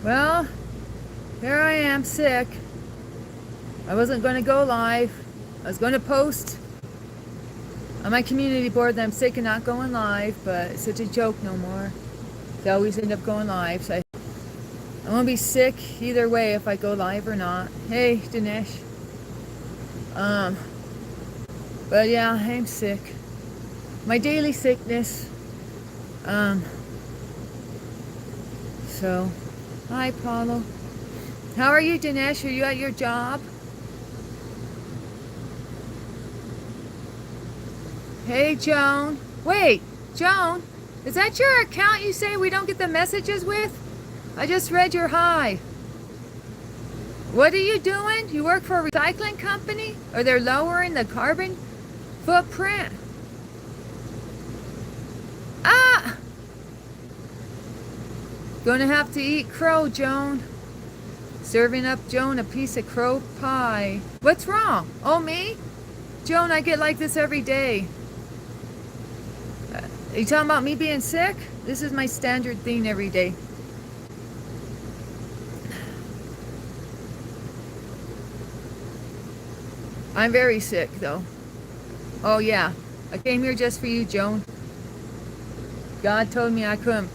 Well, here I am sick. I wasn't going to go live. I was going to post on my community board that I'm sick and not going live, but it's such a joke no more. I always end up going live, so I'm going to be sick either way if I go live or not. Hey, Dinesh. But yeah, I'm sick. My daily sickness. So, hi, Paulo. How are you, Dinesh? Are you at your job? Hey, Joan. Wait, Joan, is that your account you say we don't get the messages with? I just read your hi. What are you doing? You work for a recycling company? Or they're lowering the carbon footprint? Ah! Gonna have to eat crow, Joan. Serving up Joan a piece of crow pie. What's wrong? Oh, me? Joan, I get like this every day. Are you talking about me being sick? This is my standard thing every day. I'm very sick, though. Oh, yeah. I came here just for you, Joan. God told me I couldn't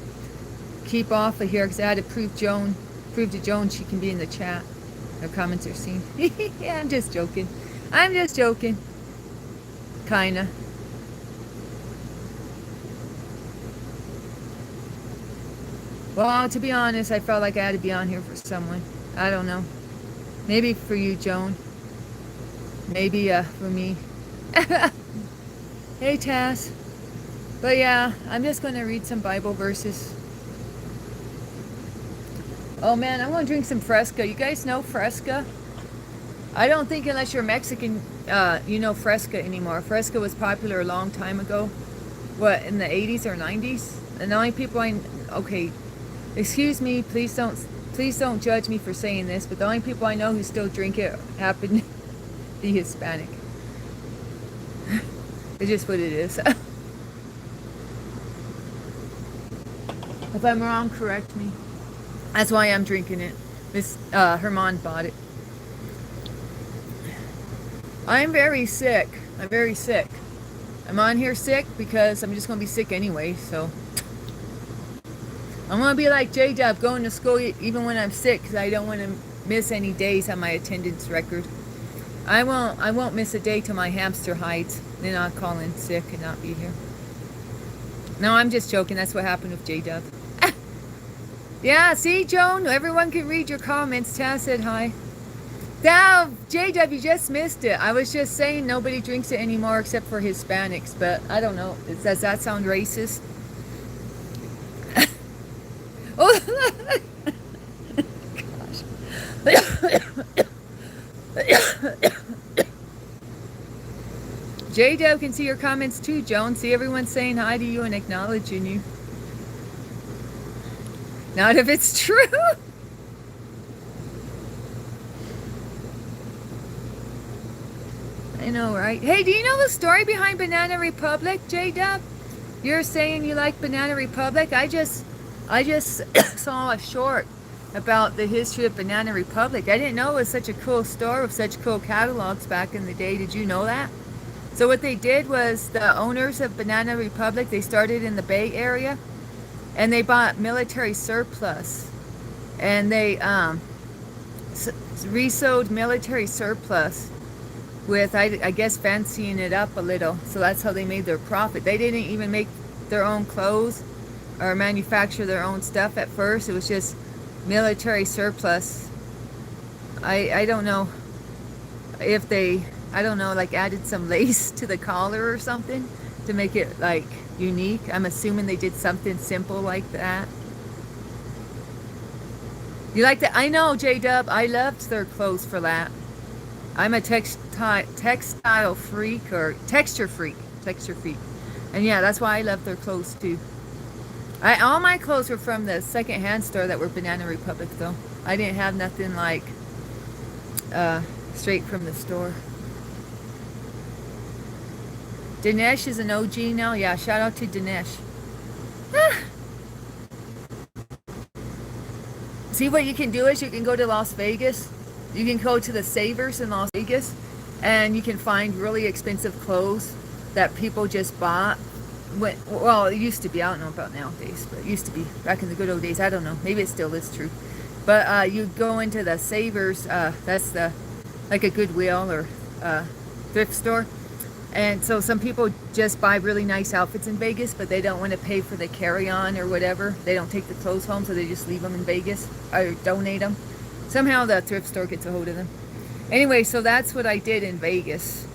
keep off of here because I had to prove to Joan she can be in the chat. Her comments are seen. Yeah, I'm just joking. I'm just joking. Kinda. Well, to be honest, I felt like I had to be on here for someone. I don't know. Maybe for you, Joan. Maybe for me. Hey, Tess. But yeah, I'm just going to read some Bible verses. Oh man, I'm going to drink some Fresca. You guys know Fresca? I don't think unless you're Mexican, you know Fresca anymore. Fresca was popular a long time ago. What, in the 80s or 90s? And the only people okay, excuse me, please don't judge me for saying this, but the only people I know who still drink it happen to be Hispanic. It's just what it is. If I'm wrong, correct me. That's why I'm drinking it. Miss Herman bought it. I'm very sick. I'm very sick. I'm on here sick because I'm just going to be sick anyway, so. I'm going to be like J-Dub, going to school even when I'm sick because I don't want to miss any days on my attendance record. I won't miss a day till my hamster hides. Then I'll call in sick and not be here. No, I'm just joking. That's what happened with J-Dub. Yeah, see, Joan? Everyone can read your comments. Taz said hi. Now, J-Dub, you just missed it. I was just saying nobody drinks it anymore except for Hispanics. But I don't know. Does that sound racist? Oh, gosh. J-Dub can see your comments too, Joan. See everyone saying hi to you and acknowledging you. Not if it's true. I know, right? Hey, do you know the story behind Banana Republic, J-Dub? You're saying you like Banana Republic? I just saw a short about the history of Banana Republic. I didn't know it was such a cool store with such cool catalogs back in the day. Did you know that? So what they did was the owners of Banana Republic, they started in the Bay Area and they bought military surplus and they resold military surplus with, I guess, fancying it up a little. So that's how they made their profit. They didn't even make their own clothes or manufacture their own stuff at first. It was just military surplus. I don't know if they, I don't know, like added some lace to the collar or something to make it like unique. I'm assuming they did something simple like that. You like that? I know, J-Dub. I loved their clothes for that. I'm a textile freak or texture freak. And yeah, that's why I love their clothes too. All my clothes were from the second-hand store that were Banana Republic though. I didn't have nothing like straight from the store. Dinesh is an OG now. Yeah, shout out to Dinesh. See, what you can do is you can go to Las Vegas. You can go to the Savers in Las Vegas, and you can find really expensive clothes that people just bought. Well, it used to be. I don't know about nowadays, but it used to be back in the good old days. I don't know. Maybe it still is true. But you go into the Savers. That's the like a Goodwill or thrift store. And so some people just buy really nice outfits in Vegas, but they don't want to pay for the carry-on or whatever. They don't take the clothes home, so they just leave them in Vegas or donate them. Somehow the thrift store gets a hold of them. Anyway, so that's what I did in Vegas.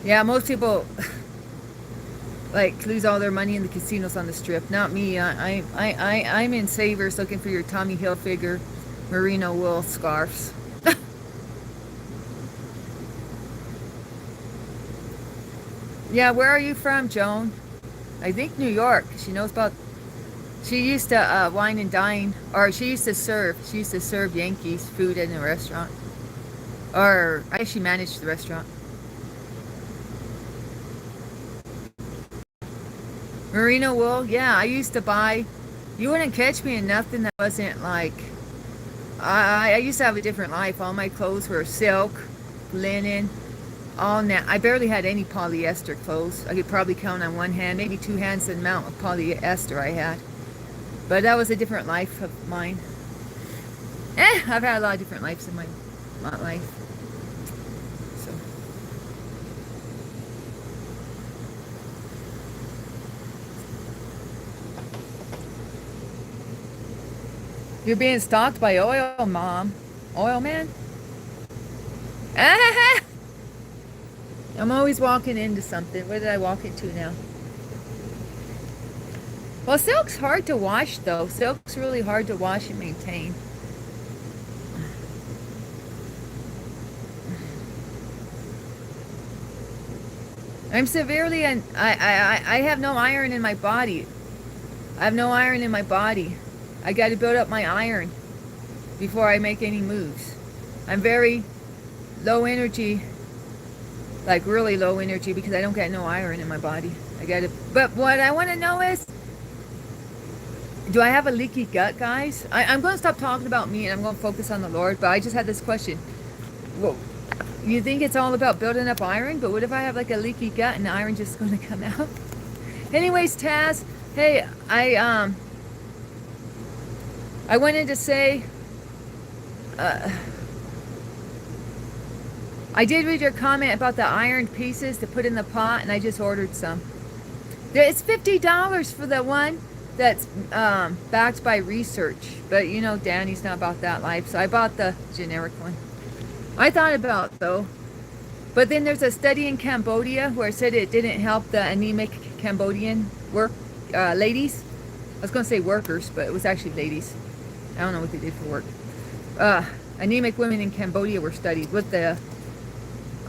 Yeah, most people like lose all their money in the casinos on the Strip. Not me. I'm in Savers looking for your Tommy Hilfiger merino wool scarves. Yeah, where are you from, Joan? I think New York. She knows about. She used to wine and dine, or she used to serve. She used to serve Yankees food in a restaurant, or I actually managed the restaurant. Merino wool, yeah, I used to buy. You wouldn't catch me in nothing that wasn't like. I used to have a different life. All my clothes were silk, linen. All now, I barely had any polyester clothes. I could probably count on one hand, maybe two hands, the amount of polyester I had. But that was a different life of mine. I've had a lot of different lives in my life. So. You're being stalked by oil, Mom. Oil man? I'm always walking into something. What did I walk into now? Well, silk's hard to wash, though. Silk's really hard to wash and maintain. I'm severely, I have no iron in my body. I have no iron in my body. I got to build up my iron before I make any moves. I'm very low energy. Like really low energy because I don't get no iron in my body. But what I want to know is, do I have a leaky gut, guys? I'm going to stop talking about me and I'm going to focus on the Lord. But I just had this question. Whoa. You think it's all about building up iron? But what if I have like a leaky gut and the iron just going to come out? Anyways, Taz, hey, I wanted to say, I did read your comment about the ironed pieces to put in the pot, and I just ordered some. It's $50 for the one that's backed by research. But you know, Danny's not about that life, so I bought the generic one. I thought about it, though. But then there's a study in Cambodia where it said it didn't help the anemic Cambodian ladies. I was going to say workers, but it was actually ladies. I don't know what they did for work. Anemic women in Cambodia were studied with the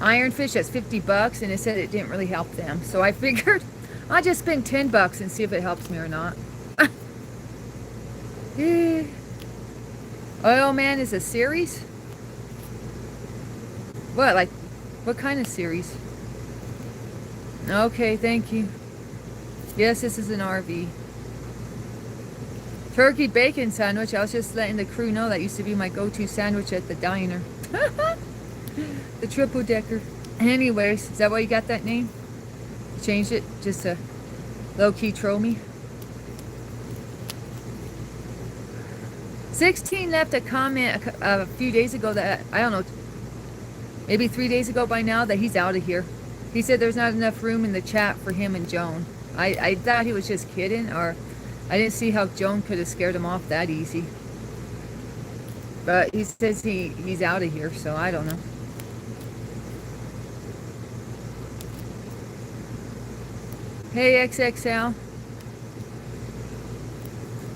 iron fish. That's $50, and it said it didn't really help them. So I figured I'll just spend $10 and see if it helps me or not. Yeah. Oil Man is a series? What, like, what kind of series? Okay, thank you. Yes, this is an RV. Turkey bacon sandwich. I was just letting the crew know that used to be my go-to sandwich at the diner. The triple decker. Anyways, is that why you got that name? You changed it just to low-key troll me? 16 left a comment a few days ago that, I don't know, maybe 3 days ago by now, that he's out of here. He said there's not enough room in the chat for him and Joan. I thought he was just kidding, or I didn't see how Joan could have scared him off that easy. But he says he's out of here, so I don't know. Hey, XXL.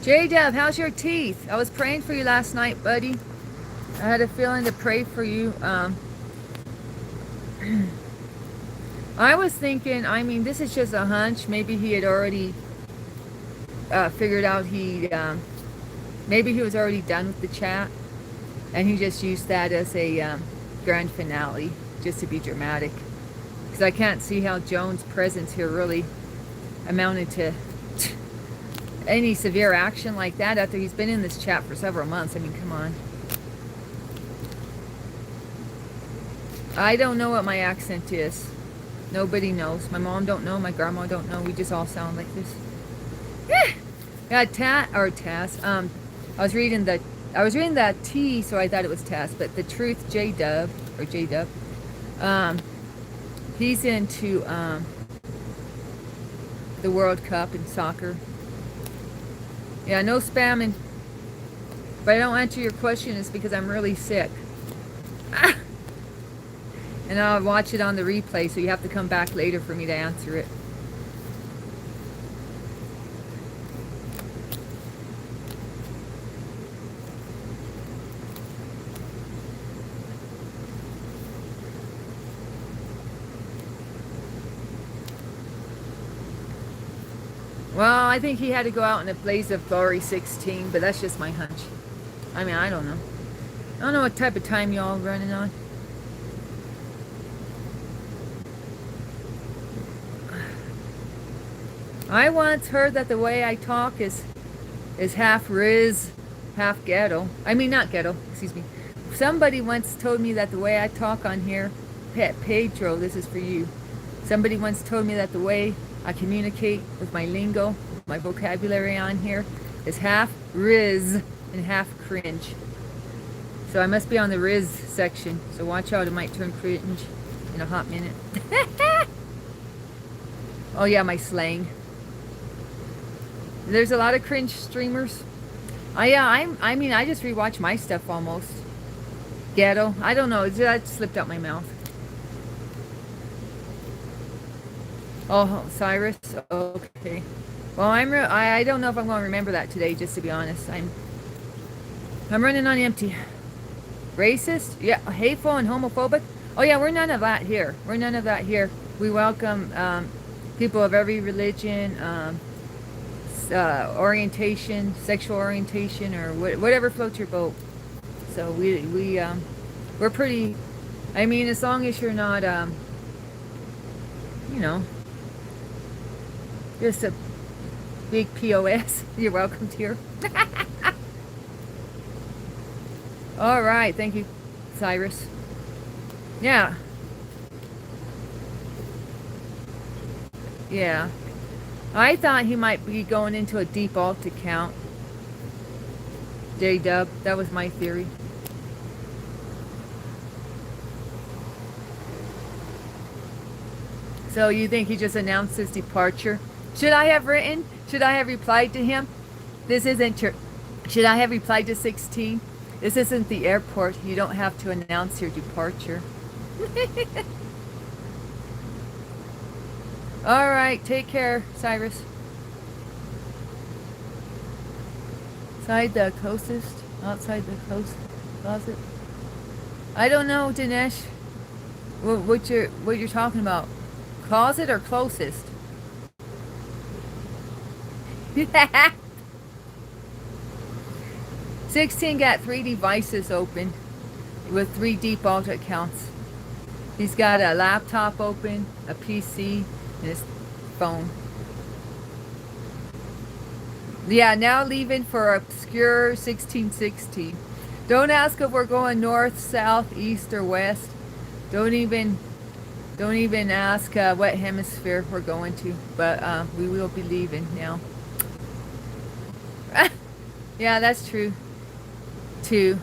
J-Dub, how's your teeth? I was praying for you last night, buddy. I had a feeling to pray for you. I was thinking, I mean, this is just a hunch. Maybe he had already figured out maybe he was already done with the chat. And he just used that as a grand finale, just to be dramatic. Because I can't see how Joan's presence here really amounted to any severe action like that after he's been in this chat for several months. I mean, come on. I don't know what my accent is. Nobody knows. My mom don't know. My grandma don't know. We just all sound like this. Yeah, Taz. I was reading that T, so I thought it was Taz. But the truth, J-Dub. He's into the World Cup in soccer. Yeah, no spamming. But I don't answer your question is because I'm really sick. And I'll watch it on the replay, so you have to come back later for me to answer it. Well, I think he had to go out in a blaze of glory 16, but that's just my hunch. I mean, I don't know. I don't know what type of time y'all running on. I once heard that the way I talk is half Riz, half ghetto. I mean, not ghetto, excuse me. Somebody once told me that the way I talk on here, Pedro, this is for you. Somebody once told me that the way I communicate with my lingo, my vocabulary on here, is half Riz and half cringe. So I must be on the Riz section. So watch out, it might turn cringe in a hot minute. Oh yeah, my slang. There's a lot of cringe streamers. I mean, I just rewatch my stuff almost. Ghetto. I don't know. That slipped out my mouth. Oh, Cyrus. Okay. Well, I don't know if I'm going to remember that today. Just to be honest, I'm running on empty. Racist? Yeah. Hateful and homophobic? Oh yeah, we're none of that here. We're none of that here. We welcome people of every religion. Orientation, sexual orientation, or whatever floats your boat. So we're pretty. I mean, as long as you're not, you know, just a big POS, you're welcome here. All right, thank you, Cyrus. Yeah. Yeah. I thought he might be going into a deep alt account. J-Dub, that was my theory. So you think he just announced his departure? Should I have replied to him? This isn't your... Should I have replied to 16? This isn't the airport. You don't have to announce your departure. All right, take care, Cyrus. Outside the coast closet. I don't know, Dinesh. What you're talking about? Closet or closest? 16 got 3 devices open with 3 deep alt accounts. He's got a laptop open, a PC, and his phone. Yeah, now leaving for obscure 1616. Don't ask if we're going north, south, east, or west. Don't even ask what hemisphere we're going to. But we will be leaving now. Yeah, that's true. Too.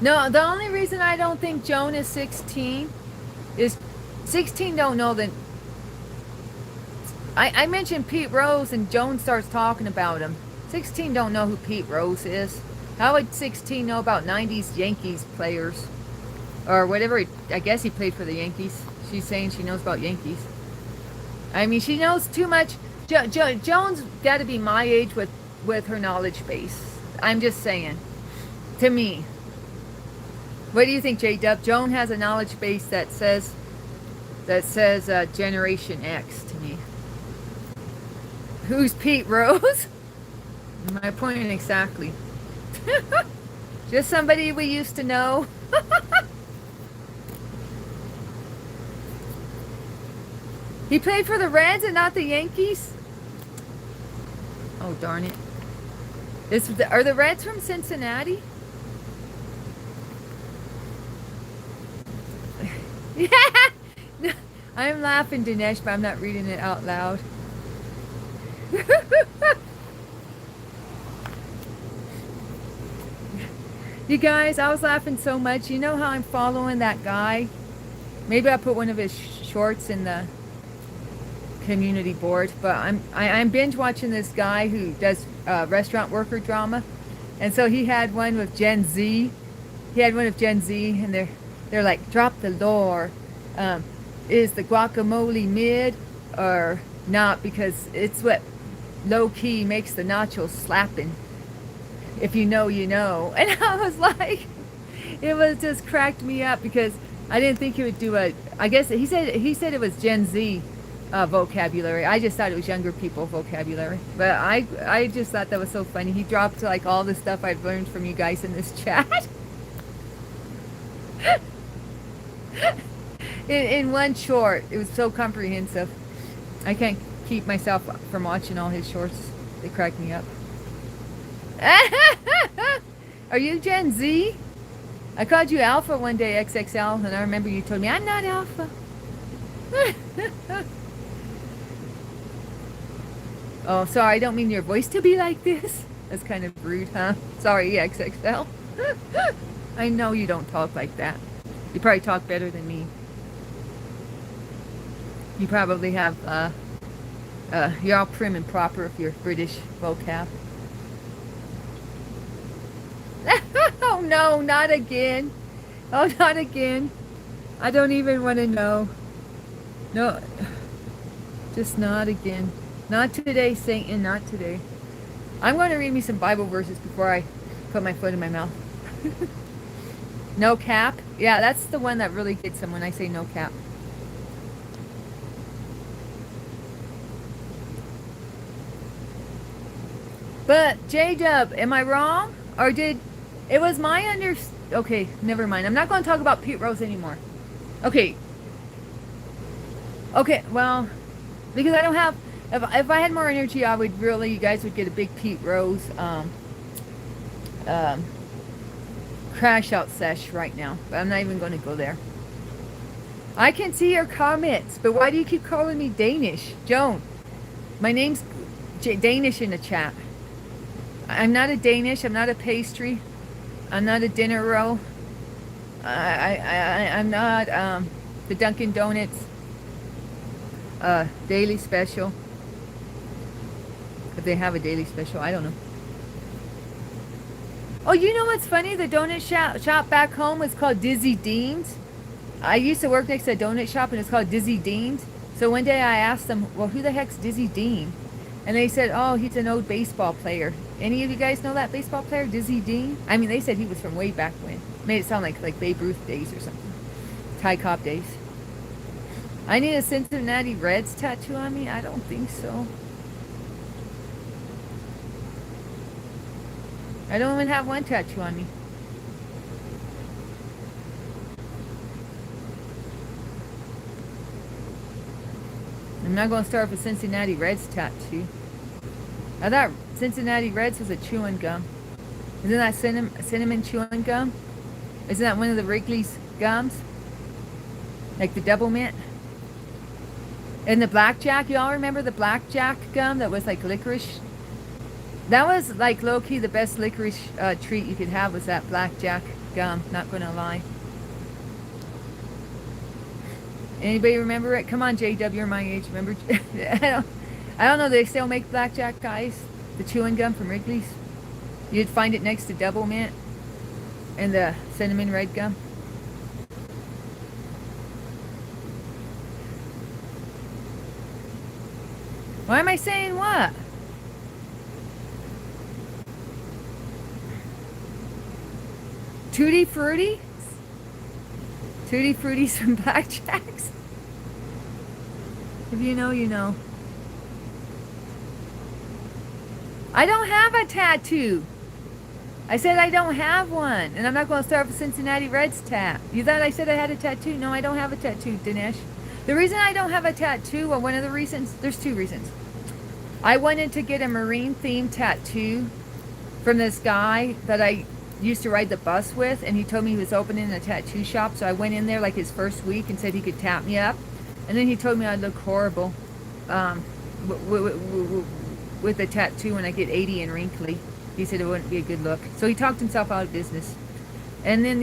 No, the only reason I don't think Joan is 16 is 16 don't know that. I mentioned Pete Rose and Joan starts talking about him. 16 don't know who Pete Rose is. How would 16 know about 90s Yankees players? Or whatever, I guess he played for the Yankees. She's saying she knows about Yankees. I mean, she knows too much. Joan's got to be my age with her knowledge base. I'm just saying. To me. What do you think, J-Dub? Joan has a knowledge base that says Generation X to me. Who's Pete Rose? My point exactly. Just somebody we used to know. He played for the Reds and not the Yankees? Oh, darn it. Are the Reds from Cincinnati? Yeah! I'm laughing, Dinesh, but I'm not reading it out loud. You guys, I was laughing so much. You know how I'm following that guy? Maybe I'll put one of his shorts in the community board, but I'm binge watching this guy who does restaurant worker drama, and so he had one with Gen Z. He had one of Gen Z, and they're like, drop the lore. Is the guacamole mid or not? Because it's what low key makes the nachos slapping. If you know, you know. And I was like, it was just cracked me up because I didn't think he would do a. I guess he said it was Gen Z vocabulary. I just thought it was younger people vocabulary. But I just thought that was so funny. He dropped like all the stuff I've learned from you guys in this chat. in one short. It was so comprehensive. I can't keep myself from watching all his shorts. They crack me up. Are you Gen Z? I called you Alpha one day, XXL, and I remember you told me, I'm not Alpha. Oh, sorry, I don't mean your voice to be like this. That's kind of rude, huh? Sorry, XXL. I know you don't talk like that. You probably talk better than me. You probably have, you're all prim and proper if you're British vocab. Oh no, not again. Oh, not again. I don't even want to know. No, just not again. Not today, Satan, not today. I'm going to read me some Bible verses before I put my foot in my mouth. No cap? Yeah, that's the one that really gets them when I say no cap. But, J-Dub, am I wrong? Or did... It was my Okay, never mind. I'm not going to talk about Pete Rose anymore. Okay. Okay, well... Because I don't have... If I had more energy, I would really... You guys would get a big Pete Rose... crash out sesh right now. But I'm not even going to go there. I can see your comments. But why do you keep calling me Danish? Joan. My name's Danish in the chat. I'm not a Danish. I'm not a pastry. I'm not a dinner roll. I'm not the Dunkin' Donuts daily special. If they have a daily special, I don't know. Oh, you know what's funny? The donut shop back home was called Dizzy Dean's. I used to work next to a donut shop and it's called Dizzy Dean's. So one day I asked them, well, who the heck's Dizzy Dean? And they said, oh, he's an old baseball player. Any of you guys know that baseball player, Dizzy Dean? I mean, they said he was from way back when. Made it sound like Babe Ruth days or something. Ty Cobb days. I need a Cincinnati Reds tattoo on me? I don't think so. I don't even have one tattoo on me. I'm not going to start with a Cincinnati Reds tattoo. I thought Cincinnati Reds was a chewing gum. Isn't that cinnamon chewing gum? Isn't that one of the Wrigley's gums? Like the double mint? And the blackjack, y'all remember the blackjack gum that was like licorice? That was like low-key the best licorice treat you could have was that blackjack gum, not gonna lie. Anybody remember it? Come on, JW, you're my age. Remember? I don't know. They still make blackjack, guys. The chewing gum from Wrigley's. You'd find it next to double mint and the cinnamon red gum. Why am I saying what? Tutti Frutti? Tutti Frutti's from blackjacks? If you know, you know. I don't have a tattoo. I said I don't have one. And I'm not going to start with Cincinnati Reds tat. You thought I said I had a tattoo? No, I don't have a tattoo, Dinesh. The reason I don't have a tattoo, well, one of the reasons, there's two reasons. I wanted to get a marine themed tattoo from this guy that I used to ride the bus with, and he told me he was opening a tattoo shop. So I went in there like his first week and said he could tap me up, and then he told me I'd look horrible with a tattoo when I get 80 and wrinkly. He said it wouldn't be a good look, so he talked himself out of business. And then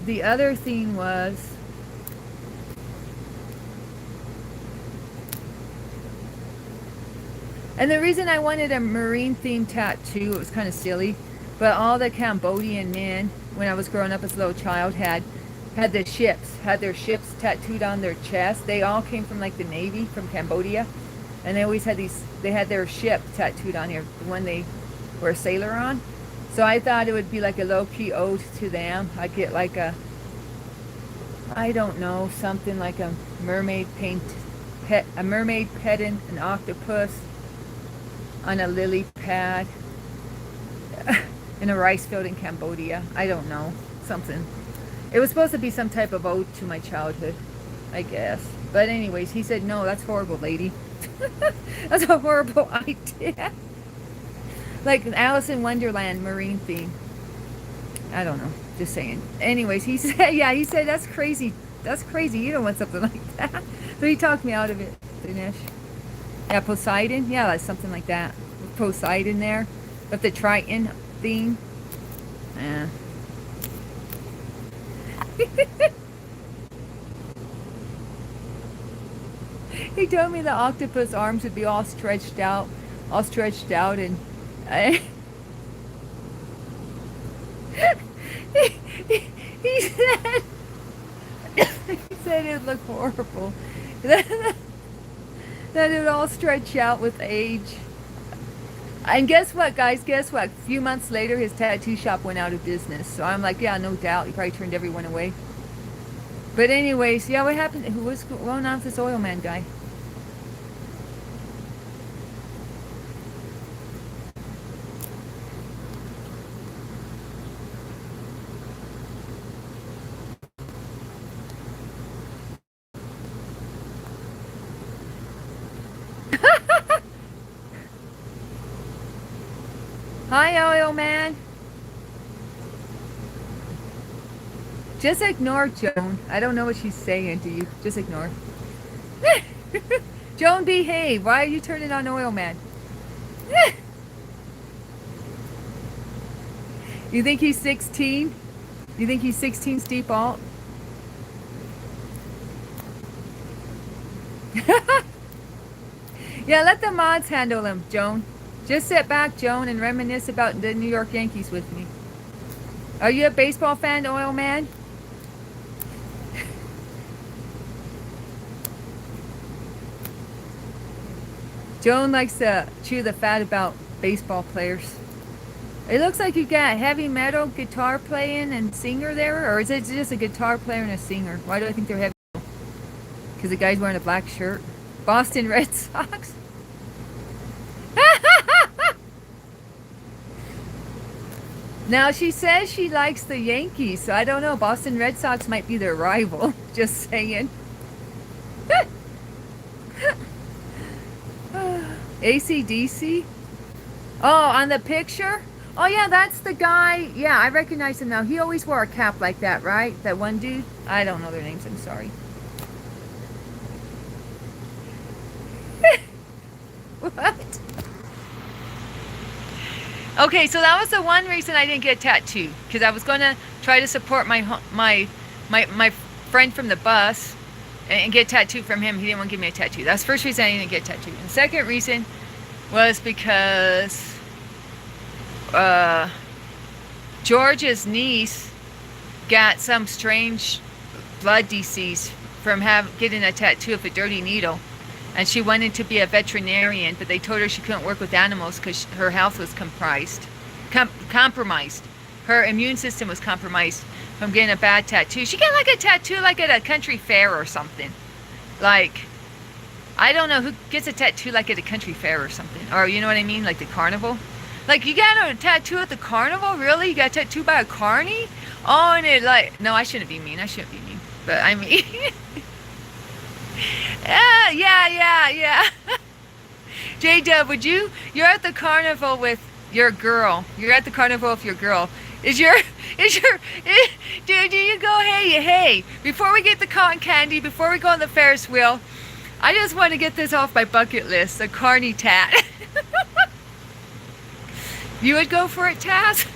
the other thing was, and the reason I wanted a marine themed tattoo, it was kind of silly, but all the Cambodian men, when I was growing up as a little child, had their ships tattooed on their chest. They all came from like the Navy from Cambodia, and they always had they had their ship tattooed on here, the one they were a sailor on. So I thought it would be like a low-key ode to them. I'd get like I don't know, something like a mermaid petting an octopus on a lily pad in a rice field in Cambodia. I don't know, something. It was supposed to be some type of ode to my childhood, I guess. But anyways, he said, no, that's horrible, lady. That's a horrible idea. Like an Alice in Wonderland marine theme. I don't know, just saying. Anyways, he said, yeah, he said, that's crazy. That's crazy. You don't want something like that. So he talked me out of it, Dinesh. Yeah, Poseidon. Yeah, that's something like that. With Poseidon there. With the Triton theme. Yeah. He told me the octopus arms would be all stretched out, and he said he said it would look horrible. That it would all stretch out with age. And guess what, guys? Guess what? A few months later, his tattoo shop went out of business. So I'm like, yeah, no doubt. He probably turned everyone away. But anyways, yeah, what happened? Who was going on with this oil man guy? Hi, oil man. Just ignore Joan. I don't know what she's saying to you. Just ignore. Joan, behave. Why are you turning on oil man? You think he's 16? You think he's 16, Steve Alt? Yeah, let the mods handle him, Joan. Just sit back, Joan, and reminisce about the New York Yankees with me. Are you a baseball fan, oil man? Joan likes to chew the fat about baseball players. It looks like you got heavy metal guitar playing and singer there, or is it just a guitar player and a singer? Why do I think they're heavy metal? Because the guy's wearing a black shirt. Boston Red Sox? Now, she says she likes the Yankees, so I don't know. Boston Red Sox might be their rival. Just saying. AC/DC? Oh, on the picture? Oh, yeah, that's the guy. Yeah, I recognize him now. He always wore a cap like that, right? That one dude? I don't know their names. I'm sorry. What? Okay, so that was the one reason I didn't get a tattoo, because I was going to try to support my friend from the bus and get a tattoo from him. He didn't want to give me a tattoo. That's the first reason I didn't get a tattoo. And the second reason was because George's niece got some strange blood disease from getting a tattoo of a dirty needle. And she wanted to be a veterinarian, but they told her she couldn't work with animals because her health was compromised. Her immune system was compromised from getting a bad tattoo. She got like a tattoo like at a country fair or something. Like, I don't know who gets a tattoo like at a country fair or something. Or you know what I mean? Like the carnival. Like, you got a tattoo at the carnival? Really? You got a tattoo by a carny? Oh, and it like... No, I shouldn't be mean. I shouldn't be mean. But I mean... Yeah. J-Dub, would you? You're at the carnival with your girl. You're at the carnival with your girl. Is your, is your, do you go, hey, before we get the cotton candy, before we go on the Ferris wheel, I just want to get this off my bucket list, a carny tat. You would go for it, Taz?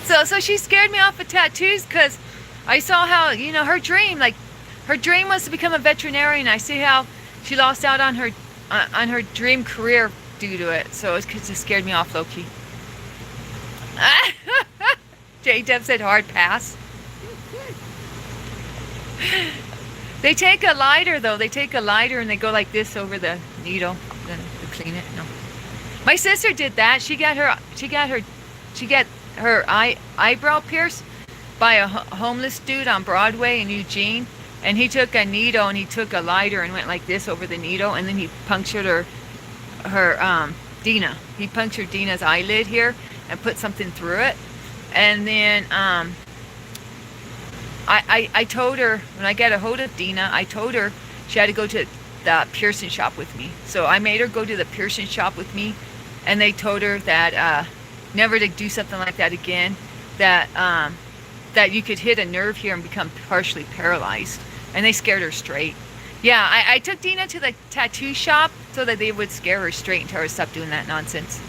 So she scared me off of tattoos because I saw how, her dream, her dream was to become a veterinarian. I see how she lost out on her dream career due to it. So it just scared me off low-key. J-Deb said hard pass. They take a lighter though. They take a lighter and they go like this over the needle to clean it. No. My sister did that. She got her eyebrow pierced by a homeless dude on Broadway in Eugene, and he took a needle and he took a lighter and went like this over the needle, and then he punctured her Dina. He punctured Dina's eyelid here and put something through it, and then I told her when I got a hold of Dina, I told her she had to go to the piercing shop with me. So I made her go to the piercing shop with me, and they told her that never to do something like that again, that you could hit a nerve here and become partially paralyzed, and they scared her straight. Yeah, I took Dina to the tattoo shop so that they would scare her straight and tell her to stop doing that nonsense.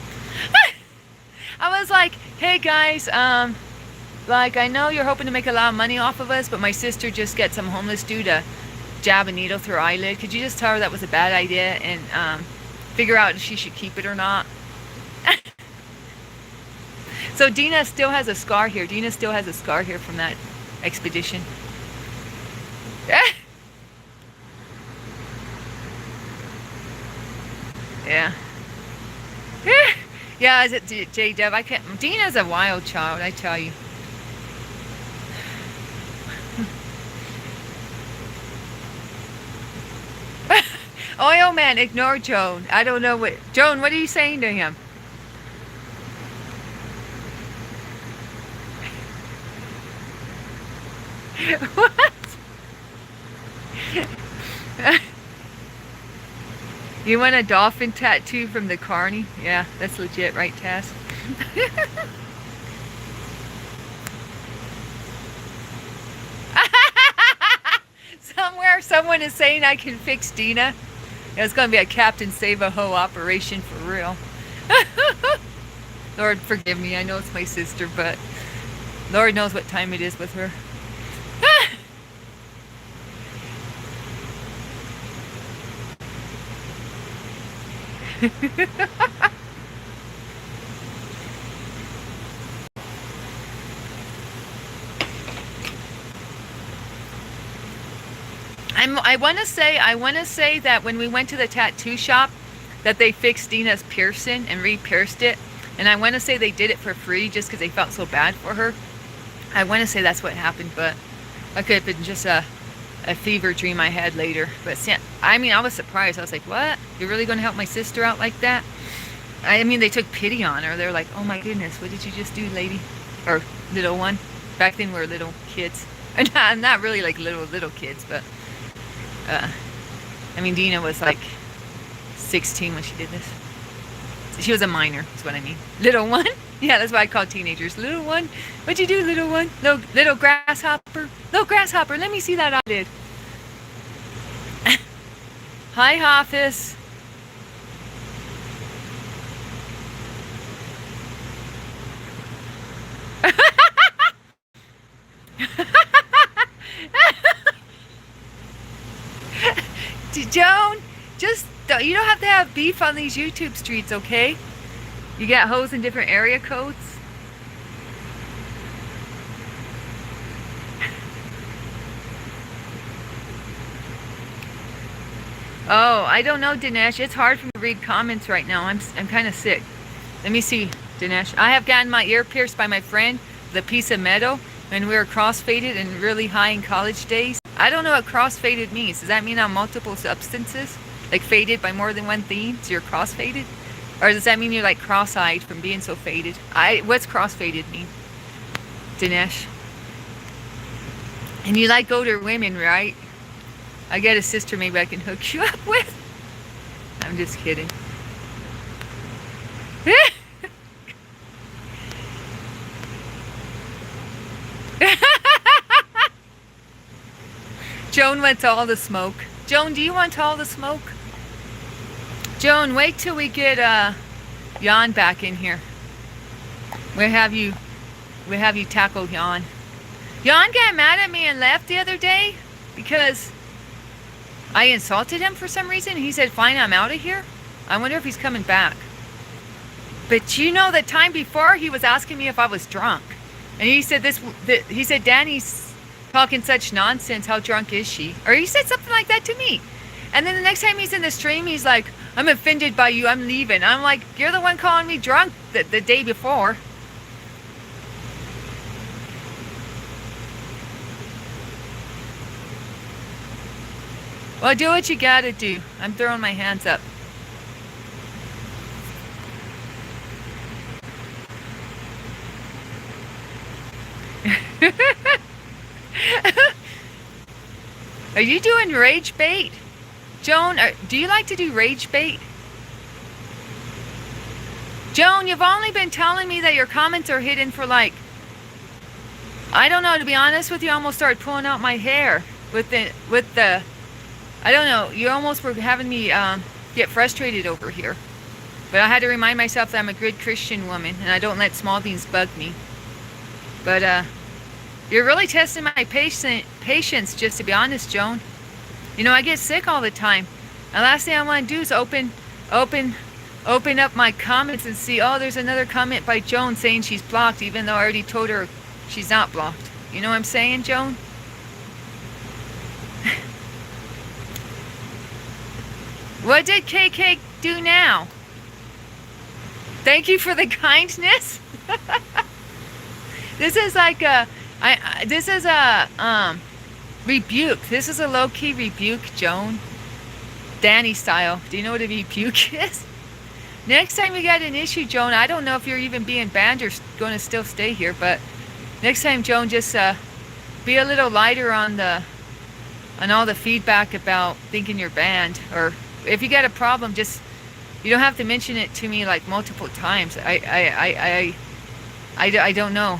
I was like, hey guys, like, I know you're hoping to make a lot of money off of us, but my sister just got some homeless dude to jab a needle through her eyelid. Could you just tell her that was a bad idea and figure out if she should keep it or not? So Dina still has a scar here. Dina still has a scar here from that expedition. Yeah. Yeah, is it J-Dub? I can't. Dina's a wild child, I tell you. Oil man, ignore Joan. I don't know what. Joan, what are you saying to him? What? You want a dolphin tattoo from the carny? Yeah, that's legit, right, Tess? Somewhere someone is saying I can fix Dina. It's going to be a Captain Save-A-Ho operation for real. Lord, forgive me. I know it's my sister, but Lord knows what time it is with her. I want to say that when we went to the tattoo shop, that they fixed Dina's piercing and re-pierced it, and I want to say they did it for free just because they felt so bad for her. I want to say that's what happened, but that could have been just a fever dream I had later. But I mean, I was surprised. I was like, what? You're really going to help my sister out like that? I mean, they took pity on her. They're like, oh my goodness, what did you just do, lady? Or little one. Back then we were little kids. And not really like little kids, but I mean, Dina was like 16 when she did this. She was a minor, is what I mean. Little one? Yeah, that's what I call teenagers. Little one? What'd you do, little one? No, little grasshopper? No, grasshopper, let me see that eyelid. Hi, Hafiz. Joan, just you don't have to have beef on these YouTube streets, okay? You got hoes in different area codes. Oh, I don't know, Dinesh. It's hard for me to read comments right now. I'm kind of sick. Let me see, Dinesh. I have gotten my ear pierced by my friend with a piece of metal when we were crossfaded and really high in college days. I don't know what crossfaded means. Does that mean on multiple substances? Like faded by more than one thing? So you're crossfaded? Or does that mean you're like cross-eyed from being so faded? What's crossfaded mean? Dinesh. And you like older women, right? I got a sister maybe I can hook you up with. I'm just kidding. Joan wants all the smoke. Joan, do you want all the smoke? Joan, wait till we get Jan back in here. We'll have you tackle Jan. Jan got mad at me and left the other day because I insulted him for some reason. He said, fine, I'm out of here. I wonder if he's coming back. But you know, the time before he was asking me if I was drunk. And he said he said, Danny's talking such nonsense. How drunk is she? Or he said something like that to me. And then the next time he's in the stream, he's like, I'm offended by you. I'm leaving. I'm like, you're the one calling me drunk the day before. Well, do what you gotta do. I'm throwing my hands up. Are you doing rage bait? Joan, do you like to do rage bait? Joan, you've only been telling me that your comments are hidden for like, I don't know, to be honest with you, I almost started pulling out my hair with the I don't know, you almost were having me get frustrated over here. But I had to remind myself that I'm a good Christian woman and I don't let small things bug me. But you're really testing my patience, just to be honest, Joan. You know, I get sick all the time. And last thing I want to do is open up my comments and see, oh, there's another comment by Joan saying she's blocked, even though I already told her she's not blocked. You know what I'm saying, Joan? What did KK do now? Thank you for the kindness. This is like a rebuke. This is a low-key rebuke, Joan. Danny style. Do you know what a rebuke is? Next time you got an issue, Joan, I don't know if you're even being banned or going to still stay here, but next time, Joan, just be a little lighter on all the feedback about thinking you're banned. Or if you got a problem, just, you don't have to mention it to me like multiple times. I don't know.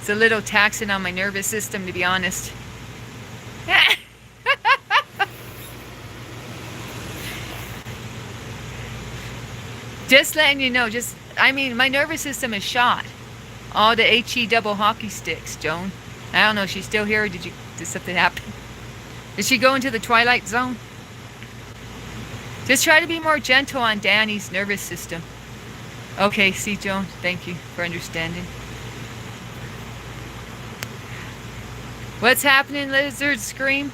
It's a little taxing on my nervous system, to be honest. Just letting you know, I mean, my nervous system is shot. All the HE double hockey sticks, Joan. I don't know, is she still here or did something happen? Did she go into the twilight zone? Just try to be more gentle on Danny's nervous system. Okay, see, Joan, thank you for understanding. What's happening, Lizard Scream?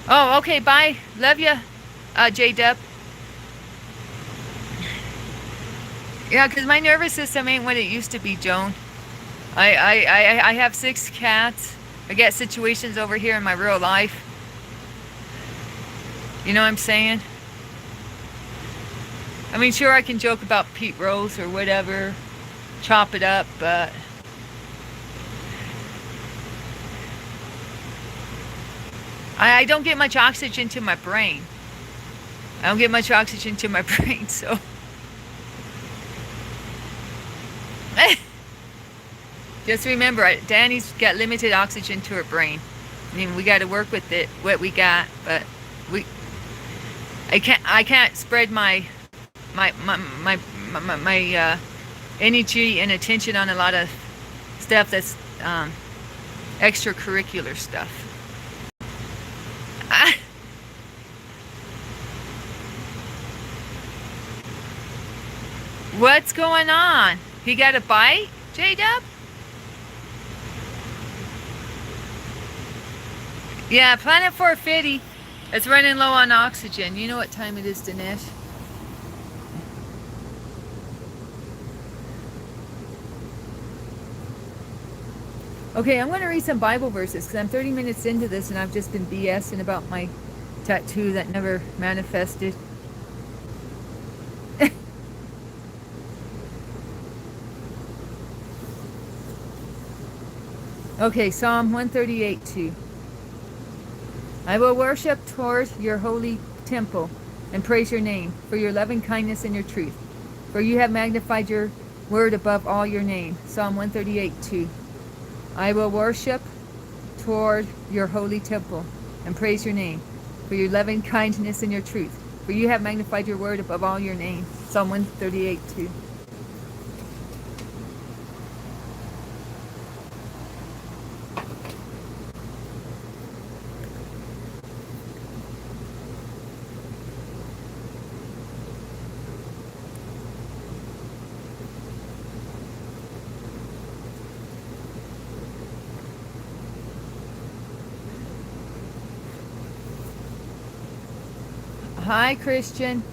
Oh, okay, bye. Love ya, J-Dub. Yeah, because my nervous system ain't what it used to be, Joan. I have 6 cats. I get situations over here in my real life. You know what I'm saying? I mean, sure, I can joke about Pete Rose or whatever. Chop it up, but... I don't get much oxygen to my brain. I don't get much oxygen to my brain, so... Just remember, Danny's got limited oxygen to her brain. I mean, we got to work with it, what we got, but I can't spread my energy and attention on a lot of stuff that's extracurricular stuff. What's going on? He got a bite, J-Dub? Yeah, Planet 450. It's running low on oxygen. You know what time it is, Dinesh? Okay, I'm going to read some Bible verses because I'm 30 minutes into this and I've just been BSing about my tattoo that never manifested. Okay, Psalm 138, 2. I will worship toward your holy temple and praise your name for your loving kindness and your truth. For you have magnified your word above all your name. Psalm 138, 2. I will worship toward your holy temple and praise your name for your loving kindness and your truth. For you have magnified your word above all your name. Psalm 138, 2. Hi, Christian.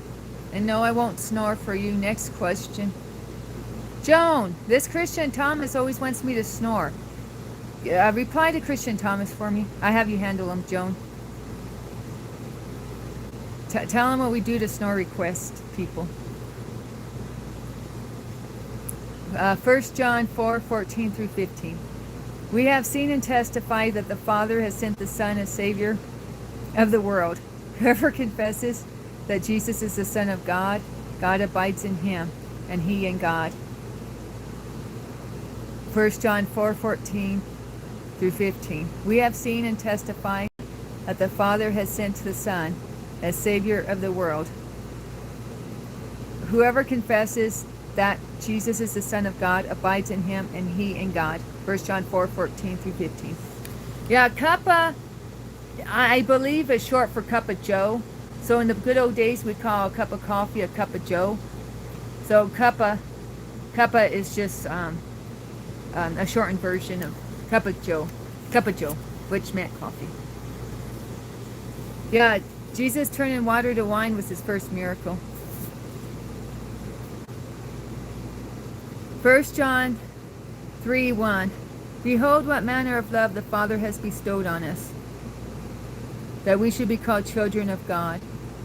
And no, I won't snore for you. Next question. Joan, this Christian Thomas always wants me to snore. Reply to Christian Thomas for me. I have you handle him, Joan. Tell him what we do to snore request people. 1 John 4, 14 through 15. We have seen and testified that the Father has sent the Son as Savior of the world. Whoever confesses that Jesus is the Son of God, God abides in him, and he in God. 1 John 4, 14 through 15. We have seen and testified that the Father has sent the Son as Savior of the world. Whoever confesses that Jesus is the Son of God abides in him, and he in God. 1 John 4, 14 through 15. Yeah, Kappa, I believe, is short for cup of Joe. So in the good old days, we'd call a cup of coffee a cup of Joe. So Kappa is just a shortened version of cup of Joe, which meant coffee. Yeah, Jesus turning water to wine was his first miracle. 1 John 3, 1. Behold what manner of love the Father has bestowed on us, that we should be called children of God.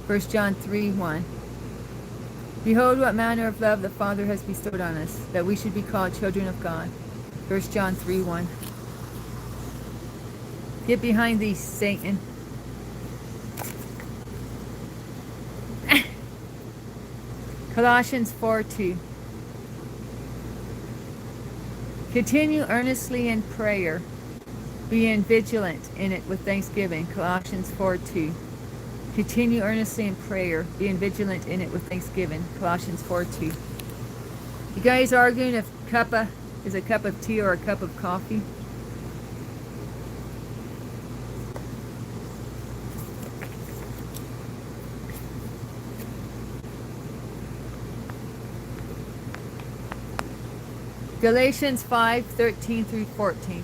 1 John 3, 1. Behold what manner of love the Father has bestowed on us, that we should be called children of God. 1 John 3, 1. Get behind thee, Satan. Colossians 4, 2. Continue earnestly in prayer, being vigilant in it with thanksgiving. Colossians 4, 2. Continue earnestly in prayer, being vigilant in it with thanksgiving. Colossians 4, 2. You guys arguing if cuppa is a cup of tea or a cup of coffee? Galatians 5, 13 through 14.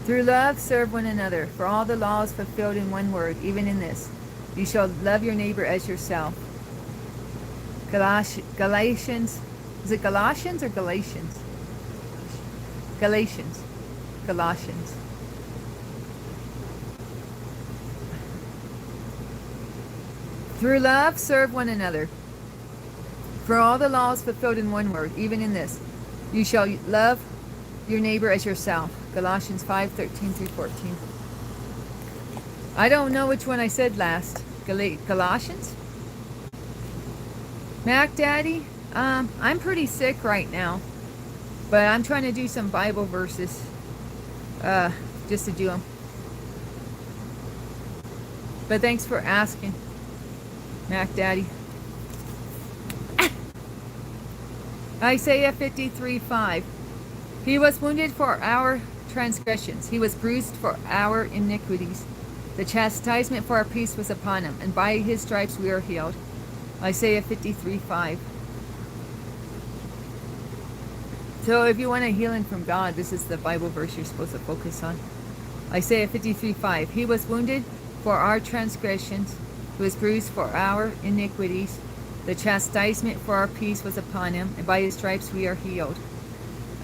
Through love serve one another, for all the law is fulfilled in one word, even in this: you shall love your neighbor as yourself. Galatians, is it Galatians or Galatians? Galatians. Through love serve one another, for all the law is fulfilled in one word, even in this: you shall love your neighbor as yourself. Galatians 5, 13 through 14. I don't know which one I said last. Colossians? Mac Daddy? I'm pretty sick right now, but I'm trying to do some Bible verses, just to do them. But thanks for asking, Mac Daddy. Isaiah 53, 5. He was wounded for our transgressions. He was bruised for our iniquities. The chastisement for our peace was upon him, and by his stripes we are healed. Isaiah 53, 5. So if you want a healing from God, this is the Bible verse you're supposed to focus on. Isaiah 53, 5. He was wounded for our transgressions. He was bruised for our iniquities. The chastisement for our peace was upon him, and by his stripes we are healed.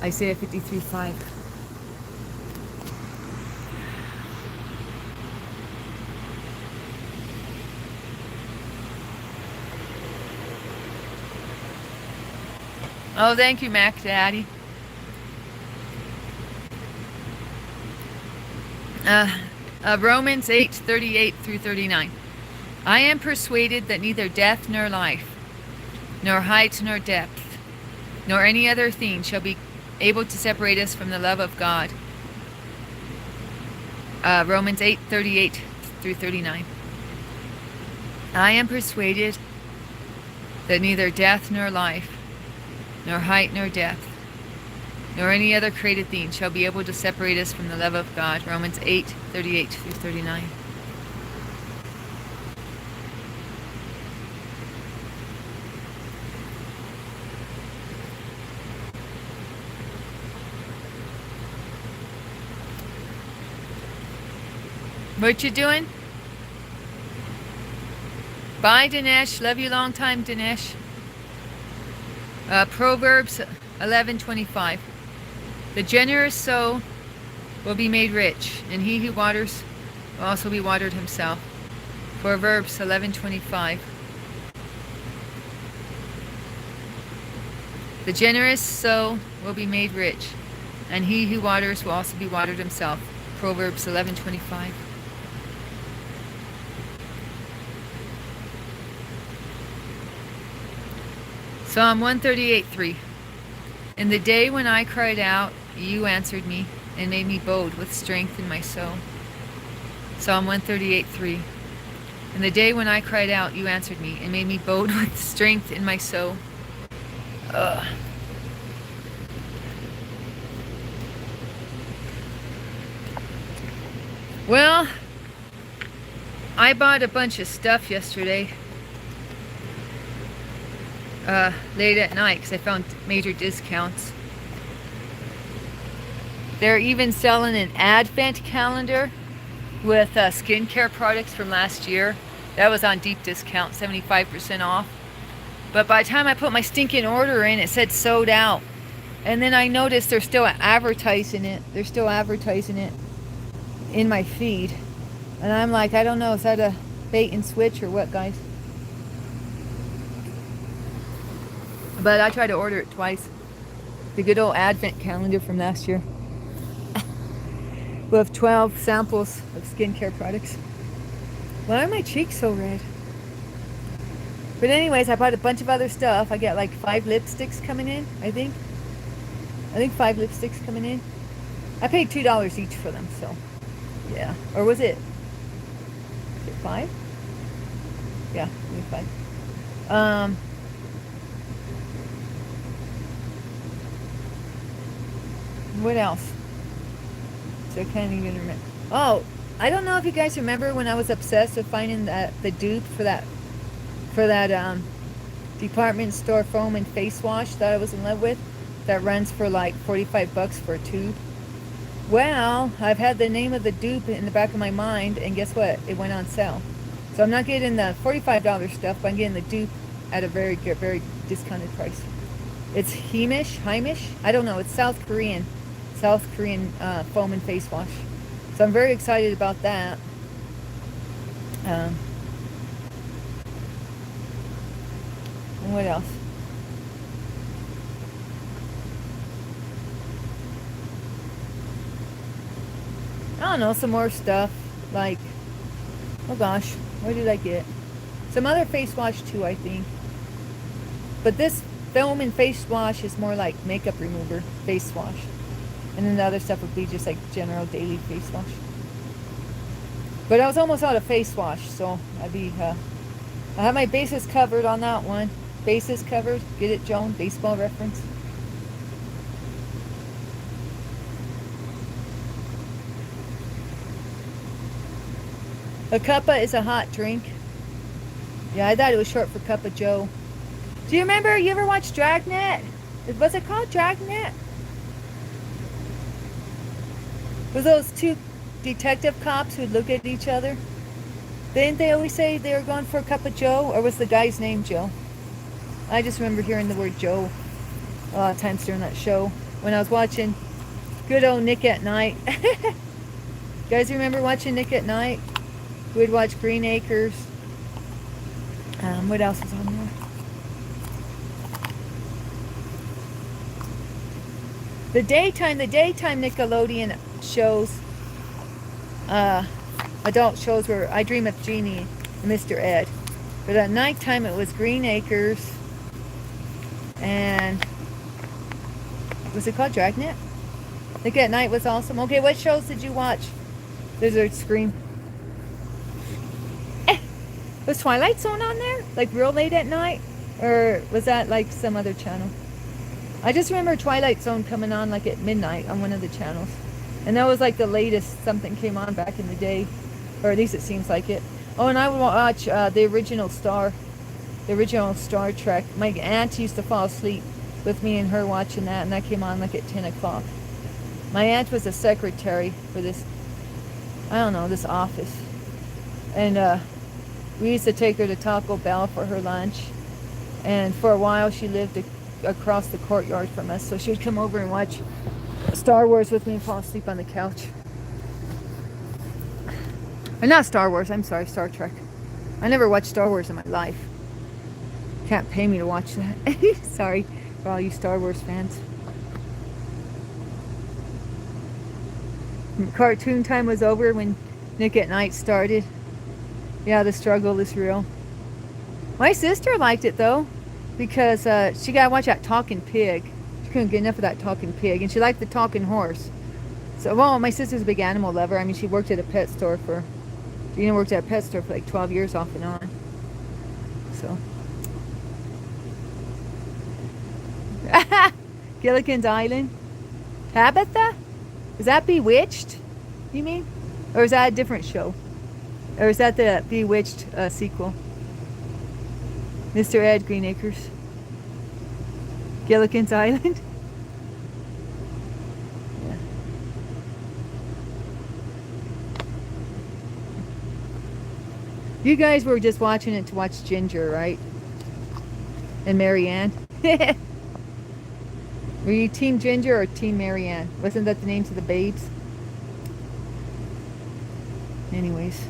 Isaiah 53, 5. Oh, thank you, Mac Daddy. Romans 8:38 through 39. I am persuaded that neither death nor life, nor height nor depth, nor any other thing shall be able to separate us from the love of God. Romans 8:38 through 39. I am persuaded that neither death nor life, nor height nor depth, nor any other created thing shall be able to separate us from the love of God. Romans 8:38 through 39. What you doing? Bye, Dinesh. Love you long time, Dinesh. Proverbs 11:25. The generous soul will be made rich, and he who waters will also be watered himself. Proverbs 11:25. The generous soul will be made rich, and he who waters will also be watered himself. Proverbs 11:25. Psalm 138:3. In the day when I cried out, you answered me and made me bold with strength in my soul. Psalm 138:3. In the day when I cried out, you answered me and made me bold with strength in my soul. Well, I bought a bunch of stuff yesterday. Late at night because I found major discounts. They're even selling an advent calendar with skincare products from last year. That was on deep discount, 75% off. But by the time I put my stinking order in, it said sold out. And then I noticed they're still advertising it. They're still advertising it in my feed. And I'm like, I don't know, is that a bait and switch or what, guys? But I tried to order it twice. The good old advent calendar from last year. We have 12 samples of skincare products. Why are my cheeks so red? But anyways, I bought a bunch of other stuff. I got like 5 lipsticks coming in, I think. 5 lipsticks coming in. I paid $2 each for them, so yeah. Or was it 5? Yeah, maybe 5. What else? So I can't even remember. Oh, I don't know if you guys remember when I was obsessed with finding the dupe for that department store foam and face wash that I was in love with, that runs for like $45 for a tube. Well, I've had the name of the dupe in the back of my mind, and guess what? It went on sale. So I'm not getting the $45 stuff, but I'm getting the dupe at a very discounted price. It's Heimish. I don't know. It's South Korean foam and face wash. So I'm very excited about that. And what else? I don't know, some more stuff. Like, oh gosh, what did I get? Some other face wash too, I think. But this foam and face wash is more like makeup remover face wash. And then the other stuff would be just like general daily face wash. But I was almost out of face wash, so I'd be, I have my bases covered on that one. Bases covered. Get it, Joan? Baseball reference. A cuppa is a hot drink. Yeah, I thought it was short for Cup of Joe. Do you remember, you ever watched Dragnet? Was it called Dragnet? Was those two detective cops who'd look at each other? Didn't they always say they were going for a cup of Joe? Or was the guy's name Joe? I just remember hearing the word Joe a lot of times during that show when I was watching good old Nick at Night. You guys remember watching Nick at Night? We'd watch Green Acres. What else was on there? The daytime Nickelodeon shows. uh, adult shows were I Dream of Jeannie and Mr. Ed. But at nighttime it was Green Acres and was it called Dragnet? I think at night was awesome. Okay, what shows did you watch? Lizard Scream. Was Twilight Zone on there? Like real late at night? Or was that like some other channel? I just remember Twilight Zone coming on like at midnight on one of the channels. And that was like the latest something came on back in the day. Or at least it seems like it. Oh, and I would watch the original Star Trek. My aunt used to fall asleep with me and her watching that, and that came on like at 10 o'clock. My aunt was a secretary for this, I don't know, this office. And we used to take her to Taco Bell for her lunch. And for a while she lived across the courtyard from us. So she would come over and watch Star Wars with me and fall asleep on the couch. Or not Star Wars, I'm sorry, Star Trek. I never watched Star Wars in my life. Can't pay me to watch that. Sorry for all you Star Wars fans. Cartoon time was over when Nick at Night started. Yeah, the struggle is real. My sister liked it though, because she got to watch that talking pig. She couldn't get enough of that talking pig, and she liked the talking horse. So, well, my sister's a big animal lover. I mean, she worked at a pet store for, Gina worked at a pet store for like 12 years off and on. So. Gilligan's Island. Tabitha? Is that Bewitched, you mean? Or is that a different show? Or is that the Bewitched sequel? Mr. Ed, Green Acres. Gilligan's Island. Yeah. You guys were just watching it to watch Ginger, right? And Marianne. Were you Team Ginger or Team Marianne? Wasn't that the names of the babes? Anyways.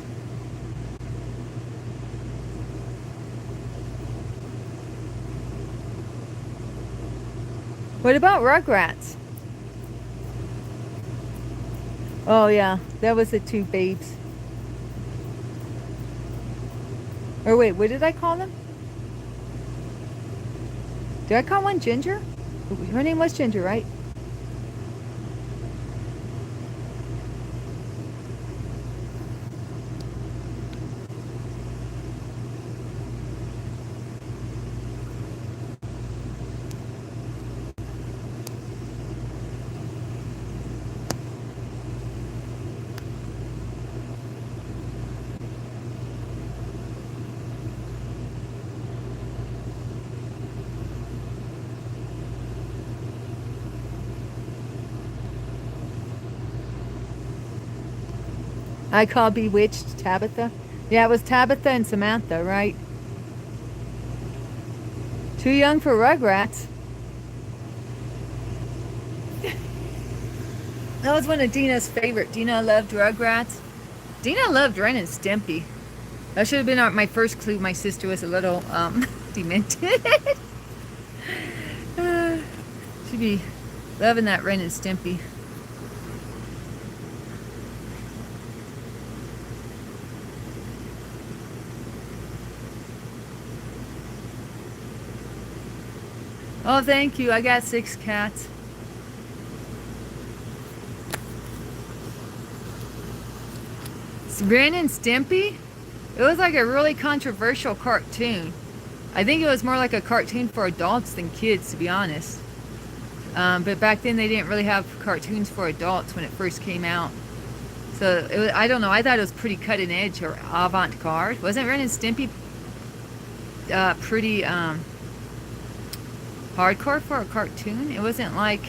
What about Rugrats? Oh yeah, that was the two babes. Or wait, what did I call them? Did I call one Ginger? Her name was Ginger, right? I call Bewitched Tabitha. Yeah, it was Tabitha and Samantha, right? Too young for Rugrats. That was one of Dina's favorite. Dina loved Rugrats. Dina loved Ren and Stimpy. That should have been my first clue. My sister was a little demented. She'd be loving that Ren and Stimpy. Oh, thank you. I got 6 cats. Ren and Stimpy? It was like a really controversial cartoon. I think it was more like a cartoon for adults than kids, to be honest. But back then they didn't really have cartoons for adults when it first came out. So, it was, I don't know, I thought it was pretty cutting edge or avant-garde. Wasn't Ren and Stimpy pretty hardcore for a cartoon? It wasn't like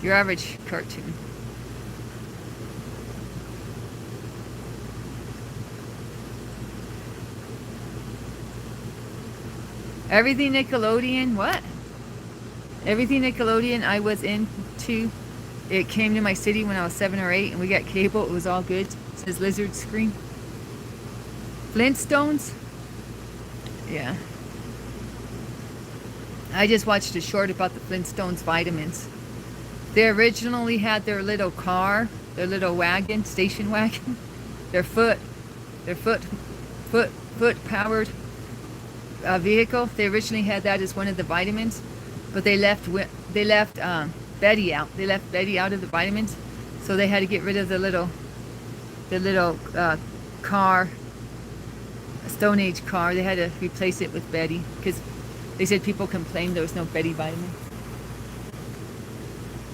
your average cartoon. Everything Nickelodeon, what? Everything Nickelodeon I was into. It came to my city when I was 7 or 8 and we got cable. It was all good. It says Lizard Screen. Flintstones? Yeah. I just watched a short about the Flintstones vitamins. They originally had their little car, their little wagon, station wagon, their their foot powered vehicle. They originally had that as one of the vitamins, but they left Betty out. They left Betty out of the vitamins, so they had to get rid of the little car, a Stone Age car. They had to replace it with Betty because they said people complained there was no Betty vitamin.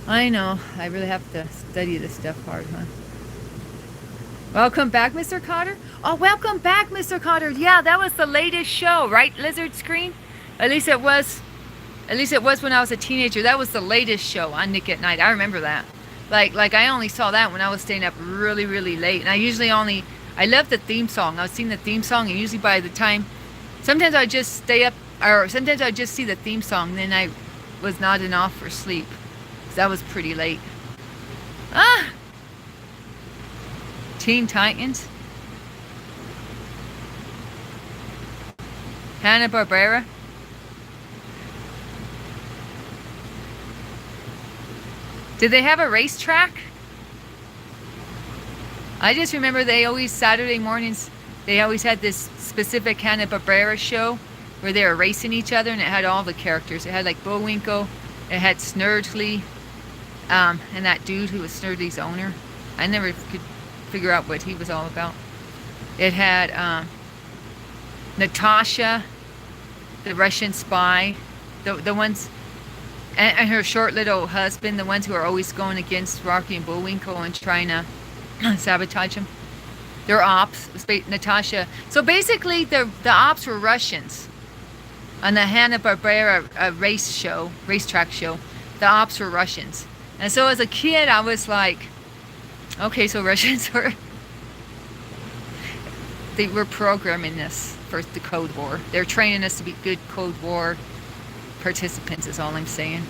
I know. I really have to study this stuff hard, huh? Welcome back, Mr. Cotter. Oh, welcome back, Mr. Cotter. Yeah, that was the latest show, right, Lizard Screen? At least it was when I was a teenager. That was the latest show on Nick at Night. I remember that. Like I only saw that when I was staying up really, really late. And I loved the theme song. I was seeing the theme song, and usually by the time, sometimes I'd just stay up, or sometimes I'd just see the theme song, then I was nodding off for sleep. Because that was pretty late. Teen Titans. Hanna-Barbera. Did they have a racetrack? I just remember Saturday mornings, they always had this specific Hanna-Barbera show where they were racing each other, and it had all the characters. It had like Bullwinkle, it had Snurdly, and that dude who was Snurdly's owner. I never could figure out what he was all about. It had Natasha, the Russian spy, the ones, and her short little husband, the ones who are always going against Rocky and Bullwinkle and trying to sabotage him. They're ops. Natasha. So basically, the ops were Russians. On the Hanna-Barbera racetrack show, the ops were Russians. And so as a kid, I was like, okay, so Russians they were programming us for the Cold War. They're training us to be good Cold War participants, is all I'm saying.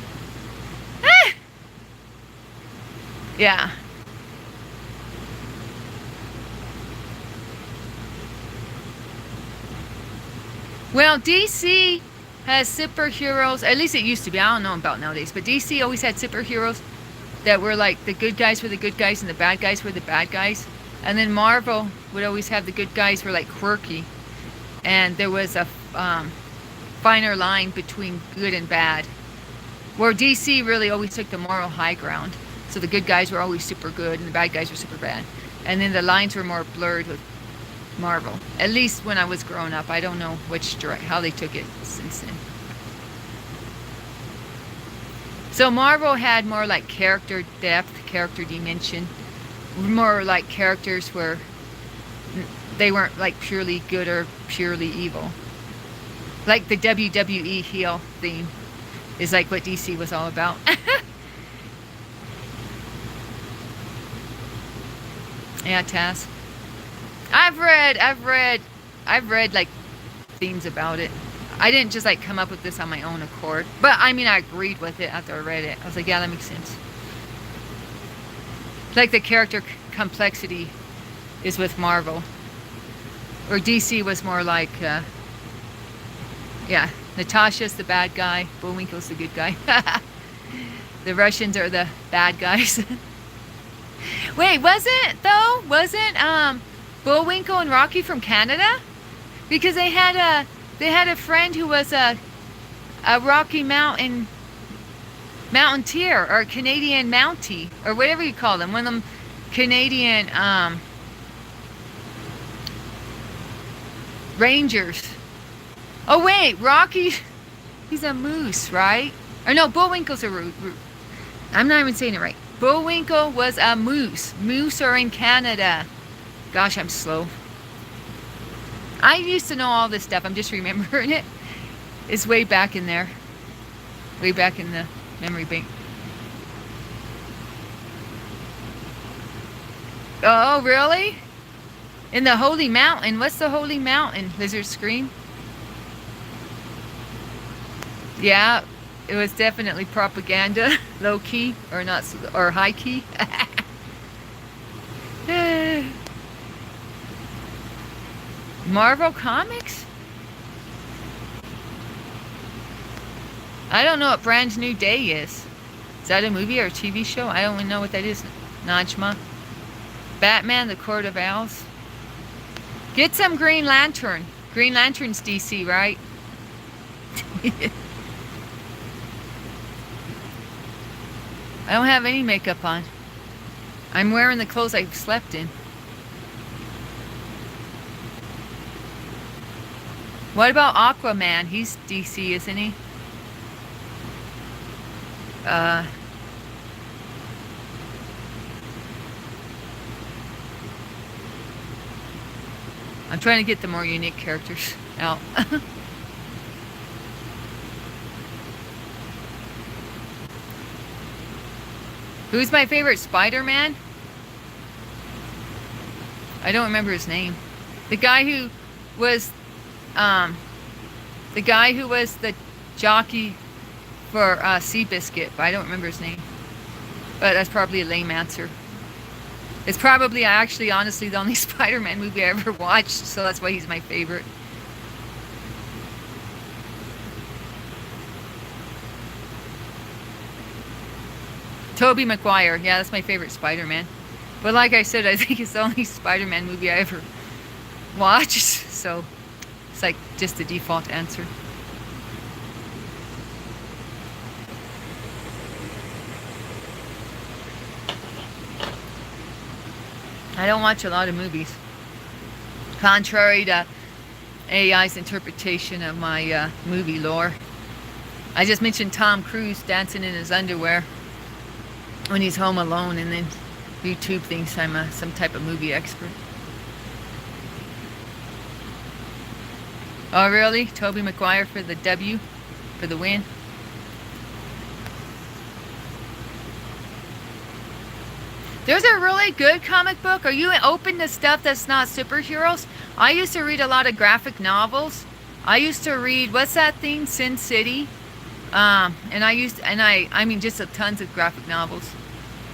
Yeah. Well, DC has superheroes, at least it used to be. I don't know about nowadays, but DC always had superheroes that were like the good guys were the good guys and the bad guys were the bad guys. And then Marvel would always have the good guys were like quirky, and there was a finer line between good and bad, where DC really always took the moral high ground. So the good guys were always super good and the bad guys were super bad, and then the lines were more blurred with Marvel. At least when I was growing up. I don't know how they took it since then. So Marvel had more like character depth, character dimension, more like characters where they weren't like purely good or purely evil. Like the WWE heel theme is like what DC was all about. Yeah, Taz. I've read like themes about it. I didn't just like come up with this on my own accord. But I mean, I agreed with it after I read it. I was like, yeah, that makes sense. Like the character complexity is with Marvel. Or DC was more like, yeah, Natasha's the bad guy, Bullwinkle's the good guy. The Russians are the bad guys. Wait, wasn't Bullwinkle and Rocky from Canada? Because they had a friend who was a Rocky Mountain Mountaineer, or a Canadian Mountie, or whatever you call them. One of them Canadian Rangers. Oh wait, Rocky, he's a moose, right? Or no, Bullwinkle's a I'm not even saying it right. Bullwinkle was a moose. Moose are in Canada. Gosh, I'm slow. I used to know all this stuff. I'm just remembering it. It's way back in there. Way back in the memory bank. Oh, really? In the Holy Mountain. What's the Holy Mountain? Lizard Scream? Yeah, it was definitely propaganda. Low key or not, or high key. Marvel Comics? I don't know what Brand New Day is. Is that a movie or a TV show? I don't even know what that is. Najma. Batman, The Court of Owls. Get some Green Lantern. Green Lantern's DC, right? I don't have any makeup on. I'm wearing the clothes I slept in. What about Aquaman? He's DC, isn't he? I'm trying to get the more unique characters out. Who's my favorite Spider-Man? I don't remember his name. The guy who was the jockey for Seabiscuit, but I don't remember his name. But that's probably a lame answer. It's probably actually, honestly, the only Spider-Man movie I ever watched, so that's why he's my favorite. Tobey Maguire, yeah, that's my favorite Spider-Man. But like I said, I think it's the only Spider-Man movie I ever watched, so it's like just the default answer. I don't watch a lot of movies, contrary to AI's interpretation of my movie lore. I just mentioned Tom Cruise dancing in his underwear when he's home alone, and then YouTube thinks I'm some type of movie expert. Oh really? Tobey Maguire for the W, for the win. There's a really good comic book. Are you open to stuff that's not superheroes? I used to read a lot of graphic novels. I used to read, what's that thing, Sin City? I mean just tons of graphic novels.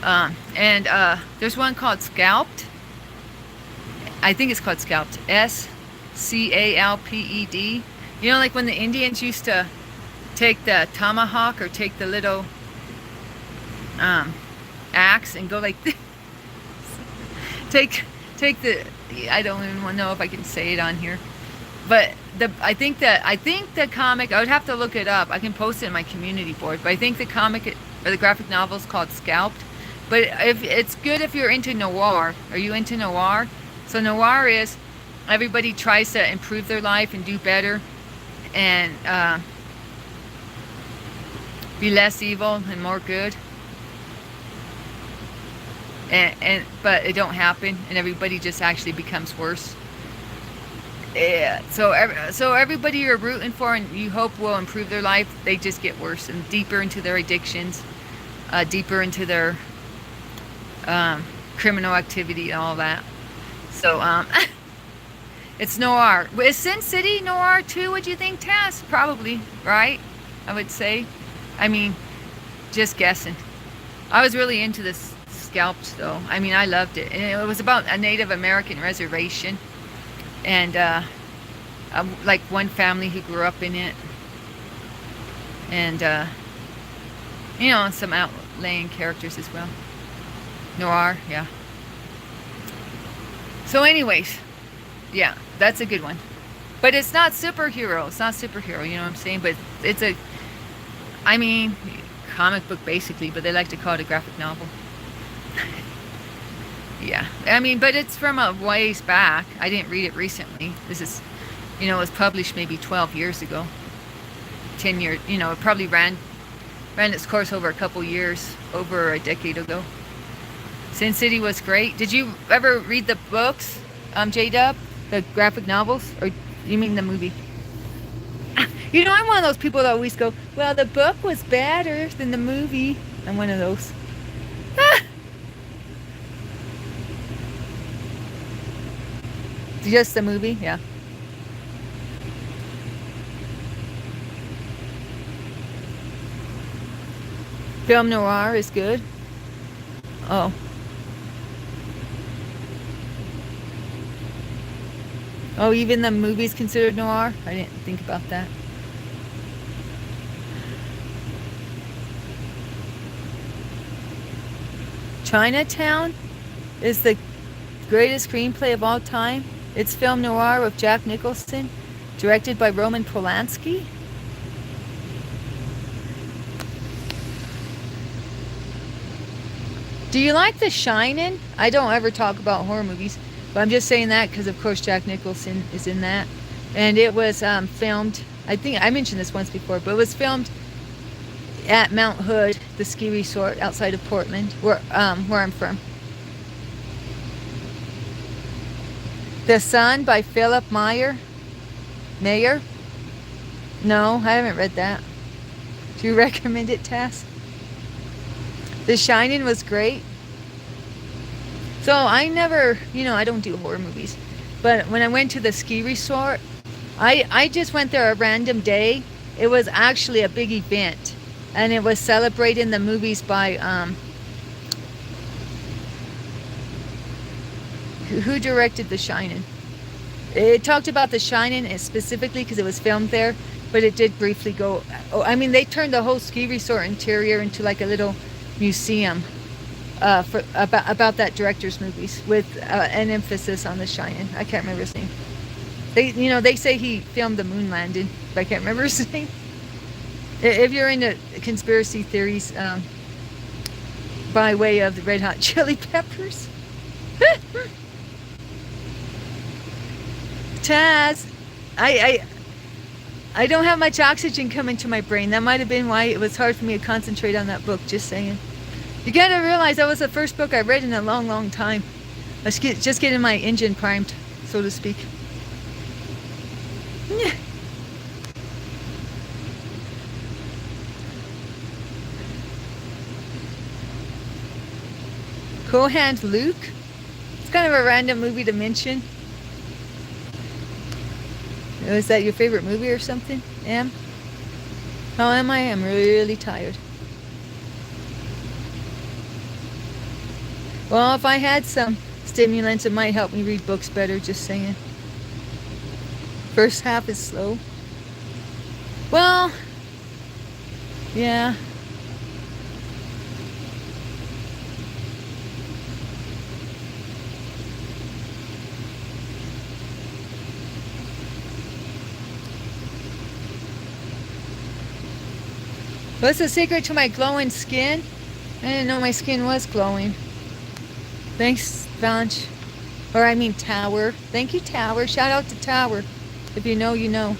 There's one called Scalped. I think it's called Scalped. Scalped. You know, like when the Indians used to take the tomahawk or take the little axe and go like this. take the, I don't even know if I can say it on here, but I think the comic, I would have to look it up. I can post it in my community board, but I think the comic or the graphic novel is called Scalped. But if it's good if you're into noir. Are you into noir? So noir is everybody tries to improve their life and do better and be less evil and more good. But it don't happen, and everybody just actually becomes worse. Yeah. So everybody you're rooting for and you hope will improve their life, they just get worse and deeper into their addictions, deeper into their criminal activity and all that. So it's noir. Is Sin City noir too? Would you think, Tess? Probably, right? I would say. I mean, just guessing. I was really into this Scalped though. I mean, I loved it, and it was about a Native American reservation, and like one family who grew up in it, and you know, some outlying characters as well. Noir, yeah. So anyways, yeah, that's a good one. But it's not superhero. It's not superhero, you know what I'm saying? But it's a, I mean, comic book basically, but they like to call it a graphic novel. Yeah, I mean, but it's from a ways back. I didn't read it recently. This is, you know, it was published maybe 12 years ago. 10 years, you know, it probably ran its course over a couple years, over a decade ago. Sin City was great. Did you ever read the books, J-Dub? The graphic novels? Or you mean the movie? You know, I'm one of those people that always go, well, the book was better than the movie. I'm one of those. Just the movie? Yeah. Film noir is good. Oh. Oh, even the movie's considered noir? I didn't think about that. Chinatown is the greatest screenplay of all time. It's film noir with Jack Nicholson, directed by Roman Polanski. Do you like The Shining? I don't ever talk about horror movies, but I'm just saying that because, of course, Jack Nicholson is in that. And it was filmed, I think I mentioned this once before, but it was filmed at Mount Hood, the ski resort outside of Portland, where I'm from. The Sun by Philip Mayer. No, I haven't read that. Do you recommend it, Tess? The Shining was great. So I never, I don't do horror movies. But when I went to the ski resort, I just went there a random day. It was actually a big event. And it was celebrating the movies by, who directed The Shining? It talked about The Shining specifically because it was filmed there. But it did briefly go, they turned the whole ski resort interior into like a little museum about that director's movies with an emphasis on The Shining. I can't remember his name. They say he filmed the moon landing, but I can't remember his name. If you're into conspiracy theories, by way of the Red Hot Chili Peppers. Taz, I don't have much oxygen coming to my brain. That might have been why it was hard for me to concentrate on that book, just saying. You gotta realize that was the first book I read in a long, long time. I was just getting my engine primed, so to speak. Cohan's Luke? It's kind of a random movie to mention. Is that your favorite movie or something, Em? How am I? I'm really tired. Well, if I had some stimulants, it might help me read books better, just saying. First half is slow. Well, yeah. What's the secret to my glowing skin? I didn't know my skin was glowing. Thanks, Vanch. Tower. Thank you, Tower. Shout out to Tower. If you know, you know.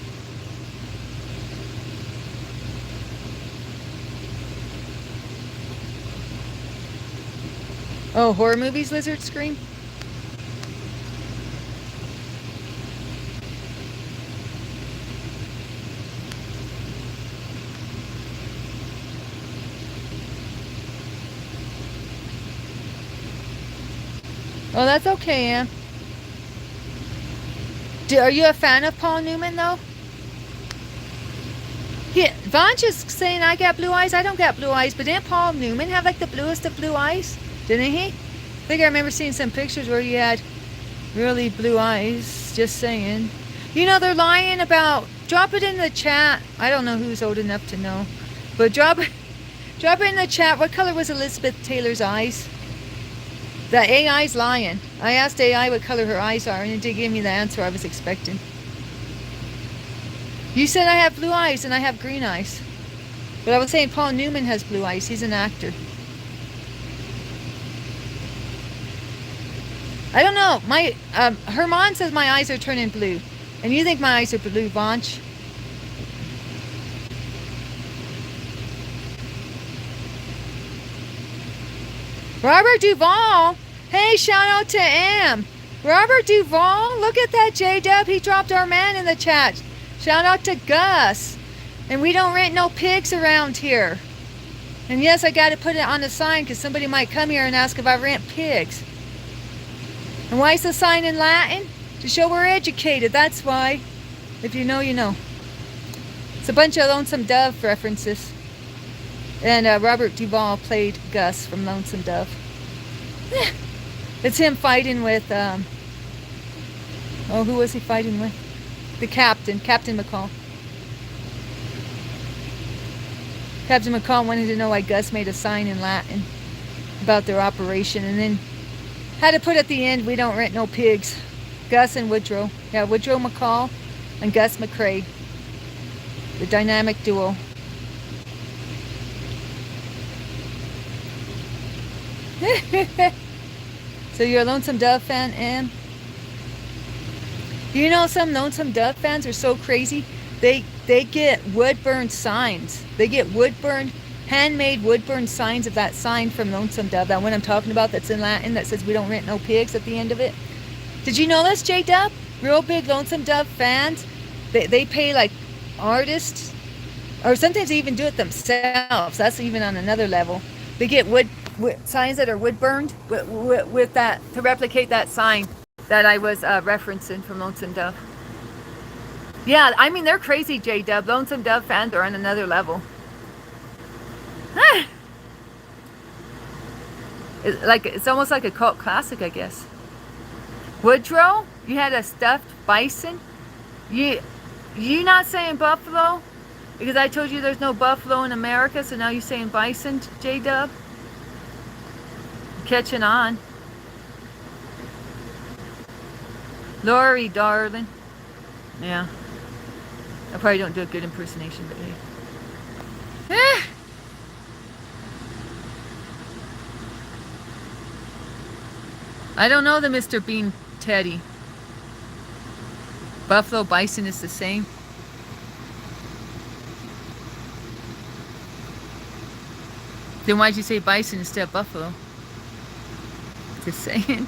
Oh, horror movies, Lizard Scream? Oh, that's okay, Ann. Are you a fan of Paul Newman, though? Vanch is saying I got blue eyes. I don't got blue eyes. But didn't Paul Newman have like the bluest of blue eyes? Didn't he? I think I remember seeing some pictures where he had really blue eyes. Just saying. They're lying about... Drop it in the chat. I don't know who's old enough to know. But drop it in the chat. What color was Elizabeth Taylor's eyes? The AI's lying. I asked AI what color her eyes are, and it did give me the answer I was expecting. You said I have blue eyes, and I have green eyes. But I was saying Paul Newman has blue eyes. He's an actor. I don't know. Herman says my eyes are turning blue. And you think my eyes are blue, Vanch? Robert Duvall. Hey, shout out to M. Robert Duvall. Look at that, J-Dub. He dropped our man in the chat. Shout out to Gus. And we don't rent no pigs around here. And yes, I got to put it on the sign because somebody might come here and ask if I rent pigs. And why is the sign in Latin? To show we're educated. That's why. If you know, you know. It's a bunch of Lonesome Dove references. And Robert Duvall played Gus from Lonesome Dove. It's him fighting with, who was he fighting with? The captain, Captain McCall. Captain McCall wanted to know why Gus made a sign in Latin. about their operation. And then had to put at the end, we don't rent no pigs. Gus and Woodrow. Yeah, Woodrow McCall and Gus McCrae. The dynamic duo. So you're a Lonesome Dove fan, Ann? You know some Lonesome Dove fans are so crazy. They get wood-burned signs. They get handmade wood-burned signs of that sign from Lonesome Dove. That one I'm talking about that's in Latin that says we don't rent no pigs at the end of it. Did you know this, J-Dub? Real big Lonesome Dove fans. They pay like artists, or sometimes they even do it themselves. That's even on another level. They get wood signs that are wood burned with that to replicate that sign that I was referencing from Lonesome Dove. Yeah, I mean they're crazy, J-Dub. Lonesome Dove fans are on another level. It's almost like a cult classic, I guess. Woodrow, you had a stuffed bison. You not saying buffalo? Because I told you there's no buffalo in America, so now you're saying bison, J-Dub? Catching on. Lori, darling. Yeah. I probably don't do a good impersonation, but hey. I don't know the Mr. Bean Teddy. Buffalo bison is the same. Then why'd you say bison instead of buffalo? Just saying.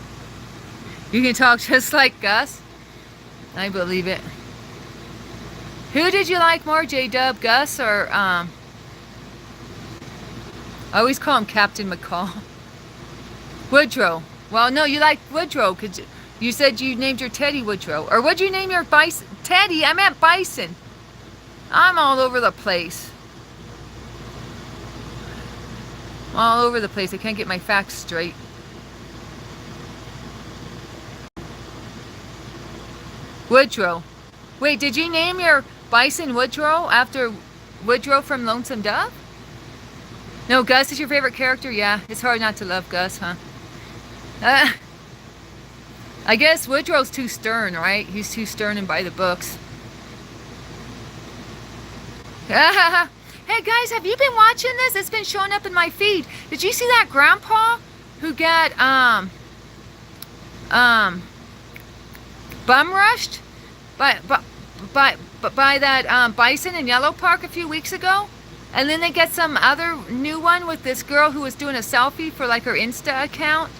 You can talk just like Gus. I believe it. Who did you like more, J-Dub, Gus, or I always call him Captain McCall. Woodrow. Well, no, you like Woodrow because you said you named your Teddy Woodrow. Or what'd you name your bison? Teddy, I meant bison. I'm all over the place. All over the place. I can't get my facts straight. Woodrow. Wait, did you name your bison Woodrow after Woodrow from Lonesome Dove? No, Gus is your favorite character? Yeah, it's hard not to love Gus, huh? I guess Woodrow's too stern, right? He's too stern and by the books. Hey guys, have you been watching this? It's been showing up in my feed. Did you see that grandpa who got bum rushed by that bison in Yellow Park a few weeks ago? And then they get some other new one with this girl who was doing a selfie for like her Insta account.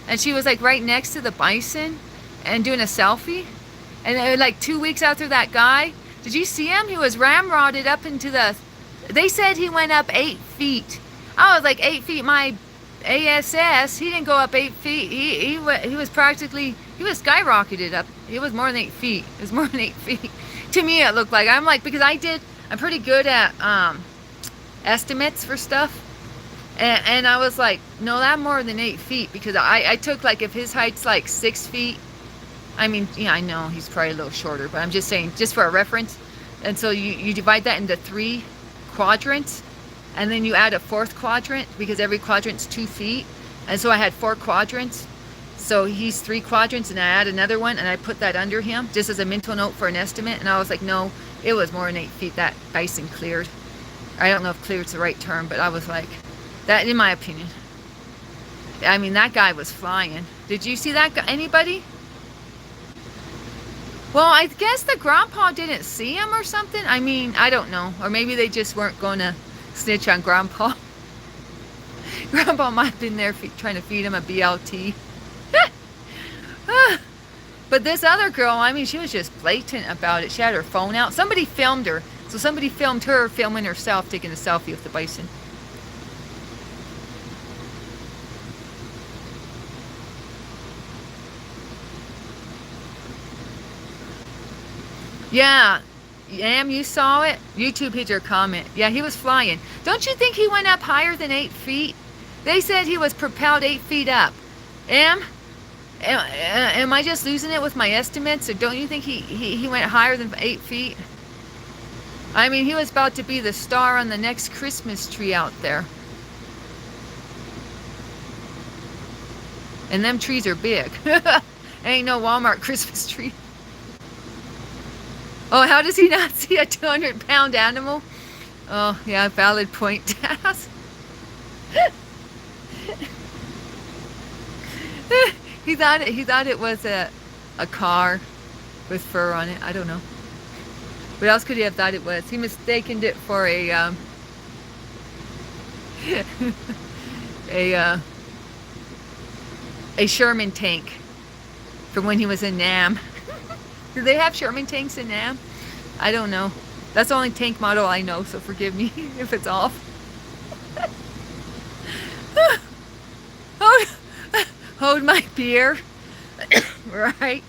And she was like right next to the bison and doing a selfie. And like 2 weeks after that guy, did you see him? He was ramrodded up into the, they said he went up 8 feet. I was like 8 feet, my ASS, he didn't go up 8 feet. He was practically, he was skyrocketed up. It was more than 8 feet. It was more than 8 feet. To me it looked like, I'm like, because I'm pretty good at estimates for stuff. And I was like, no, that more than 8 feet, because I took like if his height's like 6 feet, I mean, yeah, I know he's probably a little shorter, but I'm just saying, just for a reference. And so you divide that into 3 quadrants, and then you add a 4th quadrant, because every quadrant's 2 feet. And so I had 4 quadrants. So he's 3 quadrants, and I add another one, and I put that under him, just as a mental note for an estimate. And I was like, no, it was more than 8 feet that bison cleared. I don't know if cleared's the right term, but I was like, that, in my opinion. I mean, that guy was flying. Did you see that guy? Anybody? Well, I guess the grandpa didn't see him or something. I mean, I don't know. Or maybe they just weren't going to snitch on grandpa. Grandpa might have been there trying to feed him a BLT. But this other girl, I mean, she was just blatant about it. She had her phone out. Somebody filmed her. So somebody filmed her filming herself taking a selfie with the bison. Yeah, you saw it? YouTube hit your comment. Yeah, he was flying. Don't you think he went up higher than 8 feet? They said he was propelled 8 feet up. Am I just losing it with my estimates? Or don't you think he went higher than 8 feet? I mean, he was about to be the star on the next Christmas tree out there. And them trees are big. Ain't no Walmart Christmas tree. Oh, how does he not see a 200-pound animal? Oh, yeah, valid point, Taz. He thought it was a car with fur on it. I don't know. What else could he have thought it was? He mistaken it for a a Sherman tank from when he was in Nam. Do they have Sherman tanks in Nam? I don't know. That's the only tank model I know, so forgive me if it's off. Hold my beer. Right.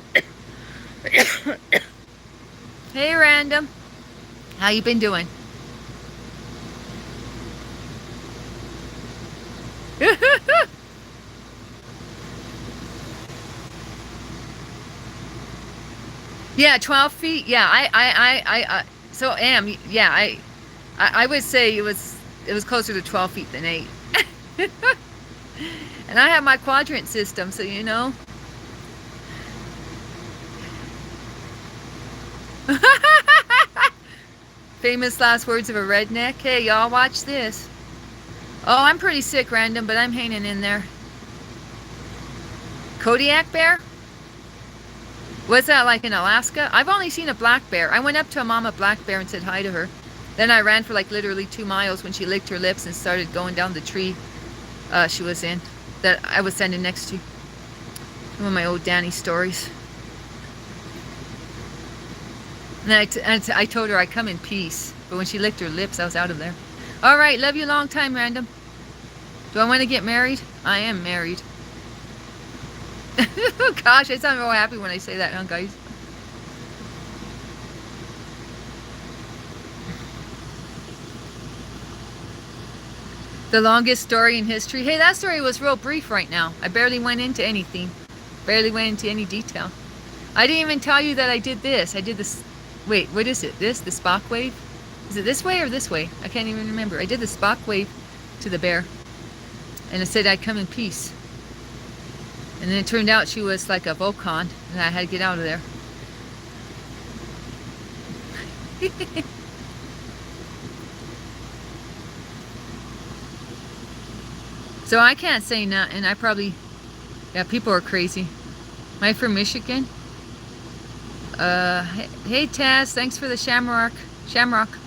Hey, Random. How you been doing? Yeah, 12 feet. Yeah, so yeah, I would say it was closer to 12 feet than 8. And I have my quadrant system, so you know. Famous last words of a redneck. Hey, y'all, watch this. Oh, I'm pretty sick, Random, but I'm hanging in there. Kodiak bear? What's that, like in Alaska? I've only seen a black bear. I went up to a mama black bear and said hi to her. Then I ran for like literally 2 miles when she licked her lips and started going down the tree she was in that I was standing next to. One of my old Danny stories. And I told her I'd come in peace. But when she licked her lips, I was out of there. All right, love you long time, Random. Do I want to get married? I am married. Gosh, I sound real happy when I say that, huh, guys? The longest story in history. Hey, that story was real brief right now. I barely went into anything. Barely went into any detail. I didn't even tell you that I did this. I did this. Wait, what is it? This? The Spock wave? Is it this way or this way? I can't even remember. I did the Spock wave to the bear. And it said I'd come in peace. And then it turned out she was like a Volcon. And I had to get out of there. So I can't say nothing. I probably... Yeah, people are crazy. Am I from Michigan? Hey Taz, thanks for the shamrock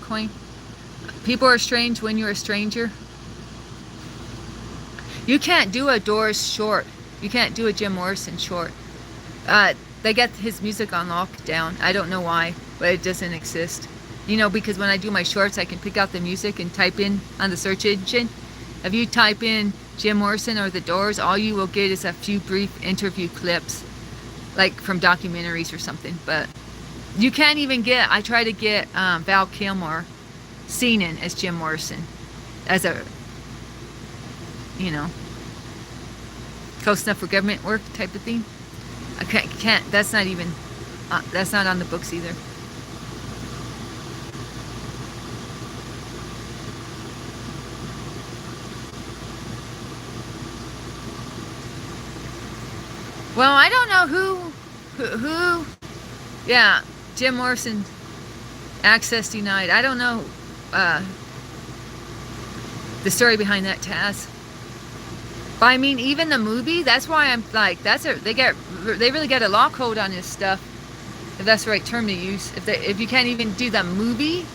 coin. People are strange when you're a stranger. You can't do a Doors short. You can't do a Jim Morrison short. They get his music on lockdown. I don't know why, but it doesn't exist. You know, because when I do my shorts, I can pick out the music and type in on the search engine. If you type in Jim Morrison or the Doors, all you will get is a few brief interview clips, like from documentaries or something. But you can't even get, I try to get Val Kilmer singing as Jim Morrison, as a, you know, close enough for government work type of thing. I can't, that's not even, that's not on the books either. Well, I don't know who, yeah, Jim Morrison, access denied. I don't know the story behind that, Taz. But I mean, even the movie, that's why I'm like, they really get a lockhold on this stuff, if that's the right term to use. If you can't even do the movie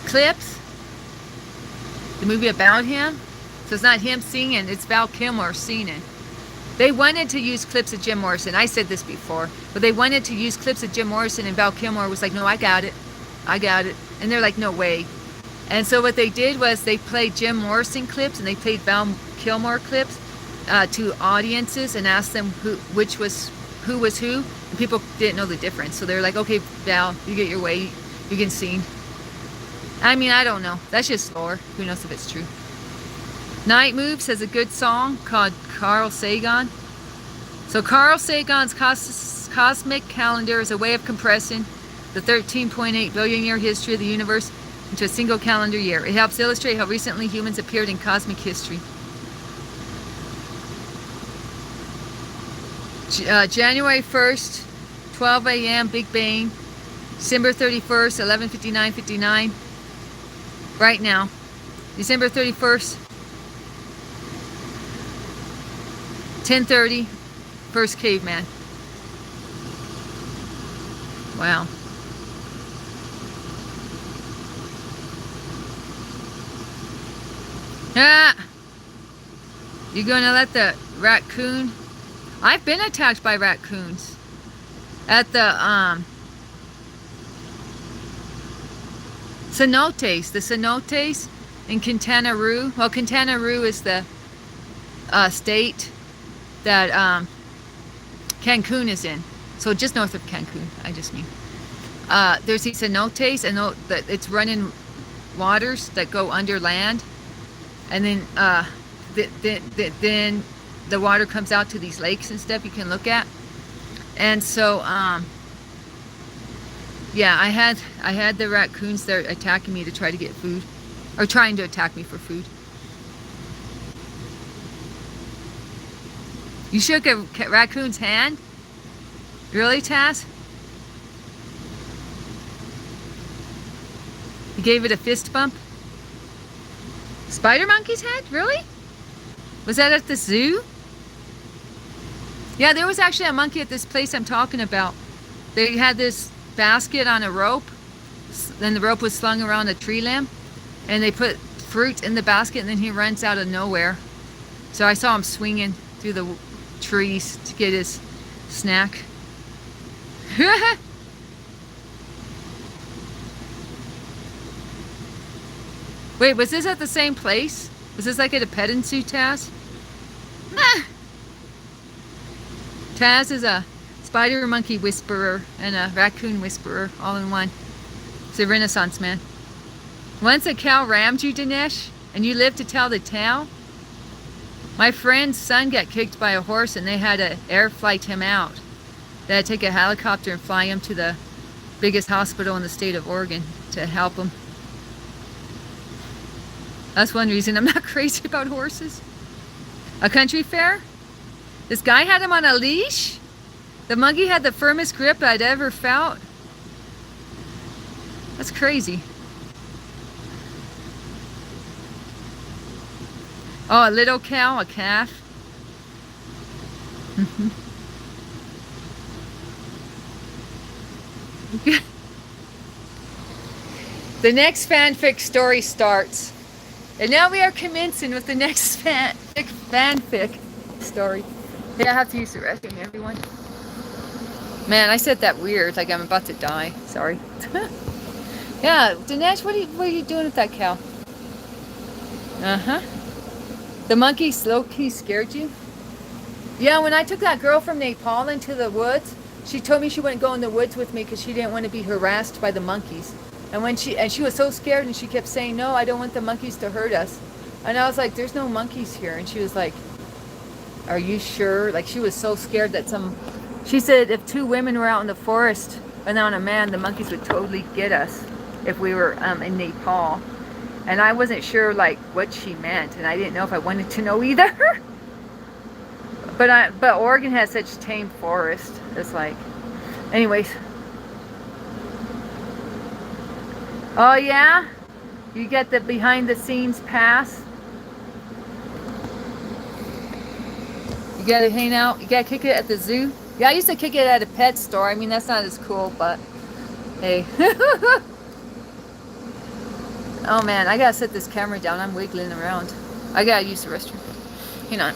clips, the movie about him, so it's not him singing, it's Val Kilmer singing. They wanted to use clips of Jim Morrison. I said this before, but they wanted to use clips of Jim Morrison, and Val Kilmer was like, no, I got it. And they're like, no way. And so what they did was they played Jim Morrison clips and they played Val Kilmer clips to audiences and asked them who was who, and people didn't know the difference. So they're like, okay, Val, you get your way, you can sing. I mean, I don't know. That's just lore. Who knows if it's true. Night Moves has a good song called Carl Sagan. So Carl Sagan's cosmic calendar is a way of compressing the 13.8 billion year history of the universe into a single calendar year. It helps illustrate how recently humans appeared in cosmic history. January 1st, 12 a.m. Big Bang. December 31st, 11:59:59. Right now. December 31st, 10:30. First caveman. Wow. Ah! You gonna let the raccoon? I've been attacked by raccoons. At the cenotes. The cenotes in Quintana Roo. Well, Quintana Roo is the state that Cancun is in. So just north of Cancun, I just mean. There's these cenotes, and it's running waters that go under land. And then then the water comes out to these lakes and stuff you can look at. And so yeah, I had the raccoons there attacking me to try to get food, or trying to attack me for food. You shook a raccoon's hand? Really, Taz? You gave it a fist bump? Spider monkey's head? Really? Was that at the zoo? Yeah, there was actually a monkey at this place I'm talking about. They had this basket on a rope, then the rope was slung around a tree limb, and they put fruit in the basket, and then he runs out of nowhere. So I saw him swinging through the trees to get his snack. Wait, was this at the same place? Was this like at a petting zoo, Taz? Taz is a spider monkey whisperer and a raccoon whisperer all in one. It's a Renaissance man. Once a cow rammed you, Dinesh, and you lived to tell the tale. My friend's son got kicked by a horse, and they had to air flight him out. They had to take a helicopter and fly him to the biggest hospital in the state of Oregon to help him. That's one reason I'm not crazy about horses. A country fair? This guy had him on a leash? The monkey had the firmest grip I'd ever felt. That's crazy. Oh, a little cow, a calf. The next fanfic story starts. And now we are commencing with the next fanfic story. Yeah, I have to use the restroom, everyone. Man, I said that weird, like I'm about to die. Sorry. Yeah, Dinesh, what are you doing with that cow? Uh-huh. The monkey low-key scared you? Yeah, when I took that girl from Nepal into the woods, she told me she wouldn't go in the woods with me because she didn't want to be harassed by the monkeys. And she was so scared, and she kept saying, "No, I don't want the monkeys to hurt us." And I was like, "There's no monkeys here." And she was like, "Are you sure?" Like, she was so scared that she said if two women were out in the forest without a man, the monkeys would totally get us if we were in Nepal. And I wasn't sure like what she meant, and I didn't know if I wanted to know either. But Oregon has such tame forest. It's like, anyways. Oh yeah? You get the behind the scenes pass? You gotta hang out, you gotta kick it at the zoo? Yeah, I used to kick it at a pet store. I mean, that's not as cool, but hey. Oh man, I gotta set this camera down. I'm wiggling around. I gotta use the restroom. Hang on.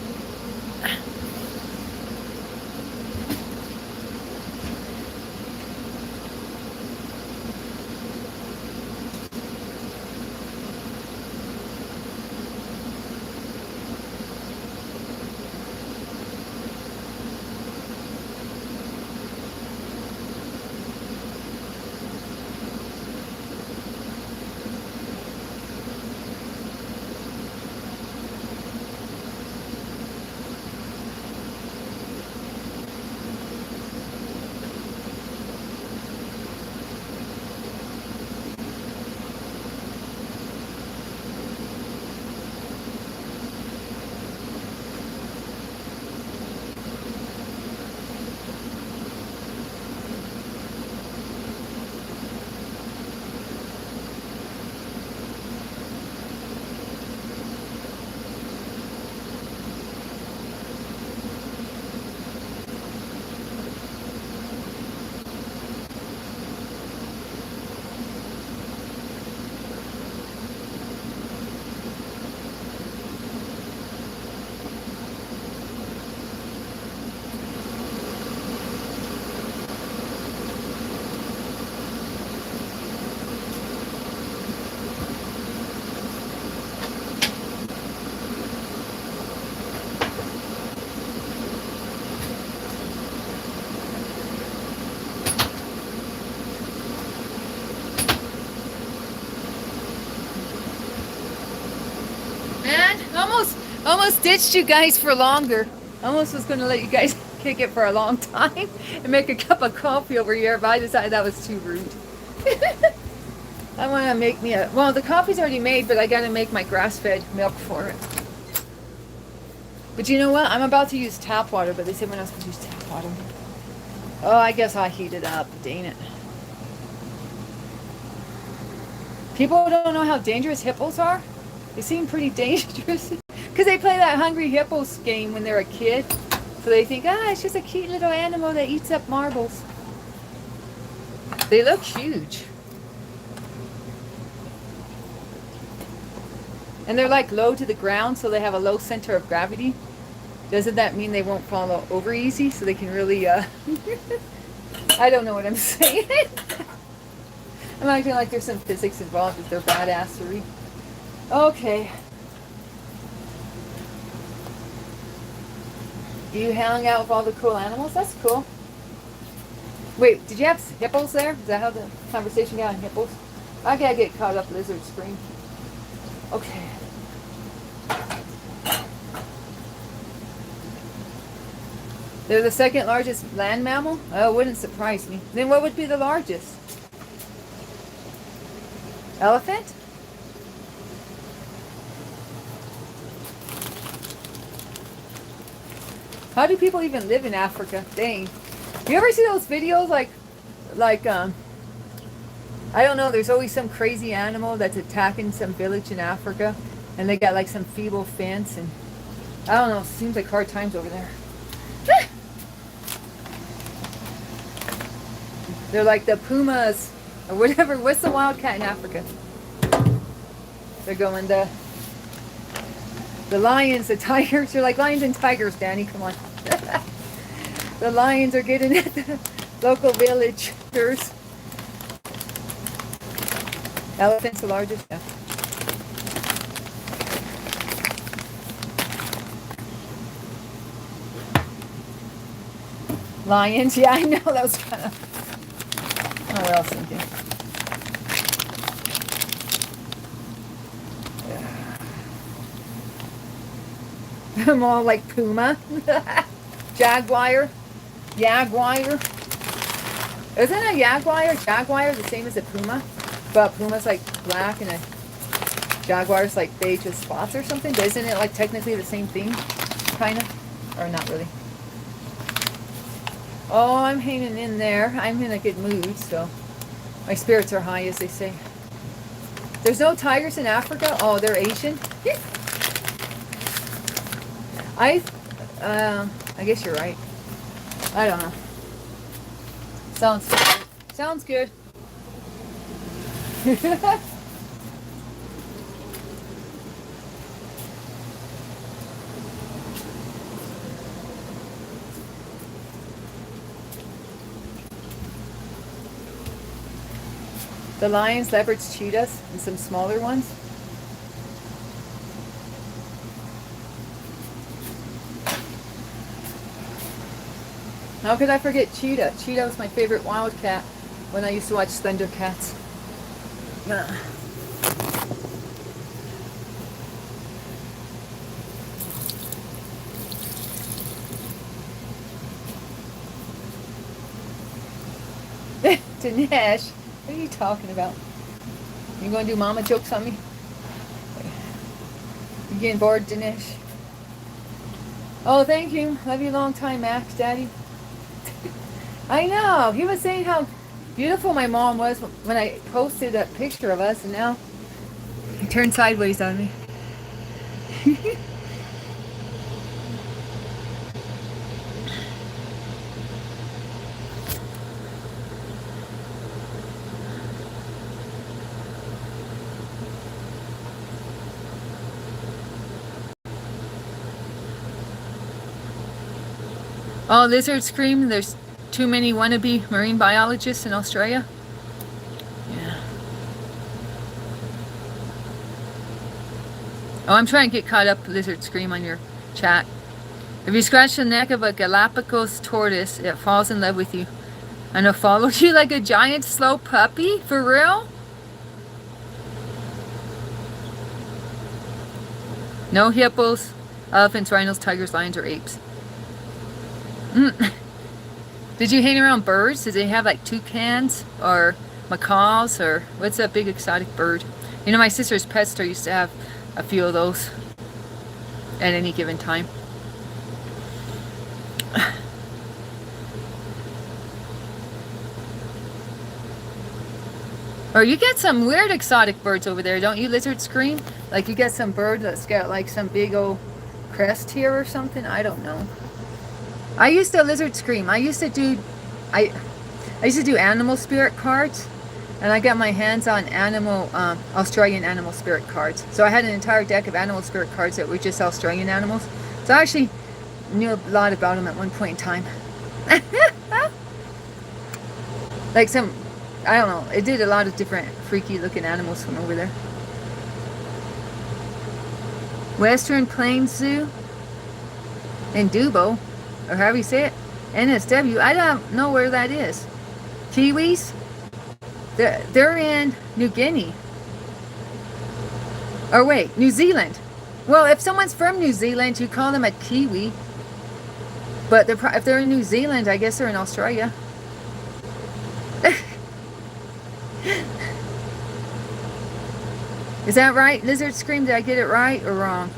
almost ditched you guys for longer. Almost was going to let you guys kick it for a long time and make a cup of coffee over here, but I decided that was too rude. I want to make me a... Well, the coffee's already made, but I got to make my grass-fed milk for it. But you know what? I'm about to use tap water, but they said we're not supposed to use tap water. Oh, I guess I heat it up. Dang it. People don't know how dangerous hippos are. They seem pretty dangerous. Because they play that Hungry Hippos game when they're a kid. So they think, it's just a cute little animal that eats up marbles. They look huge. And they're like low to the ground, so they have a low center of gravity. Doesn't that mean they won't fall over easy? So they can really, I don't know what I'm saying. I'm acting like there's some physics involved with their badassery. Okay. You hang out with all the cool animals? That's cool. Wait, did you have hippos there? Is that how the conversation got on hippos? I gotta get caught up lizard scream. Okay. They're the second largest land mammal? Oh, it wouldn't surprise me. Then what would be the largest? Elephant? How do people even live in Africa? Dang. You ever see those videos like I don't know, there's always some crazy animal that's attacking some village in Africa and they got like some feeble fence and I don't know, it seems like hard times over there. They're like the pumas or whatever. What's the wildcat in Africa? They're going the lions, the tigers. They're like lions and tigers, Danny. Come on. The lions are getting at the local villagers. Elephant's the largest. Yeah. Lions. Yeah, I know. That was kind of... Oh, what else thinking? Yeah. I'm all like puma. Jaguar. Isn't a jaguar the same as a puma? But puma's like black and a jaguar's like beige with spots or something. But isn't it like technically the same thing? Kind of? Or not really? Oh, I'm hanging in there. I'm in a good mood, so my spirits are high, as they say. There's no tigers in Africa? Oh, they're Asian? I guess you're right. I don't know. Sounds good. Sounds good. The lions, leopards, cheetahs, and some smaller ones. How could I forget cheetah? Cheetah was my favorite wildcat when I used to watch Thundercats. Dinesh, what are you talking about? You going to do mama jokes on me? You getting bored, Dinesh? Oh, thank you. Love you long time, Max, Daddy. I know. He was saying how beautiful my mom was when I posted that picture of us, and now he turned sideways on me. Oh, lizard scream. There's too many wannabe marine biologists in Australia. Yeah. Oh, I'm trying to get caught up, lizard scream, on your chat. If you scratch the neck of a Galapagos tortoise, it falls in love with you. And it follows you like a giant slow puppy? For real? No hippos, elephants, rhinos, tigers, lions, or apes. Did you hang around birds? Did they have like toucans or macaws or what's that big exotic bird? You know, my sister's pet store used to have a few of those at any given time. Or you get some weird exotic birds over there, don't you, Lizard Scream? Like you get some bird that's got like some big old crest here or something? I don't know. I used to Lizard Scream. I used to do animal spirit cards, and I got my hands on Australian animal spirit cards. So I had an entire deck of animal spirit cards that were just Australian animals. So I actually knew a lot about them at one point in time. Like some, I don't know, it did a lot of different freaky looking animals from over there. Western Plains Zoo in Dubo, or however you say it, NSW, I don't know where that is. Kiwis? They're in New Guinea. Or wait, New Zealand. Well, if someone's from New Zealand, you call them a Kiwi. But if they're in New Zealand, I guess they're in Australia. Is that right? Lizard Scream, did I get it right or wrong?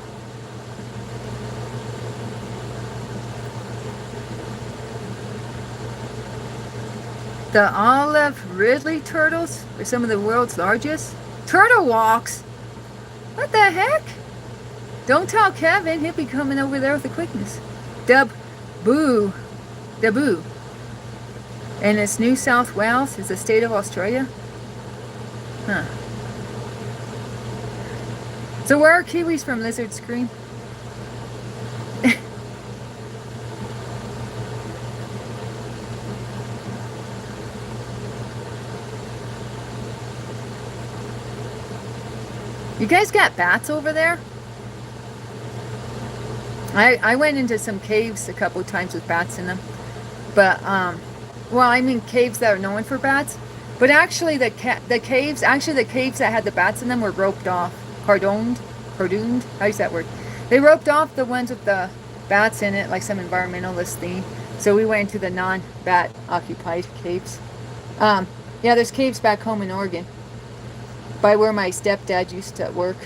The olive Ridley turtles are some of the world's largest. Turtle walks? What the heck? Don't tell Kevin, he'll be coming over there with the quickness. Dabu. And it's New South Wales, is the state of Australia. Huh. So where are Kiwis from, Lizard Scream? You guys got bats over there? I went into some caves a couple times with bats in them. But, well, I mean caves that are known for bats. But actually the caves that had the bats in them were roped off. Cordoned? How do you say that word? They roped off the ones with the bats in it, like some environmentalist thing. So we went to the non-bat occupied caves. Yeah, there's caves back home in Oregon, by where my stepdad used to work.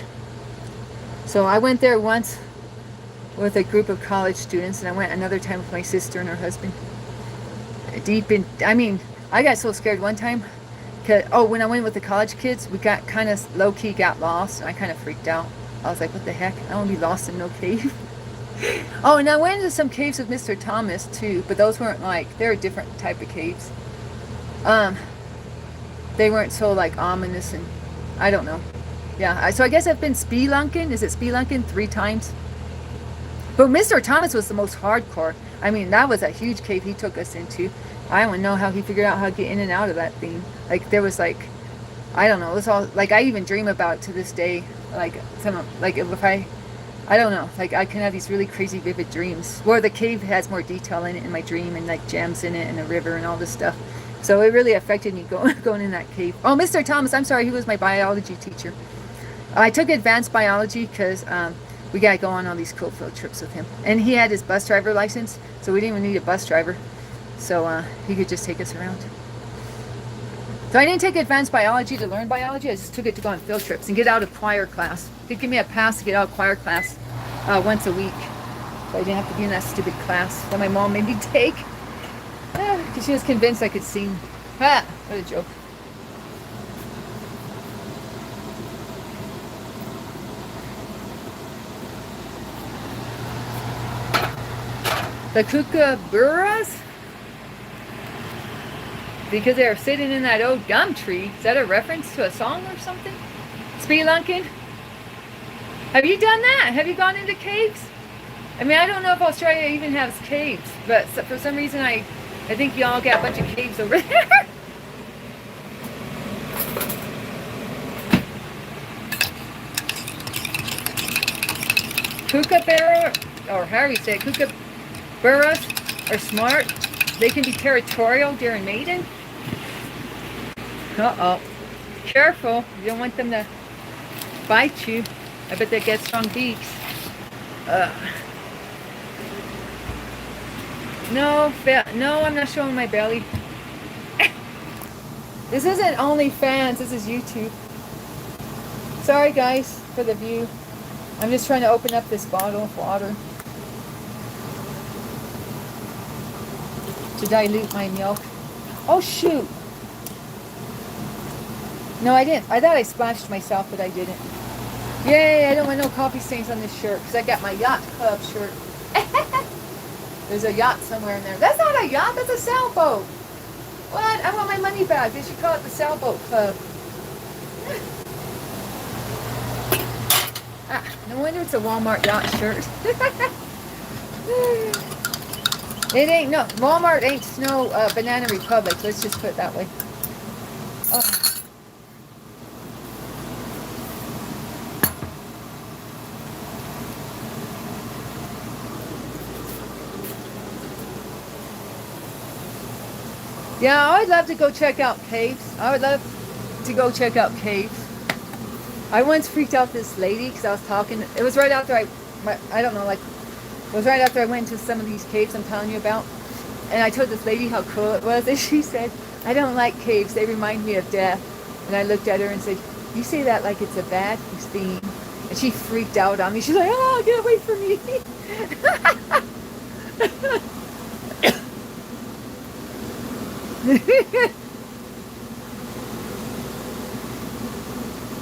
So I went there once with a group of college students, and I went another time with my sister and her husband. I got so scared one time. When I went with the college kids, we got kind of low-key got lost, and I kind of freaked out. I was like, what the heck? I don't want to be lost in no cave. Oh, and I went into some caves with Mr. Thomas, too, but those weren't they're a different type of caves. They weren't so, ominous, and I don't know. Yeah, so I guess I've been spelunking. Is it spelunking 3 times? But Mr. Thomas was the most hardcore. I mean, that was a huge cave he took us into. I don't know how he figured out how to get in and out of that thing. There was I don't know, it was all, I even dream about it to this day. If I don't know, I can have these really crazy vivid dreams where the cave has more detail in it in my dream, and gems in it and a river and all this stuff. So it really affected me going in that cave. Oh, Mr. Thomas, I'm sorry, he was my biology teacher. I took advanced biology because we got to go on all these cool field trips with him. And he had his bus driver license, so we didn't even need a bus driver. So he could just take us around. So I didn't take advanced biology to learn biology. I just took it to go on field trips and get out of choir class. He'd give me a pass to get out of choir class once a week. So I didn't have to be in that stupid class that my mom made me take. Because she was convinced I could sing. What a joke. The kookaburras? Because they were sitting in that old gum tree. Is that a reference to a song or something? Spelunking? Have you done that? Have you gone into caves? I mean, I don't know if Australia even has caves, but for some reason I think y'all got a bunch of caves over there. Kookaburra, or however you say it, kookaburras are smart. They can be territorial during mating. Uh-oh. Careful. You don't want them to bite you. I bet they get strong beaks. Uh, no, I'm not showing my belly. This isn't OnlyFans, this is YouTube. Sorry guys for the view. I'm just trying to open up this bottle of water to dilute my milk. Oh shoot. No, I didn't. I thought I splashed myself, but I didn't. Yay, I don't want no coffee stains on this shirt because I got my yacht club shirt. There's a yacht somewhere in there. That's not a yacht, that's a sailboat. What? I want my money back. They should call it the sailboat club. Ah, no wonder it's a Walmart yacht shirt. It ain't no Walmart ain't no Banana Republic. Let's just put it that way. Oh. Yeah, I would love to go check out caves. I would love to go check out caves. I once freaked out this lady because I was talking. It was right after I don't know, like, it was right after I went to some of these caves I'm telling you about. And I told this lady how cool it was. And she said, I don't like caves. They remind me of death. And I looked at her and said, you say that like it's a bad thing. And she freaked out on me. She's like, oh, get away from me.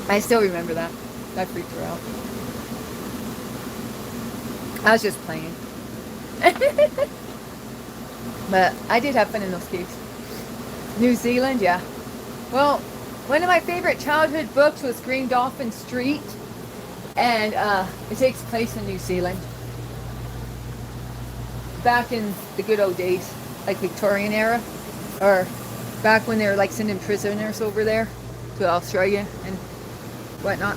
I still remember that. That freaked her out. I was just playing. But I did have fun in those caves. New Zealand, yeah. Well, one of my favorite childhood books was Green Dolphin Street. And it takes place in New Zealand. Back in the good old days. Like Victorian era. Or back when they were like sending prisoners over there to Australia and whatnot.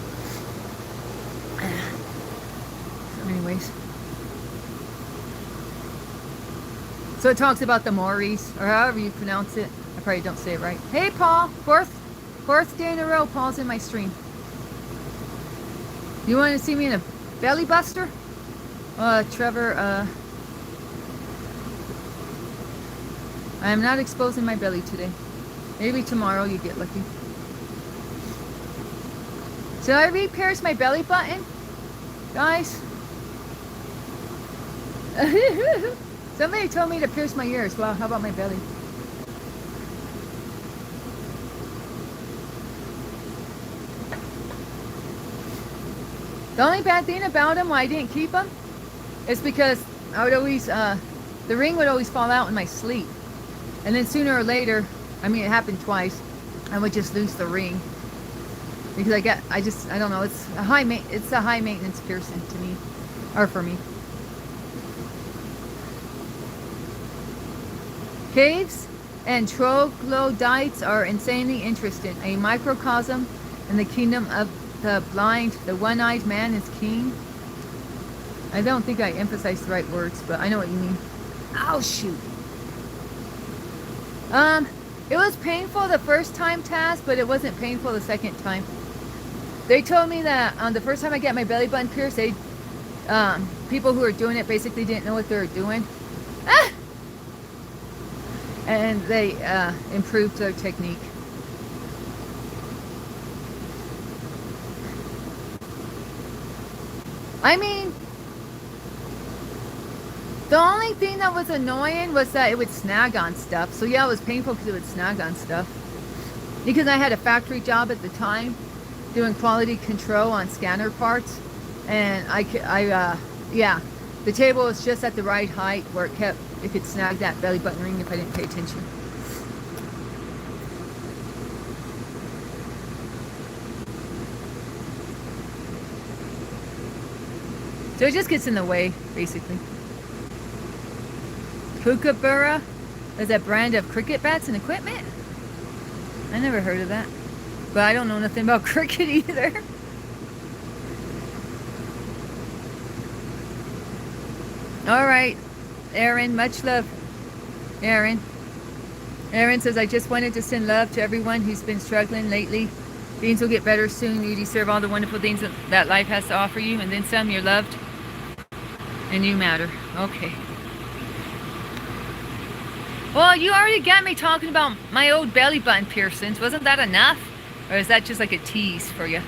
So anyways. So it talks about the Maoris, or however you pronounce it. I probably don't say it right. Hey Paul, fourth day in a row Paul's in my stream. You want to see me in a belly buster? Trevor, I am not exposing my belly today. Maybe tomorrow you get lucky. Should I re-pierce my belly button? Guys? Somebody told me to pierce my ears. Well, how about my belly? The only bad thing about them, why I didn't keep them, is because I would always, the ring would always fall out in my sleep. And then sooner or later, I mean, it happened twice, I would just lose the ring. Because I don't know, it's a high maintenance piercing to me, or for me. Caves and troglodytes are insanely interesting. A microcosm in the kingdom of the blind, the one-eyed man is king. I don't think I emphasized the right words, but I know what you mean. Oh shoot. It was painful the first time, Taz, but it wasn't painful the second time. They told me that the first time I got my belly button pierced, people who were doing it basically didn't know what they were doing. Ah! And they improved their technique. I mean, the only thing that was annoying was that it would snag on stuff. So yeah, it was painful because it would snag on stuff. Because I had a factory job at the time doing quality control on scanner parts. And yeah, the table was just at the right height where it could snag that belly button ring if I didn't pay attention. So it just gets in the way, basically. Kookaburra is a brand of cricket bats and equipment? I never heard of that. But I don't know nothing about cricket either. Alright, Aaron, much love. Aaron says, I just wanted to send love to everyone who's been struggling lately. Things will get better soon. You deserve all the wonderful things that life has to offer you, and then some. You're loved. And you matter. Okay. Well, you already got me talking about my old belly button piercings. Wasn't that enough? Or is that just like a tease for you?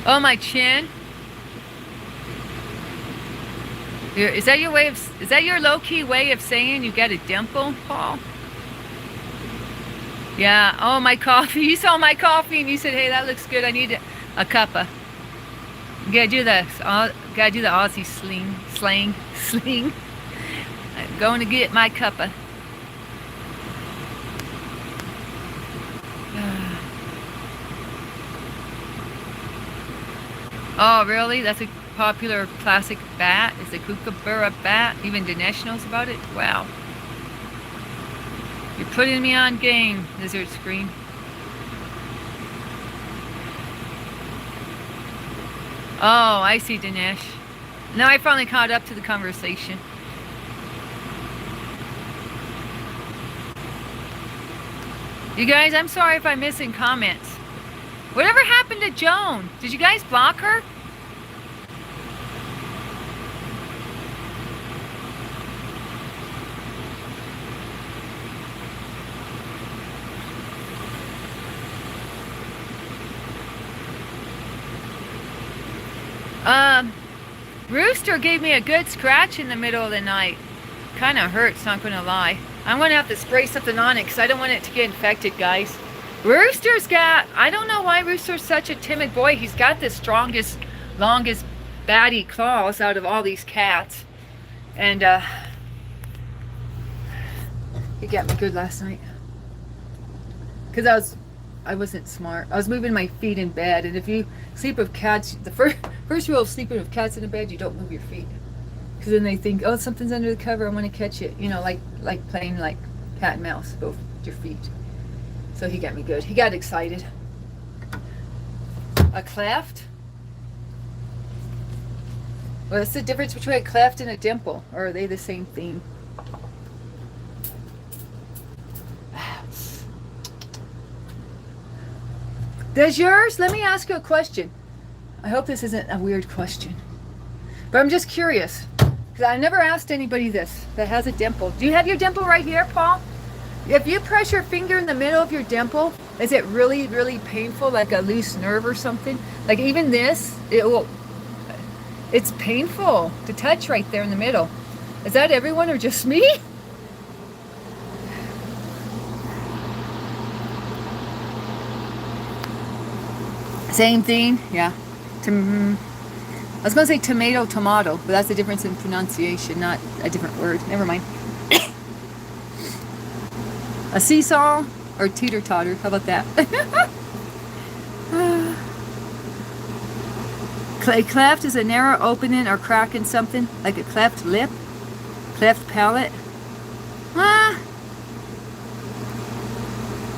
Oh, my chin. Is that your way of? Is that your low-key way of saying you got a dimple, Paul? Yeah. Oh, my coffee. You saw my coffee and you said, "Hey, that looks good. I need a cuppa." You gotta do the Aussie sling. I'm going to get my cuppa. Oh, really? That's a popular classic bat. It's a kookaburra bat. Even Dinesh knows about it. Wow. You're putting me on game, Lizard Scream. Oh, I see, Dinesh. Now I finally caught up to the conversation. You guys, I'm sorry if I'm missing comments. Whatever happened to Joan? Did you guys block her? Rooster gave me a good scratch in the middle of the night. Kind of hurts, not gonna lie. I'm gonna have to spray something on it because I don't want it to get infected, guys. Rooster's got, I don't know why Rooster's such a timid boy. He's got the strongest, longest batty claws out of all these cats. And he got me good last night. Because I wasn't smart. I was moving my feet in bed, and if you sleep with cats, the first rule of sleeping with cats in a bed, you don't move your feet. Because then they think, oh, something's under the cover, I want to catch it. You know, like playing like cat and mouse, both with your feet. So he got me good. He got excited. A cleft? What's the difference between a cleft and a dimple? Or are they the same thing? Does yours? Let me ask you a question. I hope this isn't a weird question. But I'm just curious. Because I never asked anybody this that has a dimple. Do you have your dimple right here, Paul? If you press your finger in the middle of your dimple, is it really, really painful, like a loose nerve or something? Like even this, it's painful to touch right there in the middle. Is that everyone or just me? Same thing, yeah. I was going to say tomato, but that's a difference in pronunciation, not a different word. Never mind. A seesaw or teeter-totter. How about that? A cleft is a narrow opening or crack in something, like a cleft lip, cleft palate.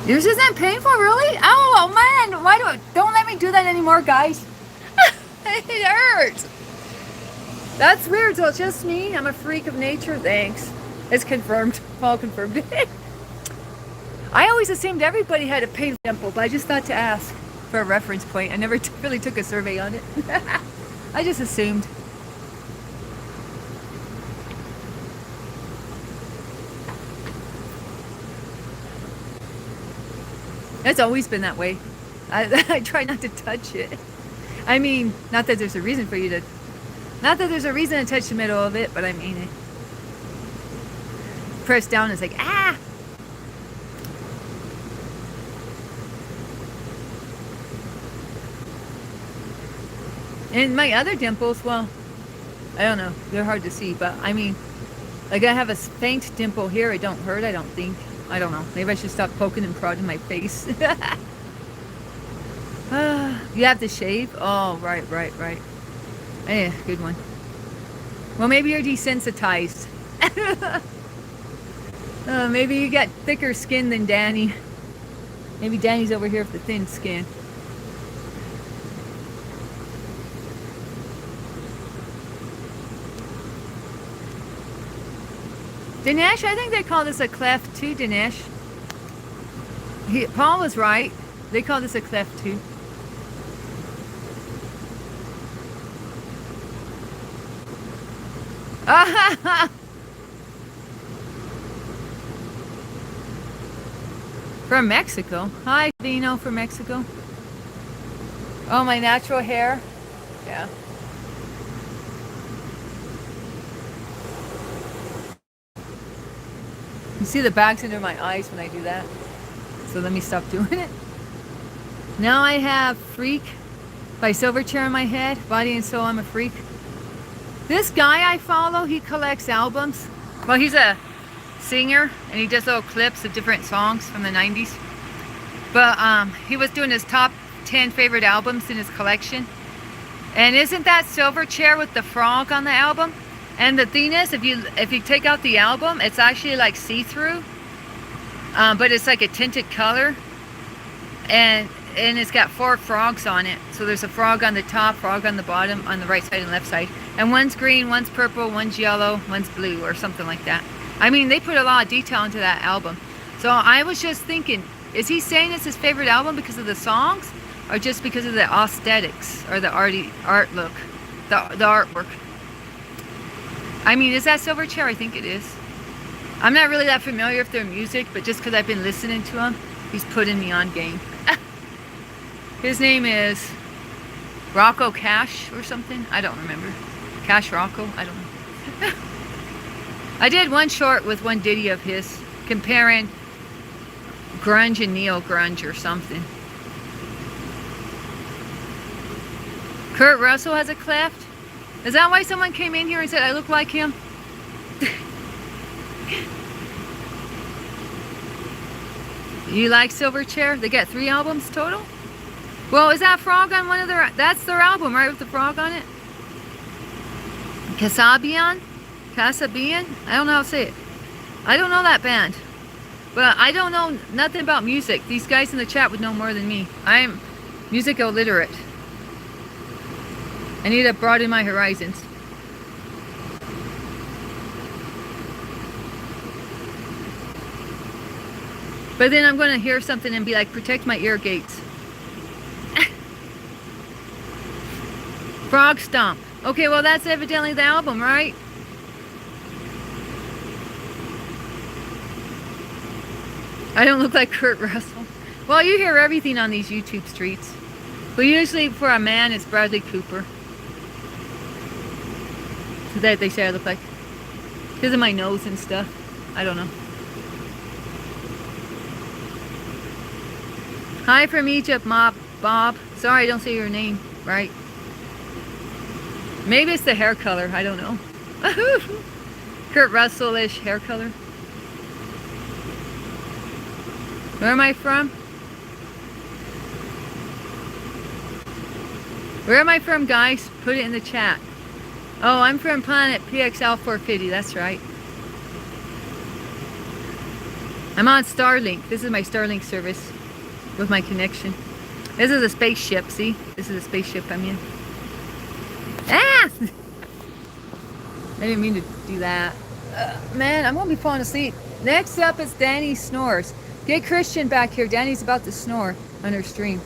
Yours isn't painful, really? Oh man, don't let me do that anymore, guys. It hurts. That's weird. So it's just me. I'm a freak of nature. Thanks. It's confirmed. Paul confirmed it. I always assumed everybody had a pain dimple, but I just thought to ask for a reference point. I never really took a survey on it. I just assumed. It's always been that way. I try not to touch it. I mean, not that there's a reason for you to... Not that there's a reason to touch the middle of it, but I mean it. Press down, it's like, ah! And my other dimples, well, I don't know. They're hard to see, but I mean, like I have a faint dimple here. It don't hurt, I don't think. I don't know. Maybe I should stop poking and prodding my face. You have to shave? Oh, right. Yeah, good one. Well, maybe you're desensitized. Maybe you got thicker skin than Danny. Maybe Danny's over here with the thin skin. Dinesh, I think they call this a cleft too, Dinesh. Paul was right. They call this a cleft too. From Mexico. Hi, Dino from Mexico. Oh, my natural hair. Yeah. You see the bags under my eyes when I do that. So let me stop doing it. Now I have Freak by Silverchair in my head. Body and Soul, I'm a Freak. This guy I follow, he collects albums. Well, he's a singer and he does little clips of different songs from the 90s. But he was doing his top 10 favorite albums in his collection. And isn't that Silverchair with the frog on the album? And the thing is, if you take out the album, it's actually like see-through. But it's like a tinted color. And it's got 4 frogs on it. So there's a frog on the top, frog on the bottom, on the right side and left side. And one's green, one's purple, one's yellow, one's blue, or something like that. I mean, they put a lot of detail into that album. So I was just thinking, is he saying it's his favorite album because of the songs? Or just because of the aesthetics, or the art look, the artwork? I mean, is that Silverchair? I think it is. I'm not really that familiar with their music, but just because I've been listening to him, he's putting me on game. His name is Rocco Cash or something. I don't remember. Cash Rocco? I don't know. I did one short with one ditty of his comparing grunge and neo-grunge or something. Kurt Russell has a cleft? Is that why someone came in here and said I look like him? You like Silverchair? They got 3 albums total? Well, is that frog on one of their... That's their album, right? With the frog on it? Kasabian? Kasabian? I don't know how to say it. I don't know that band. But I don't know nothing about music. These guys in the chat would know more than me. I'm music illiterate. I need to broaden my horizons. But then I'm going to hear something and be like, protect my ear gates. Frog Stomp. Okay, well that's evidently the album, right? I don't look like Kurt Russell. Well, you hear everything on these YouTube streets. But usually for a man, it's Bradley Cooper. That they say I look like. Because of my nose and stuff. I don't know. Hi from Egypt, Bob. Sorry I don't say your name right. Maybe it's the hair color. I don't know. Kurt Russell-ish hair color. Where am I from? Where am I from, guys? Put it in the chat. Oh, I'm from planet PXL 450, that's right. I'm on Starlink. This is my Starlink service with my connection. This is a spaceship, see? This is a spaceship I'm in. Ah! I didn't mean to do that. Man, I'm going to be falling asleep. Next up is Danny Snores. Get Christian back here. Danny's about to snore on her stream.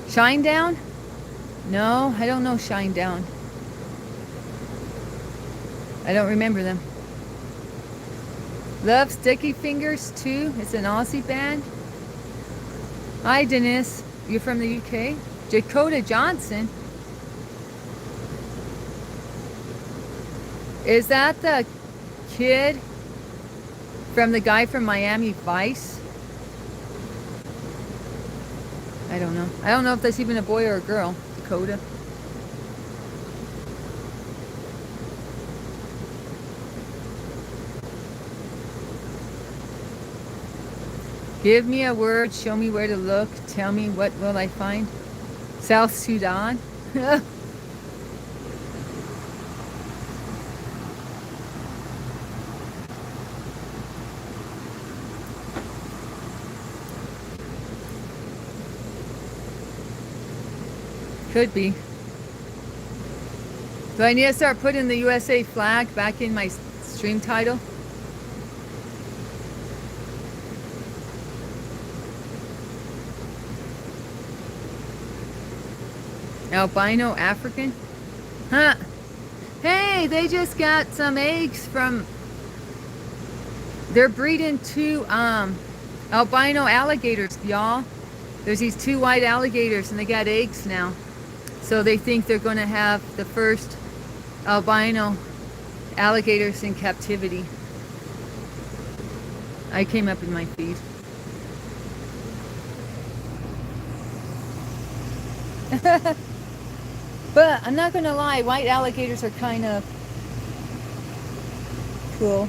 Shine Down? No, I don't know Shine Down. I don't remember them. Love Sticky Fingers 2. It's an Aussie band. Hi, Dennis. You're from the UK? Dakota Johnson. Is that the kid from the guy from Miami Vice? I don't know. I don't know if that's even a boy or a girl. Dakota. Give me a word, show me where to look, tell me what will I find. South Sudan? Could be. Do I need to start putting the USA flag back in my stream title? Albino African? Huh. Hey, they just got some eggs from... They're breeding 2 albino alligators, y'all. There's these 2 white alligators and they got eggs now. So they think they're going to have the first albino alligators in captivity. I came up in my feed. But I'm not going to lie, white alligators are kind of cool.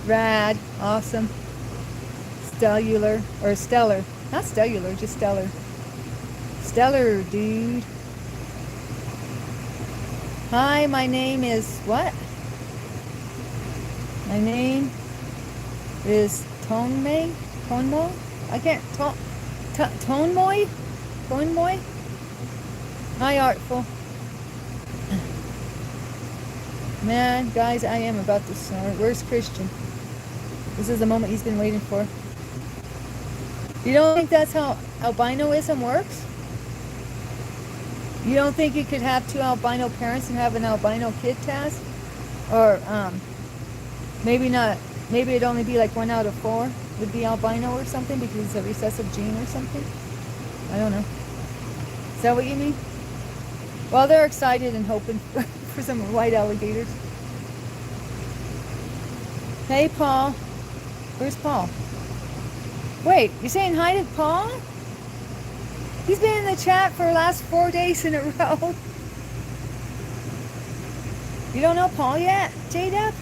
Rad, awesome. Stellar, or stellar. Not stellar, just stellar. Stellar, dude. Hi, my name is what? My name is Tonmoy? I can't talk. Tonmoy? Tonmoy? Hi, Artful. Man, guys, I am about to snort. Where's Christian? This is the moment he's been waiting for. You don't think that's how albinoism works? You don't think you could have 2 albino parents and have an albino kid, Taz? Or, maybe not. Maybe it'd only be like 1 out of 4 would be albino or something because it's a recessive gene or something. I don't know. Is that what you mean? Well, they're excited and hoping for some white alligators. Hey, Paul. Where's Paul? Wait, you're saying hi to Paul? He's been in the chat for the last 4 days in a row. You don't know Paul yet, J-Dub?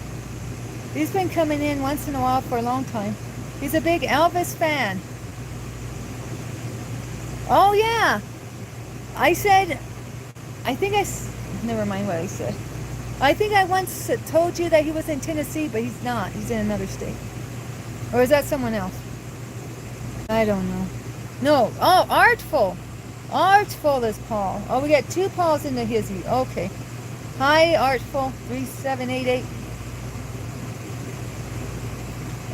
He's been coming in once in a while for a long time. He's a big Elvis fan. Oh, yeah. Never mind what I said. I think I once told you that he was in Tennessee, but he's not. He's in another state. Or is that someone else? I don't know. No. Oh, Artful. Artful is Paul. Oh, we got 2 Pauls in the hizzy. Okay. Hi, Artful. 3788.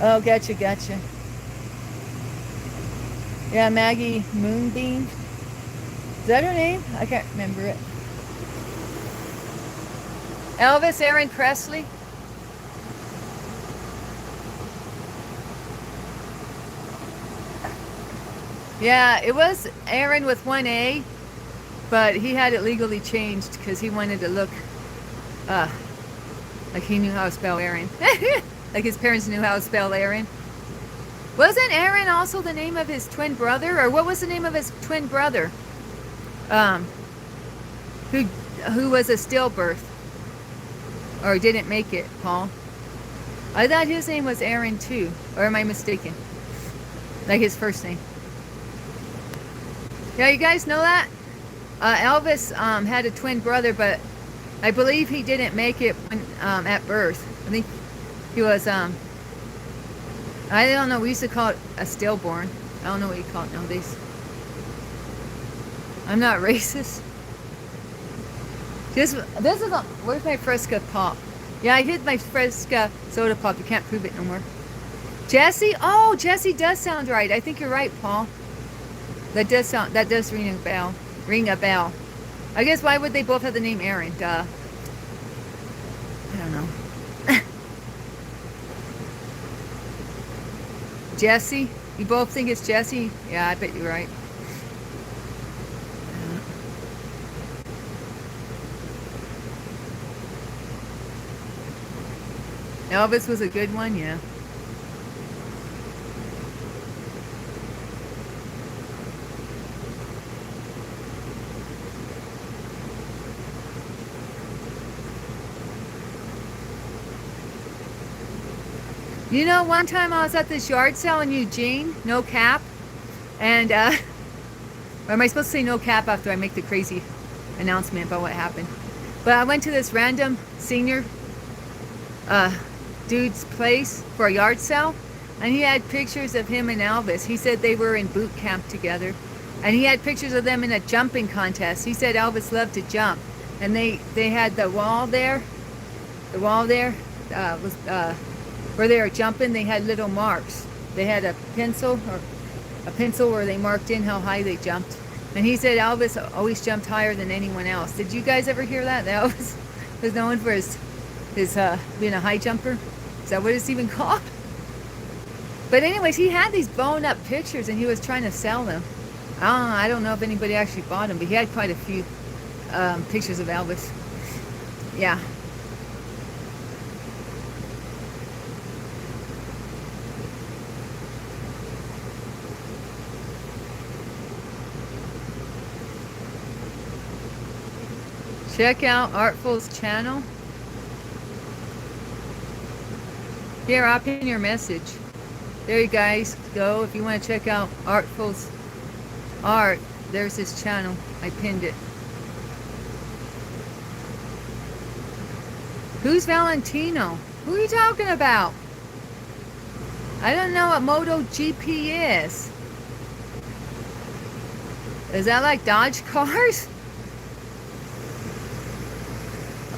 Oh, gotcha. Yeah, Maggie Moonbeam. Is that her name? I can't remember it. Elvis Aaron Presley. Yeah, it was Aaron with 1 A, but he had it legally changed because he wanted to look like he knew how to spell Aaron. Like his parents knew how to spell Aaron. Wasn't Aaron also the name of his twin brother? Or what was the name of his twin brother? Who was a stillbirth. Or didn't make it, Paul. I thought his name was Aaron too. Or am I mistaken? Like his first name. Yeah, you guys know that? Elvis had a twin brother, but I believe he didn't make it when, at birth. I think he was, I don't know, we used to call it a stillborn. I don't know what you call it nowadays. I'm not racist. This is a, where's my Fresca pop? Yeah, I hid my Fresca soda pop. You can't prove it no more. Jesse? Oh, Jesse does sound right. I think you're right, Paul. That does ring a bell. Ring a bell. I guess why would they both have the name Aaron? Duh. I don't know. Jesse? You both think it's Jesse? Yeah, I bet you're right. Elvis was a good one, yeah. You know, one time I was at this yard sale in Eugene, no cap, and, or am I supposed to say no cap after I make the crazy announcement about what happened? But I went to this random senior dude's place for a yard sale, and he had pictures of him and Elvis. He said they were in boot camp together, and he had pictures of them in a jumping contest. He said Elvis loved to jump, and they had the wall there. The wall there was where they were jumping. They had little marks. They had a pencil where they marked in how high they jumped. And he said Elvis always jumped higher than anyone else. Did you guys ever hear that? That Elvis was known for his being a high jumper. Is that what it's even called? But anyways, he had these blown up pictures and he was trying to sell them. I don't know if anybody actually bought them, but he had quite a few pictures of Elvis. Yeah. Check out Artful's channel. Here, I'll pin your message. There you guys go. If you want to check out Artful's art, there's his channel. I pinned it. Who's Valentino? Who are you talking about? I don't know what MotoGP is. Is that like Dodge cars?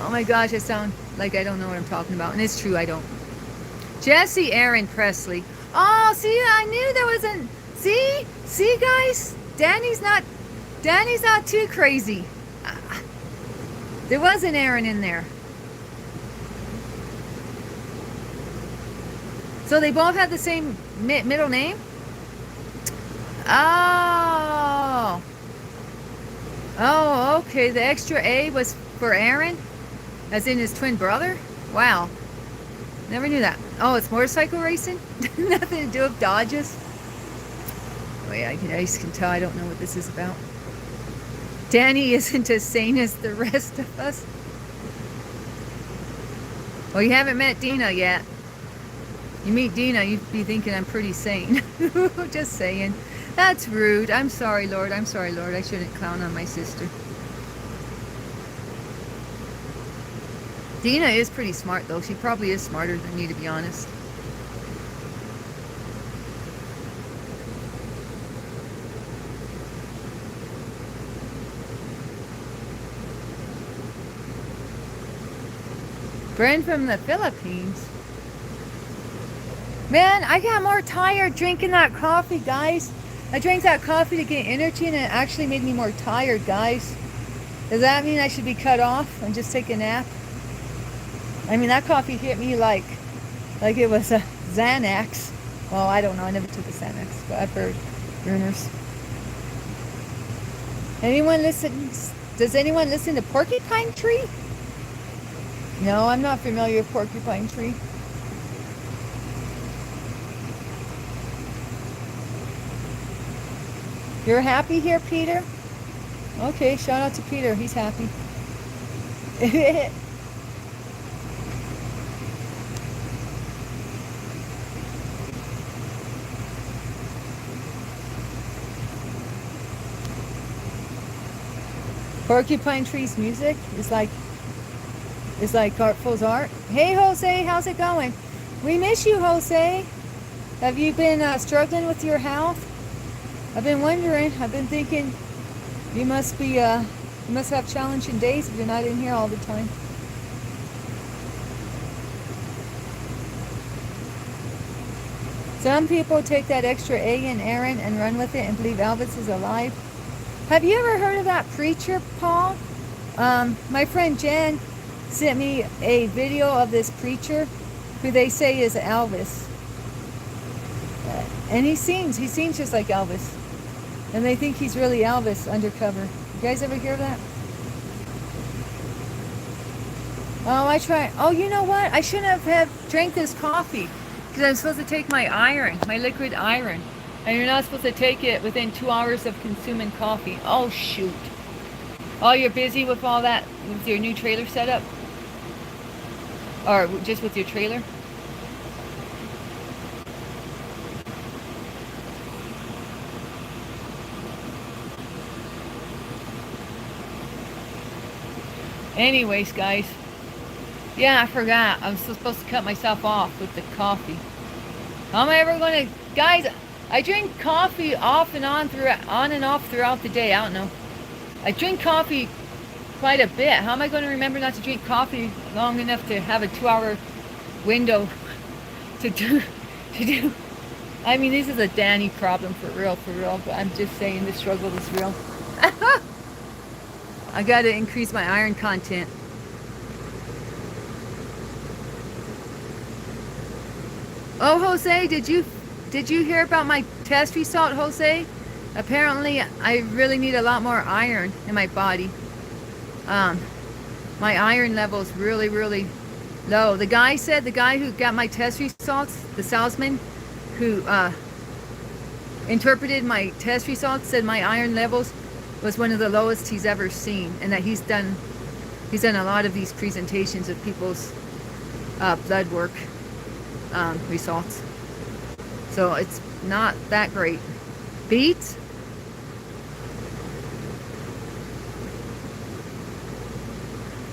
Oh my gosh, I sound like I don't know what I'm talking about. And it's true, I don't. Jesse Aaron Presley. Oh, see, I knew there wasn't. See, guys, Danny's not too crazy. There was an Aaron in there. So they both have the same middle name? Oh. Oh, okay. The extra A was for Aaron, as in his twin brother? Wow. Never knew that. Oh, it's motorcycle racing? Nothing to do with Dodges? Oh yeah, I can tell I don't know what this is about. Danny isn't as sane as the rest of us. Well, you haven't met Dina yet. You meet Dina, you'd be thinking I'm pretty sane. Just saying. That's rude. I'm sorry, Lord. I'm sorry, Lord. I shouldn't clown on my sister. Dina is pretty smart, though. She probably is smarter than me, to be honest. Friend from the Philippines. Man, I got more tired drinking that coffee, guys. I drank that coffee to get energy and it actually made me more tired, guys. Does that mean I should be cut off and just take a nap? I mean, that coffee hit me like it was a Xanax. Well, I don't know. I never took a Xanax, but I've heard rumors. Does anyone listen to Porcupine Tree? No, I'm not familiar with Porcupine Tree. You're happy here, Peter? Okay, shout out to Peter. He's happy. Porcupine Tree's music is like Artful's art. Hey, Jose, how's it going? We miss you, Jose. Have you been struggling with your health? I've been wondering. I've been thinking you must have challenging days if you're not in here all the time. Some people take that extra A in Aaron and run with it and believe Elvis is alive. Have you ever heard of that preacher, Paul? My friend Jen sent me a video of this preacher who they say is Elvis. And he seems just like Elvis. And they think he's really Elvis undercover. You guys ever hear of that? Oh, I try. Oh, you know what? I shouldn't have drank this coffee because I'm supposed to take my liquid iron. And you're not supposed to take it within 2 hours of consuming coffee. Oh, shoot. Oh, you're busy with all that, with your new trailer setup? Or just with your trailer? Anyways, guys. Yeah, I forgot. I'm supposed to cut myself off with the coffee. How am I ever going to... Guys, I drink coffee off and on and off throughout the day. I don't know. I drink coffee quite a bit. How am I going to remember not to drink coffee long enough to have a 2-hour window to do... I mean, this is a Danny problem for real, but I'm just saying the struggle is real. I got to increase my iron content. Oh, Jose, did you hear about my test result, Jose? Apparently, I really need a lot more iron in my body. My iron level's really, really low. The guy who got my test results, the salesman who interpreted my test results, said my iron levels was one of the lowest he's ever seen, and that he's done a lot of these presentations of people's blood work results. So it's not that great. Beets?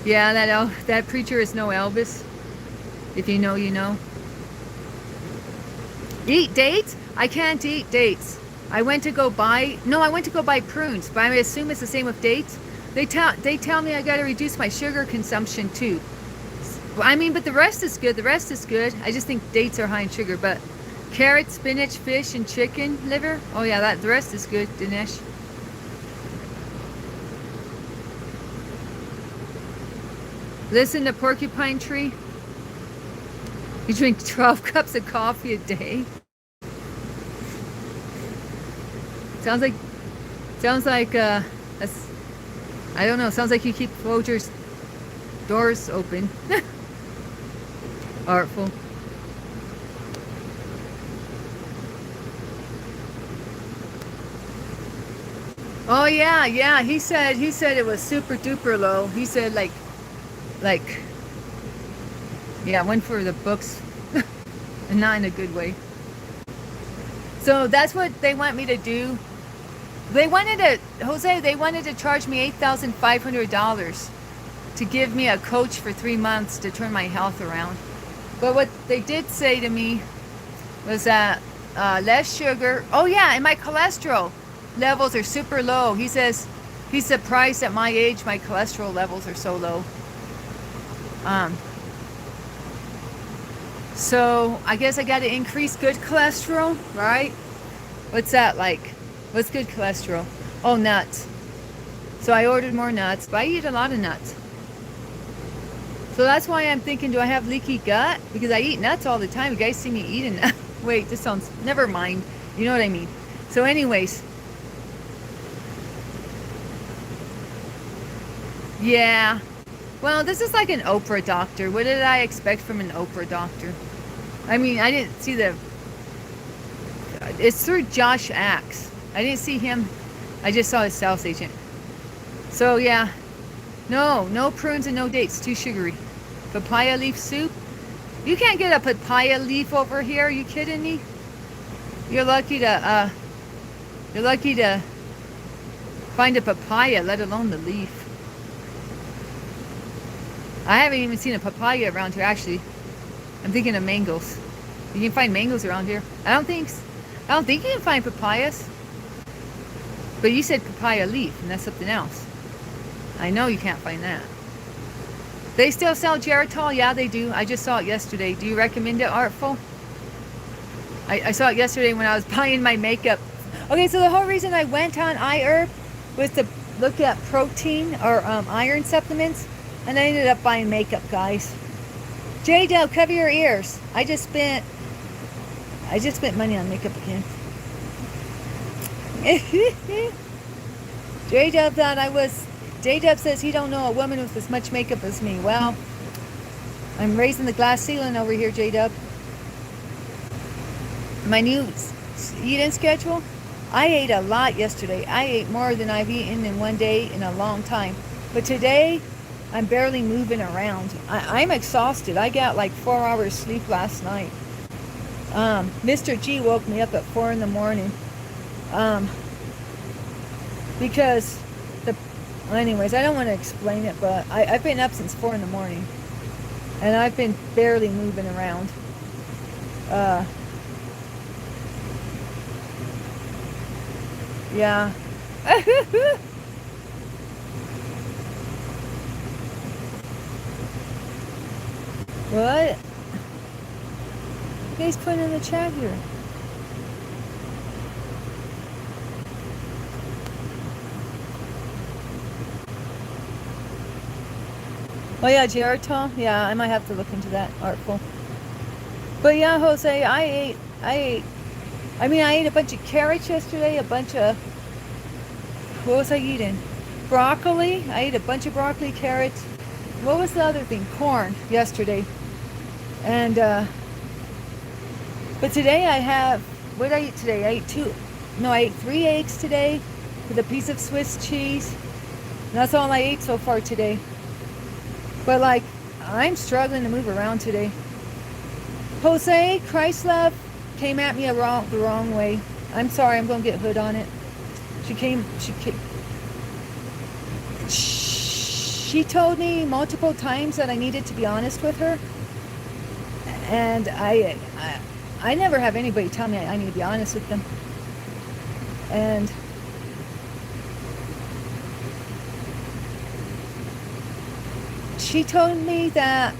Yeah, that preacher is no Elvis. If you know, you know. Eat dates? I can't eat dates. I went to go buy prunes, but I assume it's the same with dates. They tell me I got to reduce my sugar consumption too. I mean, but the rest is good. I just think dates are high in sugar. But carrots, spinach, fish, and chicken liver. Oh yeah, the rest is good, Dinesh. Listen to Porcupine Tree. You drink 12 cups of coffee a day. Sounds like that's, I don't know. Sounds like you keep Folger's doors open. Artful. Oh yeah. He said it was super duper low. He said like, yeah, went for the books, and not in a good way. So that's what they want me to do. They wanted to charge me $8,500 to give me a coach for 3 months to turn my health around. But what they did say to me was that less sugar. Oh yeah, and my cholesterol levels are super low. He says he's surprised at my age my cholesterol levels are so low. So I guess I got to increase good cholesterol, right? What's that like? What's good cholesterol? Oh, nuts. So I ordered more nuts, but I eat a lot of nuts. So that's why I'm thinking, do I have leaky gut? Because I eat nuts all the time. You guys see me eating nuts. Wait, this sounds, never mind. You know what I mean. So anyways. Yeah. Well, this is like an Oprah doctor. What did I expect from an Oprah doctor? I mean, I didn't see it's through Josh Axe. I didn't see him. I just saw his sales agent. So yeah. No prunes and no dates. Too sugary. Papaya leaf soup? You can't get a papaya leaf over here. Are you kidding me? You're lucky to find a papaya, let alone the leaf. I haven't even seen a papaya around here, actually. I'm thinking of mangoes. You can find mangoes around here. I don't think you can find papayas. But you said papaya leaf, and that's something else. I know you can't find that. They still sell Geritol? Yeah, they do. I just saw it yesterday. Do you recommend it, Artful? I saw it yesterday when I was buying my makeup. Okay, so the whole reason I went on iHerb was to look at protein or iron supplements. And I ended up buying makeup, guys. J-Del, cover your ears. I just spent money on makeup again. J-Dub says he don't know a woman with as much makeup as me. Well, I'm raising the glass ceiling over here, J-Dub. My new eating schedule, I ate a lot yesterday. I ate more than I've eaten in one day in a long time. But today, I'm barely moving around. I'm exhausted. I got like 4 hours sleep last night. Mr. G woke me up at 4 in the morning. Because anyways, I don't want to explain it, but I've been up since 4 in the morning. And I've been barely moving around. Yeah. What? You guys put in the chat here. Oh yeah, Geritol. Yeah, I might have to look into that article. But yeah, Jose, I ate a bunch of carrots yesterday, a bunch of, what was I eating? Broccoli. I ate a bunch of broccoli, carrots. What was the other thing? Corn yesterday. And, but today I have, what did I eat today? I ate 3 eggs today with a piece of Swiss cheese. And that's all I ate so far today. But like, I'm struggling to move around today. Jose, Chrysler came at me the wrong way. I'm sorry, I'm going to get hood on it. She told me multiple times that I needed to be honest with her. And I never have anybody tell me I need to be honest with them. And she told me that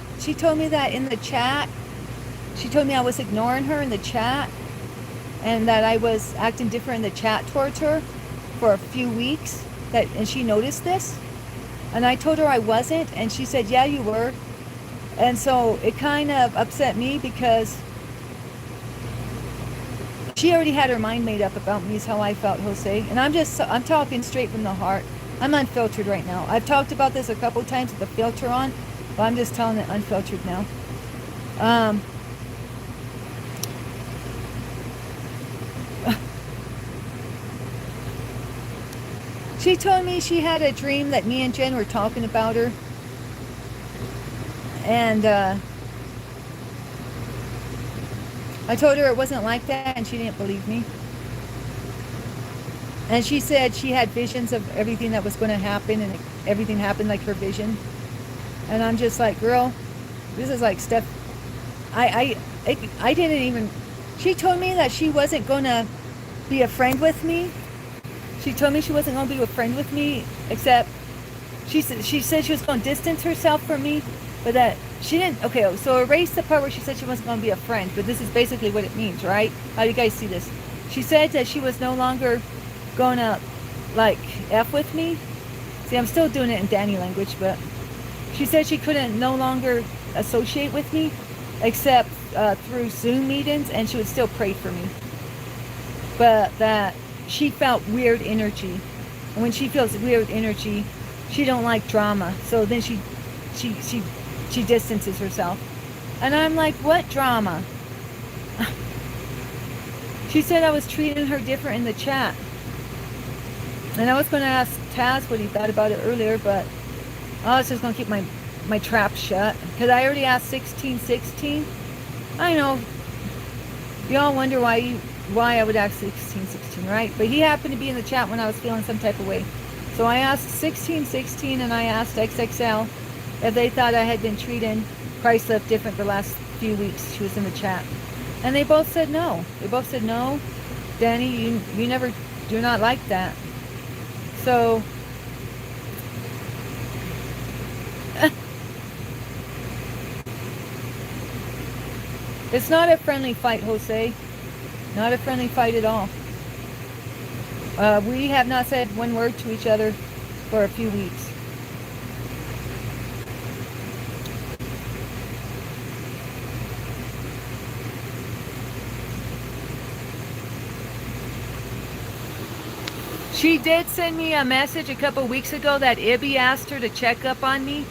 in the chat, she told me I was ignoring her in the chat and that I was acting different in the chat towards her for a few weeks, and she noticed this. And I told her I wasn't, and she said, yeah, you were. And so it kind of upset me because she already had her mind made up about me, is how I felt, Jose. And I'm talking straight from the heart. I'm unfiltered right now. I've talked about this a couple times with the filter on, but I'm just telling it unfiltered now. She told me she had a dream that me and Jen were talking about her. And I told her it wasn't like that, and she didn't believe me. And she said she had visions of everything that was going to happen, and everything happened like her vision. And I'm just like, girl, this is like stuff. I didn't even. She told me that she wasn't going to be a friend with me. She told me she wasn't going to be a friend with me, except she said she was going to distance herself from me, but that she didn't. Okay, so erase the part where she said she wasn't going to be a friend, but this is basically what it means, right? How do you guys see this? She said that she was no longer going to, like, F with me. See, I'm still doing it in Danny language, but she said she couldn't no longer associate with me, except through Zoom meetings, and she would still pray for me. But that she felt weird energy, and when she feels weird energy, she don't like drama. So then she distances herself, and I'm like, what drama? She said I was treating her different in the chat, and I was going to ask Taz what he thought about it earlier, but I was just going to keep my trap shut because I already asked 1616. I know y'all wonder why I would ask 1616, right? But he happened to be in the chat when I was feeling some type of way. So I asked 1616 and I asked XXL if they thought I had been treating Chrysler different the last few weeks. She was in the chat. And they both said no. They both said no. Danny, you never, you're not like that. So it's not a friendly fight, Jose. Not a friendly fight at all. We have not said one word to each other for a few weeks. She did send me a message a couple weeks ago that Ibby asked her to check up on me,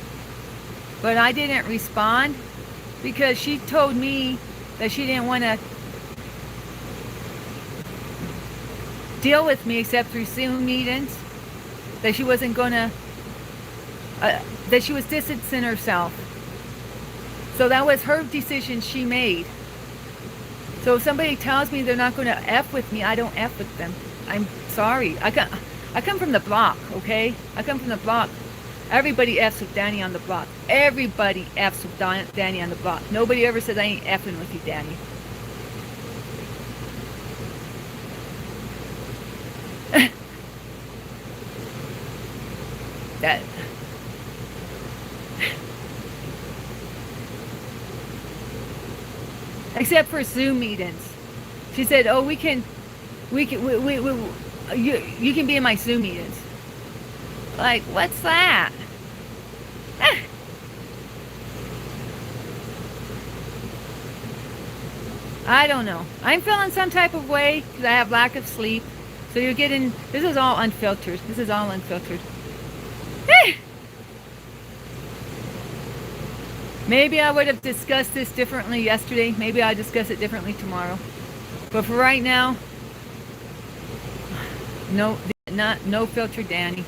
but I didn't respond because she told me that she didn't want to deal with me except through Zoom meetings, that she wasn't going to, that she was distancing herself. So that was her decision she made. So if somebody tells me they're not going to F with me, I don't F with them. I'm sorry. I come from the block, okay? I come from the block. Everybody F's with Danny on the block. Everybody F's with Danny on the block. Nobody ever says I ain't F'ing with you, Danny. That except for Zoom meetings. She said, "Oh, you can be in my Zoom meetings." Like, what's that? I don't know. I'm feeling some type of way because I have lack of sleep. So you're getting, this is all unfiltered. This is all unfiltered. Maybe I would have discussed this differently yesterday. Maybe I'll discuss it differently tomorrow. But for right now, no filter Danny.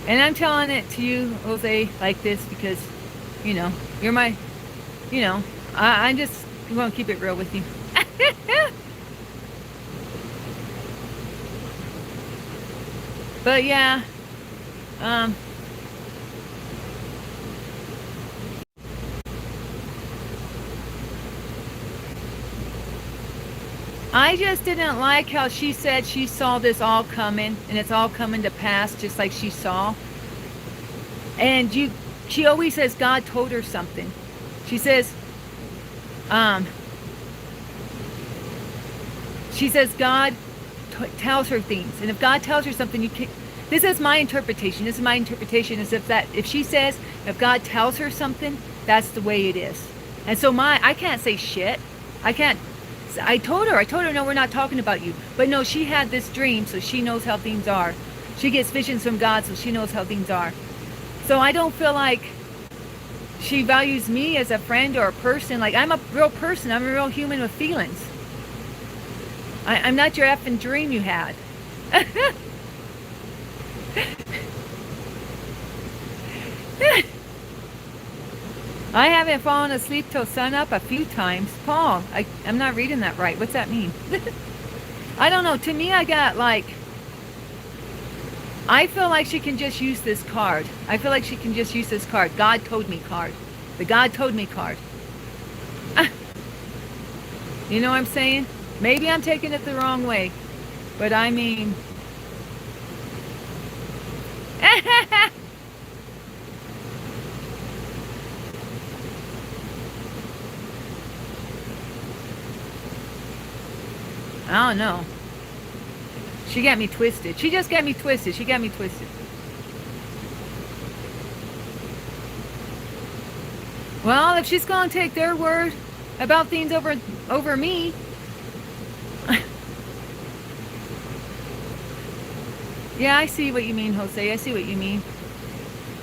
And I'm telling it to you, Jose, like this because, you know, you're my, you know, I just want to keep it real with you. But yeah, I just didn't like how she said she saw this all coming and it's all coming to pass just like she saw. And she always says God told her something. She says God tells her things, and if God tells her something, you can't. This is my interpretation. This is my interpretation. Is if she says if God tells her something, that's the way it is. And so I can't say shit. I can't. I told her, no, we're not talking about you. But no, she had this dream, so she knows how things are. She gets visions from God, so she knows how things are. So I don't feel like she values me as a friend or a person. Like, I'm a real person. I'm a real human with feelings. I'm not your effing dream you had. I haven't fallen asleep till sunup a few times. Paul, I'm not reading that right. What's that mean? I don't know. To me, I feel like she can just use this card. I feel like she can just use this card. God told me card. The God told me card. You know what I'm saying? Maybe I'm taking it the wrong way. But I mean... I don't know. She got me twisted. She just got me twisted. She got me twisted. Well, if she's going to take their word about things over me... Yeah, I see what you mean, Jose. I see what you mean.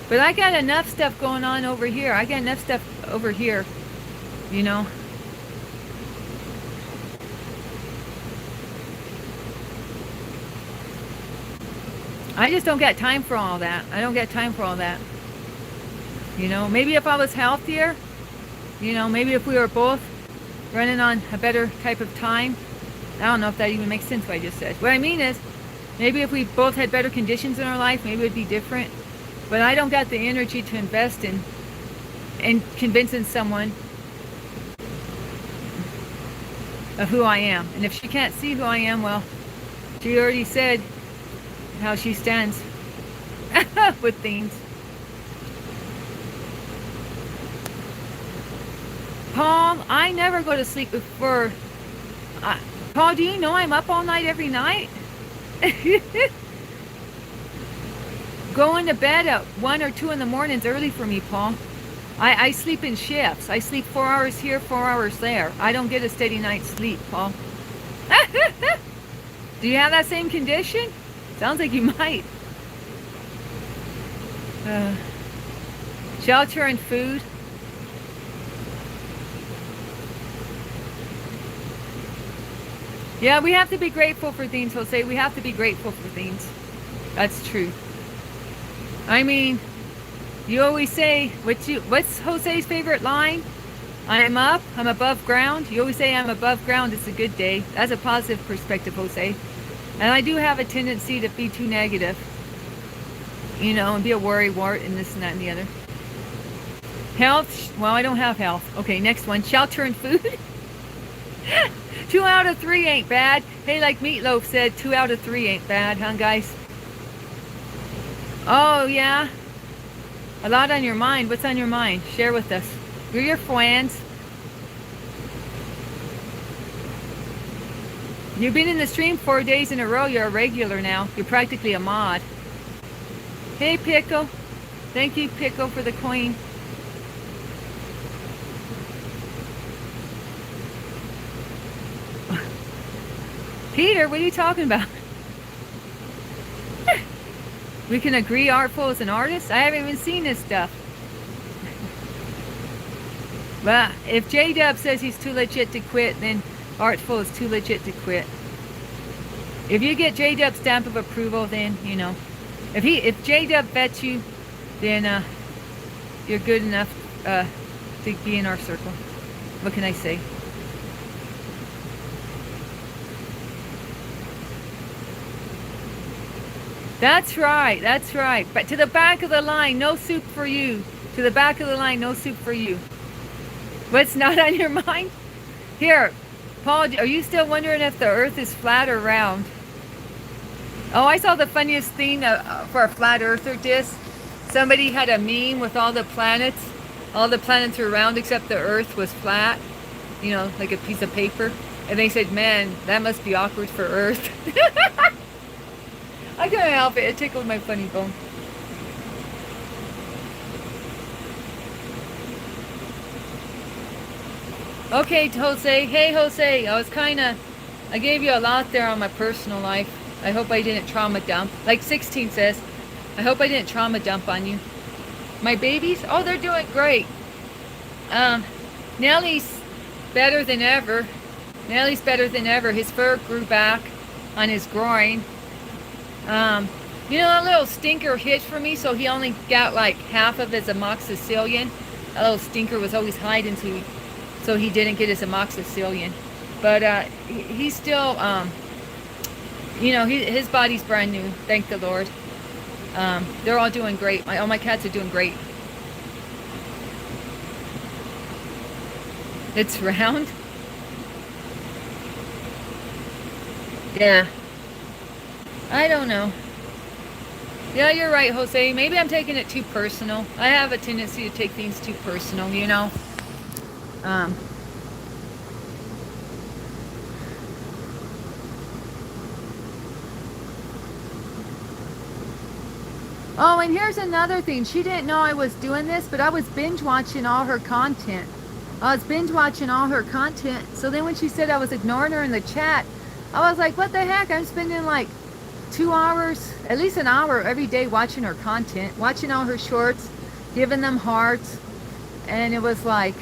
But I got enough stuff going on over here. I got enough stuff over here. You know? I just don't got time for all that. I don't got time for all that. You know, maybe if I was healthier, you know, maybe if we were both running on a better type of time. I don't know if that even makes sense what I just said. What I mean is, maybe if we both had better conditions in our life, maybe it would be different. But I don't got the energy to invest in convincing someone of who I am. And if she can't see who I am, well, she already said how she stands with things. Paul, I never go to sleep before. Paul, do you know I'm up all night every night? Going to bed at 1 or 2 in the morning is early for me, Paul. I sleep in shifts. I sleep 4 hours here, 4 hours there. I don't get a steady night's sleep, Paul. Do you have that same condition? Sounds like you might. Shelter and food. Yeah, we have to be grateful for things, Jose. We have to be grateful for things. That's true. I mean, you always say, what's Jose's favorite line? I'm up, I'm above ground. You always say I'm above ground, it's a good day. That's a positive perspective, Jose. And I do have a tendency to be too negative. You know, and be a worry wart and this and that and the other. Health, well, I don't have health. Okay, next one, shelter and food. 2 out of 3 ain't bad. Hey, like Meatloaf said, 2 out of 3 ain't bad, huh, guys? Oh, yeah? A lot on your mind. What's on your mind? Share with us. You're your fans. You've been in the stream 4 days in a row. You're a regular now. You're practically a mod. Hey, Pickle. Thank you, Pickle, for the coin. Peter, what are you talking about? We can agree Artful is an artist? I haven't even seen this stuff. But if J-Dub says he's too legit to quit, then Artful is too legit to quit. If you get J-Dub's stamp of approval, then, you know. If J-Dub vets you, then you're good enough to be in our circle. What can I say? That's right, that's right. But to the back of the line, no soup for you. To the back of the line, no soup for you. What's not on your mind? Here, Paul, are you still wondering if the earth is flat or round? Oh, I saw the funniest thing for a flat earther disc. Somebody had a meme with all the planets. All the planets were round except the earth was flat. You know, like a piece of paper. And they said, man, that must be awkward for earth. I couldn't help it. It tickled my funny bone. Okay, Jose. Hey, Jose. I gave you a lot there on my personal life. I hope I didn't trauma dump. Like 16 says, I hope I didn't trauma dump on you. My babies? Oh, they're doing great. Nelly's better than ever. Nelly's better than ever. His fur grew back on his groin. You know, a little stinker hit for me, so he only got like half of his amoxicillin. A little stinker was always hiding, so he didn't get his amoxicillin. But he's still, you know, his body's brand new, thank the Lord. They're all doing great. All my cats are doing great. It's round? Yeah. I don't know. Yeah, you're right, Jose. Maybe I'm taking it too personal. I have a tendency to take things too personal, you know? Oh, and here's another thing. She didn't know I was doing this, but I was binge watching all her content. I was binge watching all her content. So then when she said I was ignoring her in the chat, I was like, what the heck? I'm spending like 2 hours, at least an hour every day watching her content, watching all her shorts, giving them hearts. And it was like,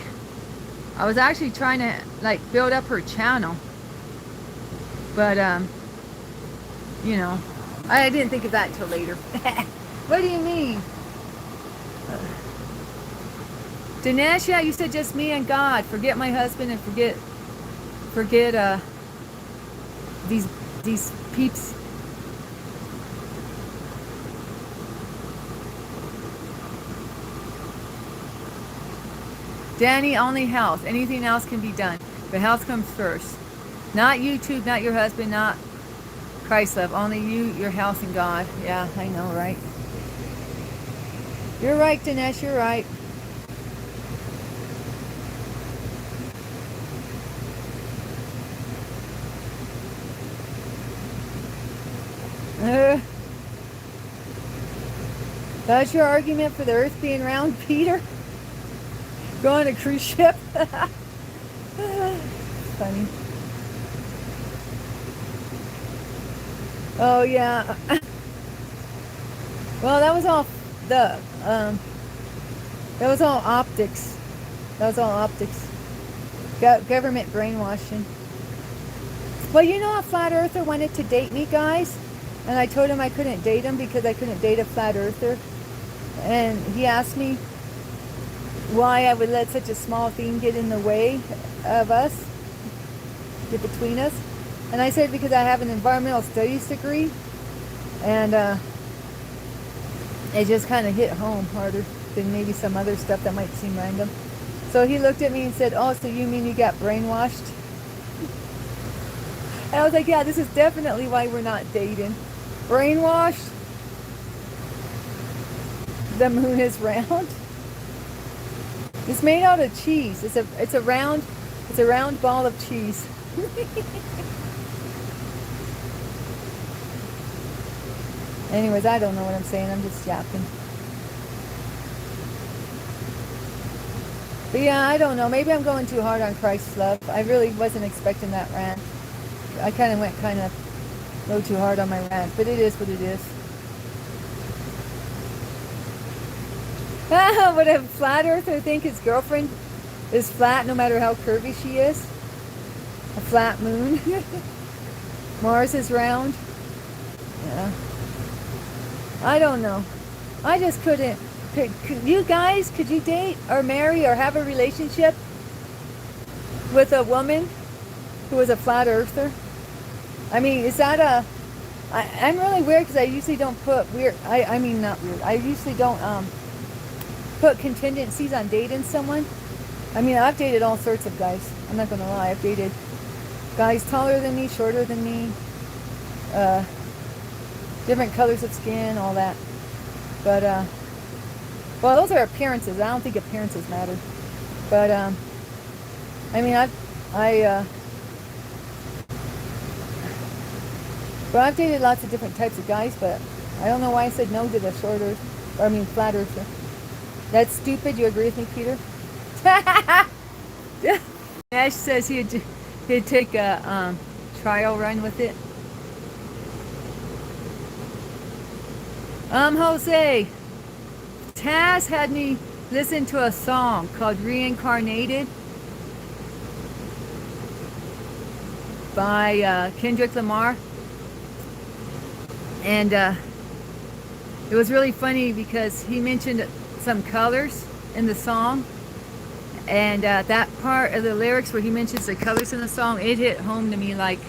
I was actually trying to like build up her channel. But, you know, I didn't think of that until later. What do you mean? Dinesh, yeah, you said just me and God. Forget my husband and forget these peeps. Danny, only health. Anything else can be done. But health comes first. Not YouTube, not your husband, not Christ love. Only you, your health, and God. Yeah, I know, right? You're right, Dinesh, you're right. That's your argument for the earth being round, Peter? Go on a cruise ship? Funny. Oh, yeah. Well, that was all that was all optics. That was all optics. Government brainwashing. Well, you know, a flat earther wanted to date me, guys. And I told him I couldn't date him because I couldn't date a flat earther. And he asked me why I would let such a small thing get in the way of us, get between us. And I said because I have an environmental studies degree. And it just kind of hit home harder than maybe some other stuff that might seem random. So he looked at me and said, oh, so you mean you got brainwashed? And I was like, yeah, this is definitely why we're not dating. Brainwashed? The moon is round? It's made out of cheese. It's a round ball of cheese. Anyways, I don't know what I'm saying. I'm just yapping. But yeah, I don't know. Maybe I'm going too hard on Christ's love. I really wasn't expecting that rant. I kind of went kind of a little too hard on my rant, but it is what it is. Would a flat earther think his girlfriend is flat no matter how curvy she is? A flat moon? Mars is round? Yeah. I don't know. I just couldn't. Could you guys, could you date or marry or have a relationship with a woman who is a flat earther? I mean, is that a... I'm really weird because I usually don't put weird... I mean, not weird. I usually don't put contingencies on dating someone. I mean, I've dated all sorts of guys. I'm not going to lie. I've dated guys taller than me, shorter than me, different colors of skin, all that. But, well, those are appearances. I don't think appearances matter. But, I mean, I've dated lots of different types of guys, but I don't know why I said no to the shorter, or I mean, flat earther. That's stupid. You agree with me, Peter? Ash says he'd take a trial run with it. Jose, Taz had me listen to a song called Reincarnated by Kendrick Lamar. And it was really funny because he mentioned some colors in the song. And that part of the lyrics where he mentions the colors in the song, it hit home to me like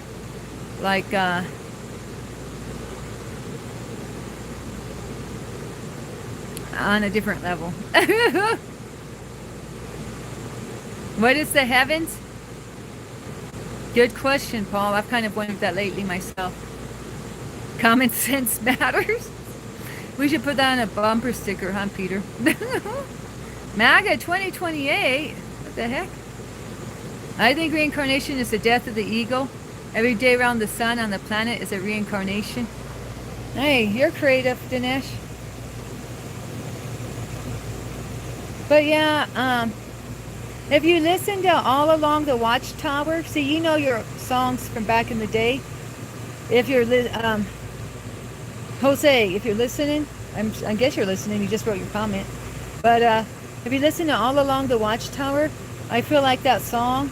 on a different level. What is the heavens? Good question, Paul. I've kind of wondered that lately myself. Common sense matters. We should put that on a bumper sticker, huh, Peter? MAGA 2028? What the heck? I think reincarnation is the death of the ego. Every day around the sun on the planet is a reincarnation. Hey, you're creative, Dinesh. But yeah, if you listen to All Along the Watchtower, see, you know your songs from back in the day. If you're, Jose, if you're listening, I guess you're listening, you just wrote your comment. But if you listen to All Along the Watchtower, I feel like that song,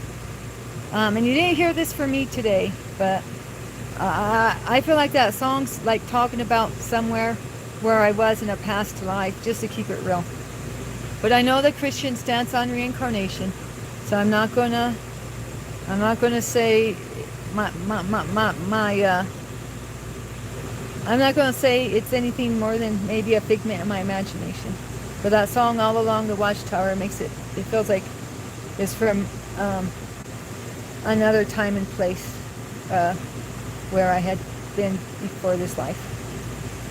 and you didn't hear this from me today, but I feel like that song's like talking about somewhere where I was in a past life, just to keep it real. But I know the Christian stance on reincarnation, so I'm not gonna say I'm not gonna say it's anything more than maybe a figment of my imagination. But that song All Along the Watchtower makes it feels like it's from another time and place where I had been before this life.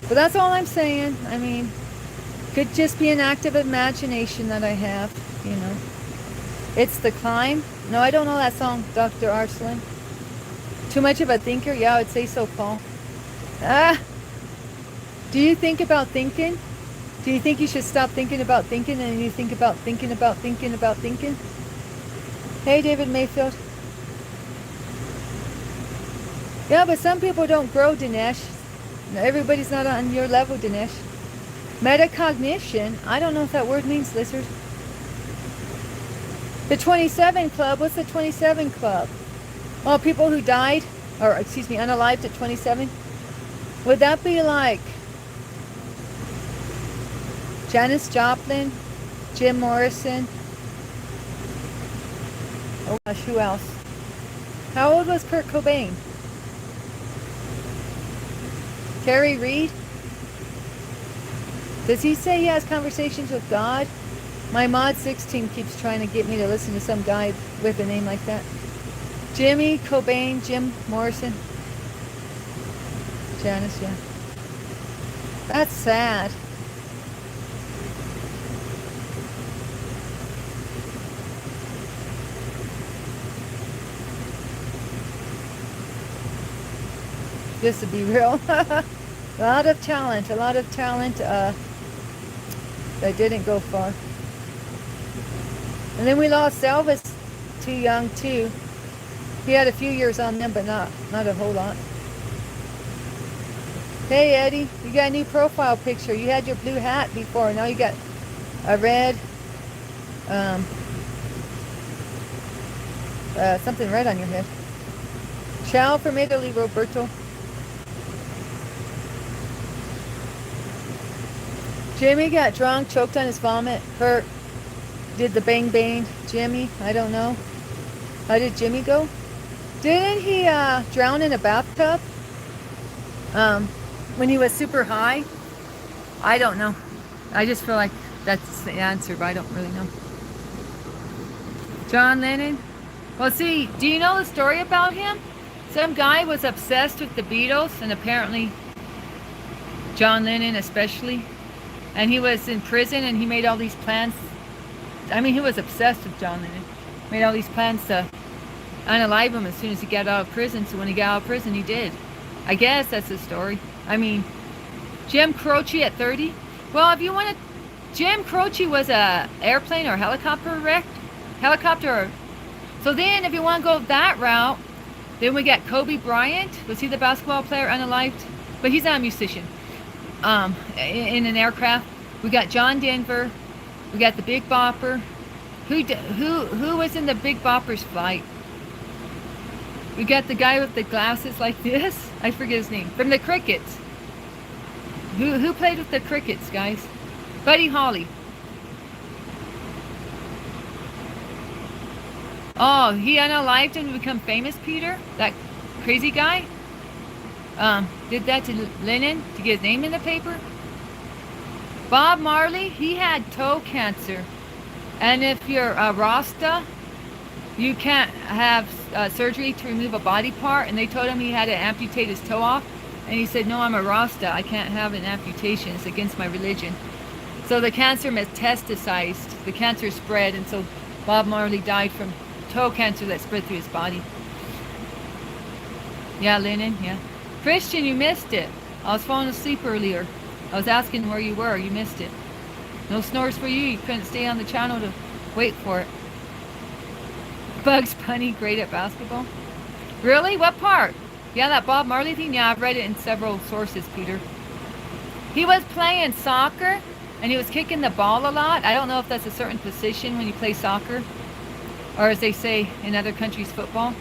But that's all I'm saying. I mean, could just be an active imagination that I have, you know. It's The Climb. No, I don't know that song, Dr. Arslan. Too much of a thinker? Yeah, I would say so, Paul. Do you think about thinking? Do you think you should stop thinking about thinking and you think about thinking about thinking about thinking? Hey, David Mayfield. Yeah, but some people don't grow, Dinesh. Everybody's not on your level, Dinesh. Metacognition? I don't know if that word means, lizard. The 27 Club? What's the 27 Club? Oh, people who died, or excuse me, unalived at 27? Would that be like Janis Joplin, Jim Morrison? Oh gosh, who else? How old was Kurt Cobain? Terry Reid? Does he say he has conversations with God? My Mod 16 keeps trying to get me to listen to some guy with a name like that. Jimmy Cobain, Jim Morrison. Janice, yeah. That's sad. Just to be real. A lot of talent that didn't go far. And then we lost Elvis too young too. He had a few years on them, but not a whole lot. Hey Eddie, you got a new profile picture. You had your blue hat before. Now you got a red, something red on your head. Ciao from Italy, Roberto. Jimmy got drunk, choked on his vomit. Hurt. Did the bang bang. Jimmy, I don't know. How did Jimmy go? Didn't he drown in a bathtub? When he was super high? I don't know. I just feel like that's the answer, but I don't really know. John Lennon? Well, see, do you know the story about him? Some guy was obsessed with the Beatles, and apparently John Lennon especially. And he was in prison, and he made all these plans. I mean, he was obsessed with John Lennon. Made all these plans to unalive him as soon as he got out of prison. So when he got out of prison, he did. I guess that's the story. I mean, Jim Croce at 30. Well, if you want to, Jim Croce was a airplane or helicopter wrecked. So then, if you want to go that route, then we got Kobe Bryant. Was he the basketball player unalived? But he's not a musician. In an aircraft. We got John Denver. We got the Big Bopper. Who was in the Big Bopper's flight? We got the guy with the glasses like this. I forget his name. From the Crickets. Who played with the Crickets, guys? Buddy Holly. Oh, he unalived him to become famous, Peter? That crazy guy? Did that to Lennon to get his name in the paper? Bob Marley, he had toe cancer. And if you're a Rasta, you can't have surgery to remove a body part. And they told him he had to amputate his toe off. And he said, no, I'm a Rasta. I can't have an amputation. It's against my religion. So the cancer metastasized. The cancer spread. And so Bob Marley died from toe cancer that spread through his body. Yeah, Lennon, yeah. Christian, you missed it. I was falling asleep earlier. I was asking where you were. You missed it. No snores for you. You couldn't stay on the channel to wait for it. Bugs Bunny, great at basketball. Really? What part? Yeah, that Bob Marley thing? Yeah, I've read it in several sources, Peter. He was playing soccer, and he was kicking the ball a lot. I don't know if that's a certain position when you play soccer, or as they say in other countries, football.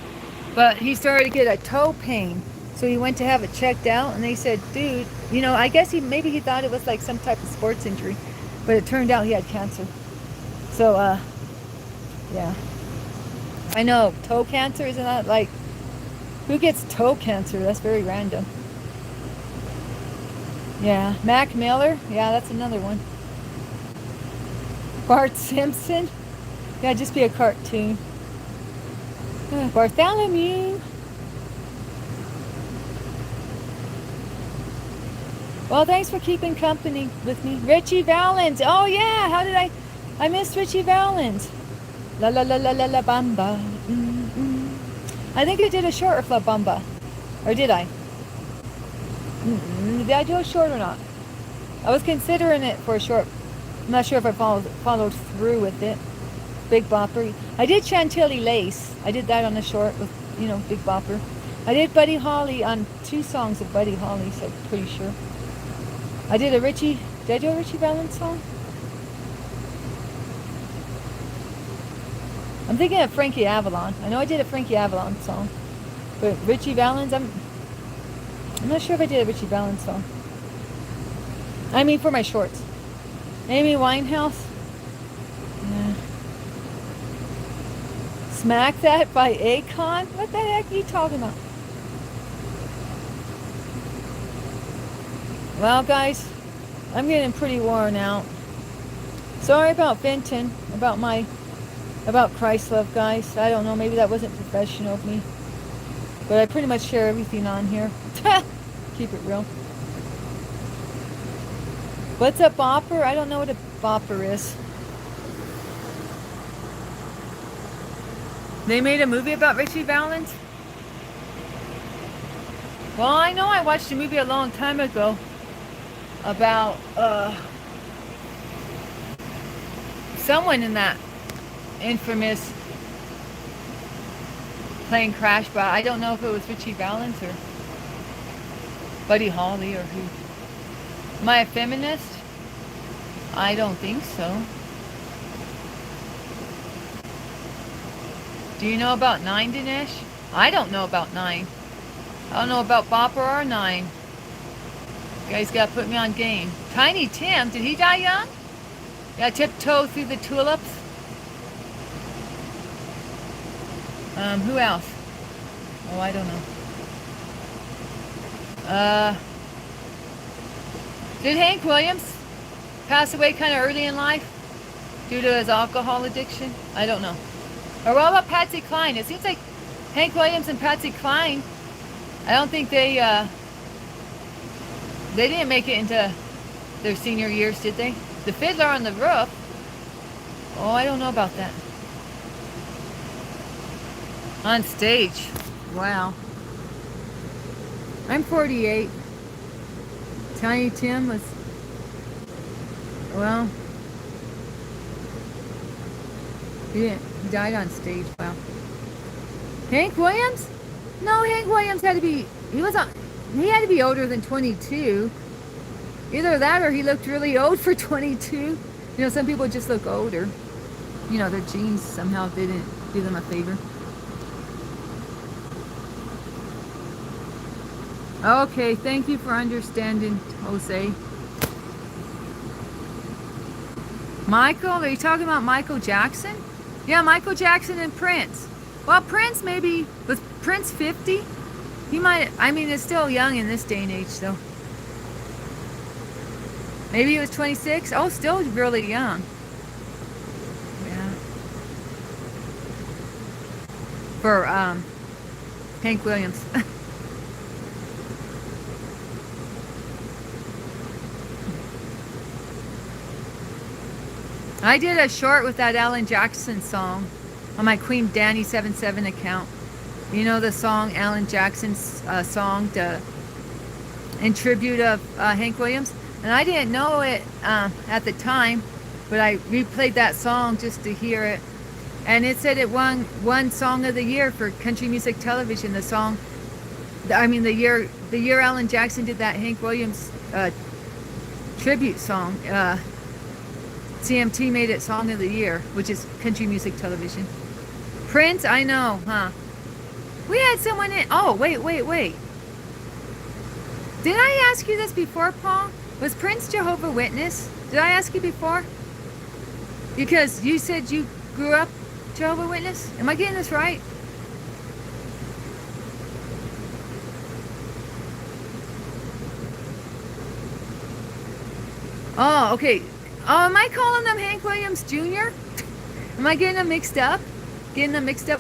But he started to get a toe pain. So he went to have it checked out, and they said, dude, you know, I guess maybe he thought it was like some type of sports injury, but it turned out he had cancer. So, yeah. I know, toe cancer, isn't that like, who gets toe cancer? That's very random. Yeah, Mac Miller, yeah, that's another one. Bart Simpson, yeah, just be a cartoon. Bartholomew. Well, thanks for keeping company with me. Richie Valens. Oh, yeah. How did I missed Richie Valens. La la la la la la bamba. I think I did a short of La Bamba. Or did I? Did I do a short or not? I was considering it for a short. I'm not sure if I followed through with it. Big Bopper. I did Chantilly Lace. I did that on a short with, you know, Big Bopper. I did Buddy Holly on 2 songs of Buddy Holly, so I'm pretty sure. I did a Richie, did I do a Richie Valens song? I'm thinking of Frankie Avalon. I know I did a Frankie Avalon song. But Richie Valens, I'm not sure if I did a Richie Valens song. I mean for my shorts. Amy Winehouse. Yeah. Smack That by Akon? What the heck are you talking about? Well, guys, I'm getting pretty worn out. Sorry about Fenton, about Christ love, guys. I don't know, maybe that wasn't professional of me. But I pretty much share everything on here. Keep it real. What's a bopper? I don't know what a bopper is. They made a movie about Richie Valens? Well, I know I watched a movie a long time ago. about someone in that infamous plane crash, but I don't know if it was Richie Valens or Buddy Holly or who. Am I a feminist? I don't think so. Do you know about 9, Dinesh? I don't know about 9. I don't know about Bopper or 9. You guys gotta put me on game. Tiny Tim, did he die young? Yeah, tiptoe through the tulips. Who else? Oh, I don't know. Did Hank Williams pass away kind of early in life due to his alcohol addiction? I don't know. Or what about Patsy Cline? It seems like Hank Williams and Patsy Cline, I don't think they didn't make it into their senior years, did they? The Fiddler on the Roof? Oh, I don't know about that. On stage. Wow. I'm 48. Tiny Tim was, well, he died on stage. Wow. Hank Williams? No, Hank Williams had to be, he had to be older than 22. Either that or he looked really old for 22. You know, some people just look older. You know, their genes somehow didn't do them a favor. Okay, thank you for understanding, Jose. Michael, are you talking about Michael Jackson? Yeah, Michael Jackson and Prince. Well, Prince maybe, was Prince 50? He might, I mean, it's still young in this day and age, though. Maybe he was 26? Oh, still really young. Yeah. For, Hank Williams. I did a short with that Alan Jackson song on my Queen Danny 77 account. You know the song, Alan Jackson's song in tribute of Hank Williams? And I didn't know it at the time, but I replayed that song just to hear it. And it said it won Song of the Year for Country Music Television. The song, I mean the year Alan Jackson did that Hank Williams tribute song. CMT made it Song of the Year, which is Country Music Television. Prince, I know, huh? We had someone in, oh, wait. Did I ask you this before, Paul? Was Prince Jehovah's Witness? Did I ask you before? Because you said you grew up Jehovah's Witness? Am I getting this right? Oh, okay. Oh, am I calling them Hank Williams Jr.? Am I getting them mixed up?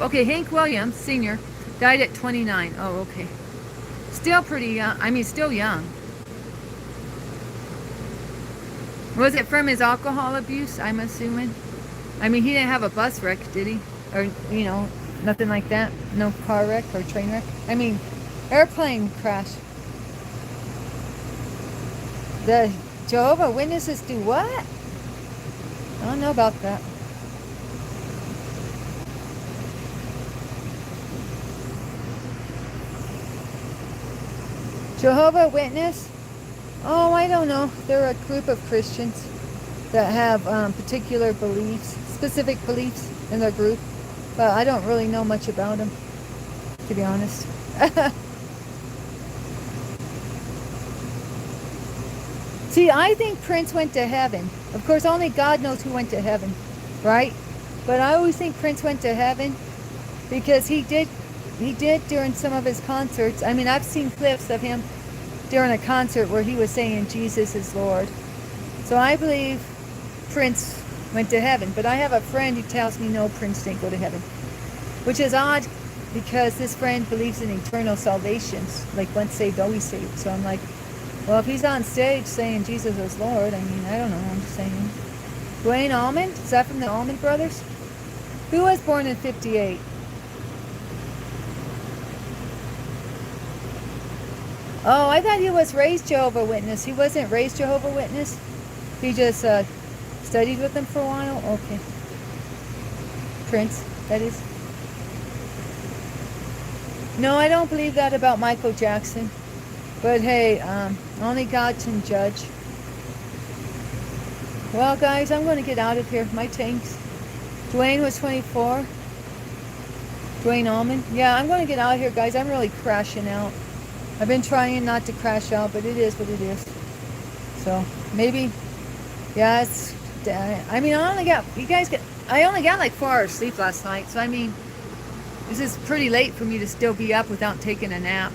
Okay, Hank Williams Sr. died at 29. Oh, okay. Still pretty young. I mean, still young. Was it from his alcohol abuse, I'm assuming? I mean, he didn't have a bus wreck, did he? Or, you know, nothing like that? No car wreck or train wreck? I mean, airplane crash. The Jehovah's Witnesses do what? I don't know about that. Jehovah's Witness? Oh, I don't know. They're a group of Christians that have particular beliefs, specific beliefs in their group. But I don't really know much about them, to be honest. See, I think Prince went to heaven. Of course, only God knows who went to heaven, right? But I always think Prince went to heaven because he did during some of his concerts. I mean, I've seen clips of him during a concert where he was saying Jesus is Lord. So I believe Prince went to heaven. But I have a friend who tells me no, Prince didn't go to heaven. Which is odd because this friend believes in eternal salvation. Like once saved, always saved. So I'm like, well, if he's on stage saying Jesus is Lord, I mean, I don't know, I'm just saying. Dwayne Allman? Is that from the Allman Brothers? Who was born in 58? Oh, I thought he was raised Jehovah Witness. He wasn't raised Jehovah Witness. He just studied with them for a while. Okay. Prince, that is. No, I don't believe that about Michael Jackson. But hey, only God can judge. Well, guys, I'm going to get out of here. My tanks. Dwayne was 24. Dwayne Allman. Yeah, I'm going to get out of here, guys. I'm really crashing out. I've been trying not to crash out, but it is what it is. So, maybe, yeah, it's, I mean, I only got, I only got like 4 hours sleep last night. So, I mean, this is pretty late for me to still be up without taking a nap.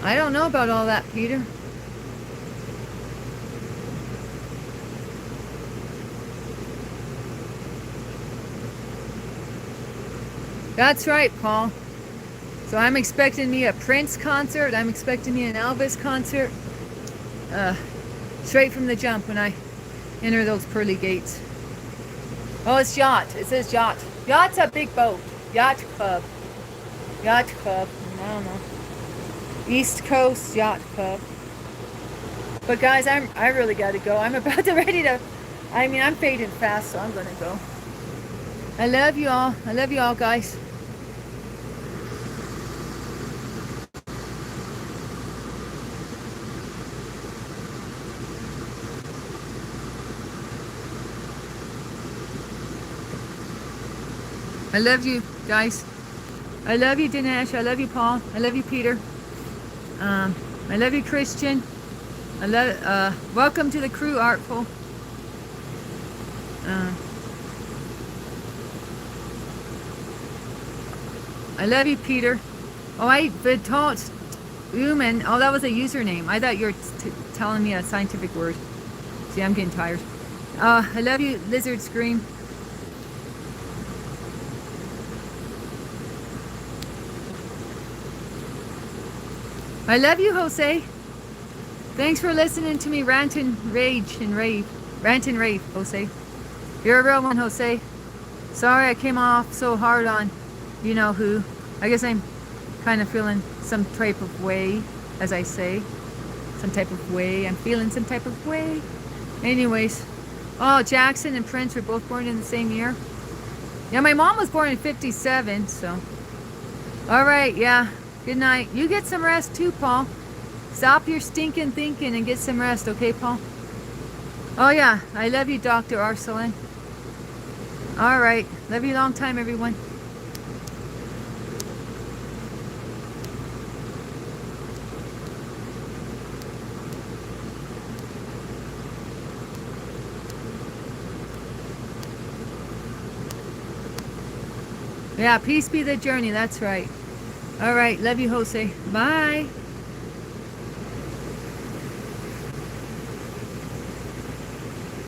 I don't know about all that, Peter. That's right, Paul. So I'm expecting me a Prince concert. I'm expecting me an Elvis concert. Straight from the jump when I enter those pearly gates. Oh, it's yacht. It says yacht. Yacht's a big boat. Yacht club. Yacht club. I don't know. East Coast Yacht Club. But guys, I really gotta go. I'm about to ready to. I mean, I'm fading fast, so I'm gonna go. I love you all. I love you all, guys. I love you, guys. I love you, Dinesh. I love you, Paul. I love you, Peter. I love you, Christian. I love. Welcome to the crew, Artful. I love you, Peter. Oh, Human. Oh, that was a username. I thought you were telling me a scientific word. See, I'm getting tired. I love you, Lizard Scream. I love you, Jose. Thanks for listening to me rant and rage and rave. Rant and rave, Jose. You're a real one, Jose. Sorry I came off so hard on you know who. I guess I'm kind of feeling some type of way, as I say. Some type of way. I'm feeling some type of way. Anyways. Oh, Jackson and Prince were both born in the same year. Yeah, my mom was born in 57, so. All right, yeah. Good night. You get some rest too, Paul. Stop your stinking thinking and get some rest, okay, Paul? Oh, yeah. I love you, Dr. Arsalan. All right. Love you long time, everyone. Yeah, peace be the journey. That's right. All right. Love you, Jose. Bye.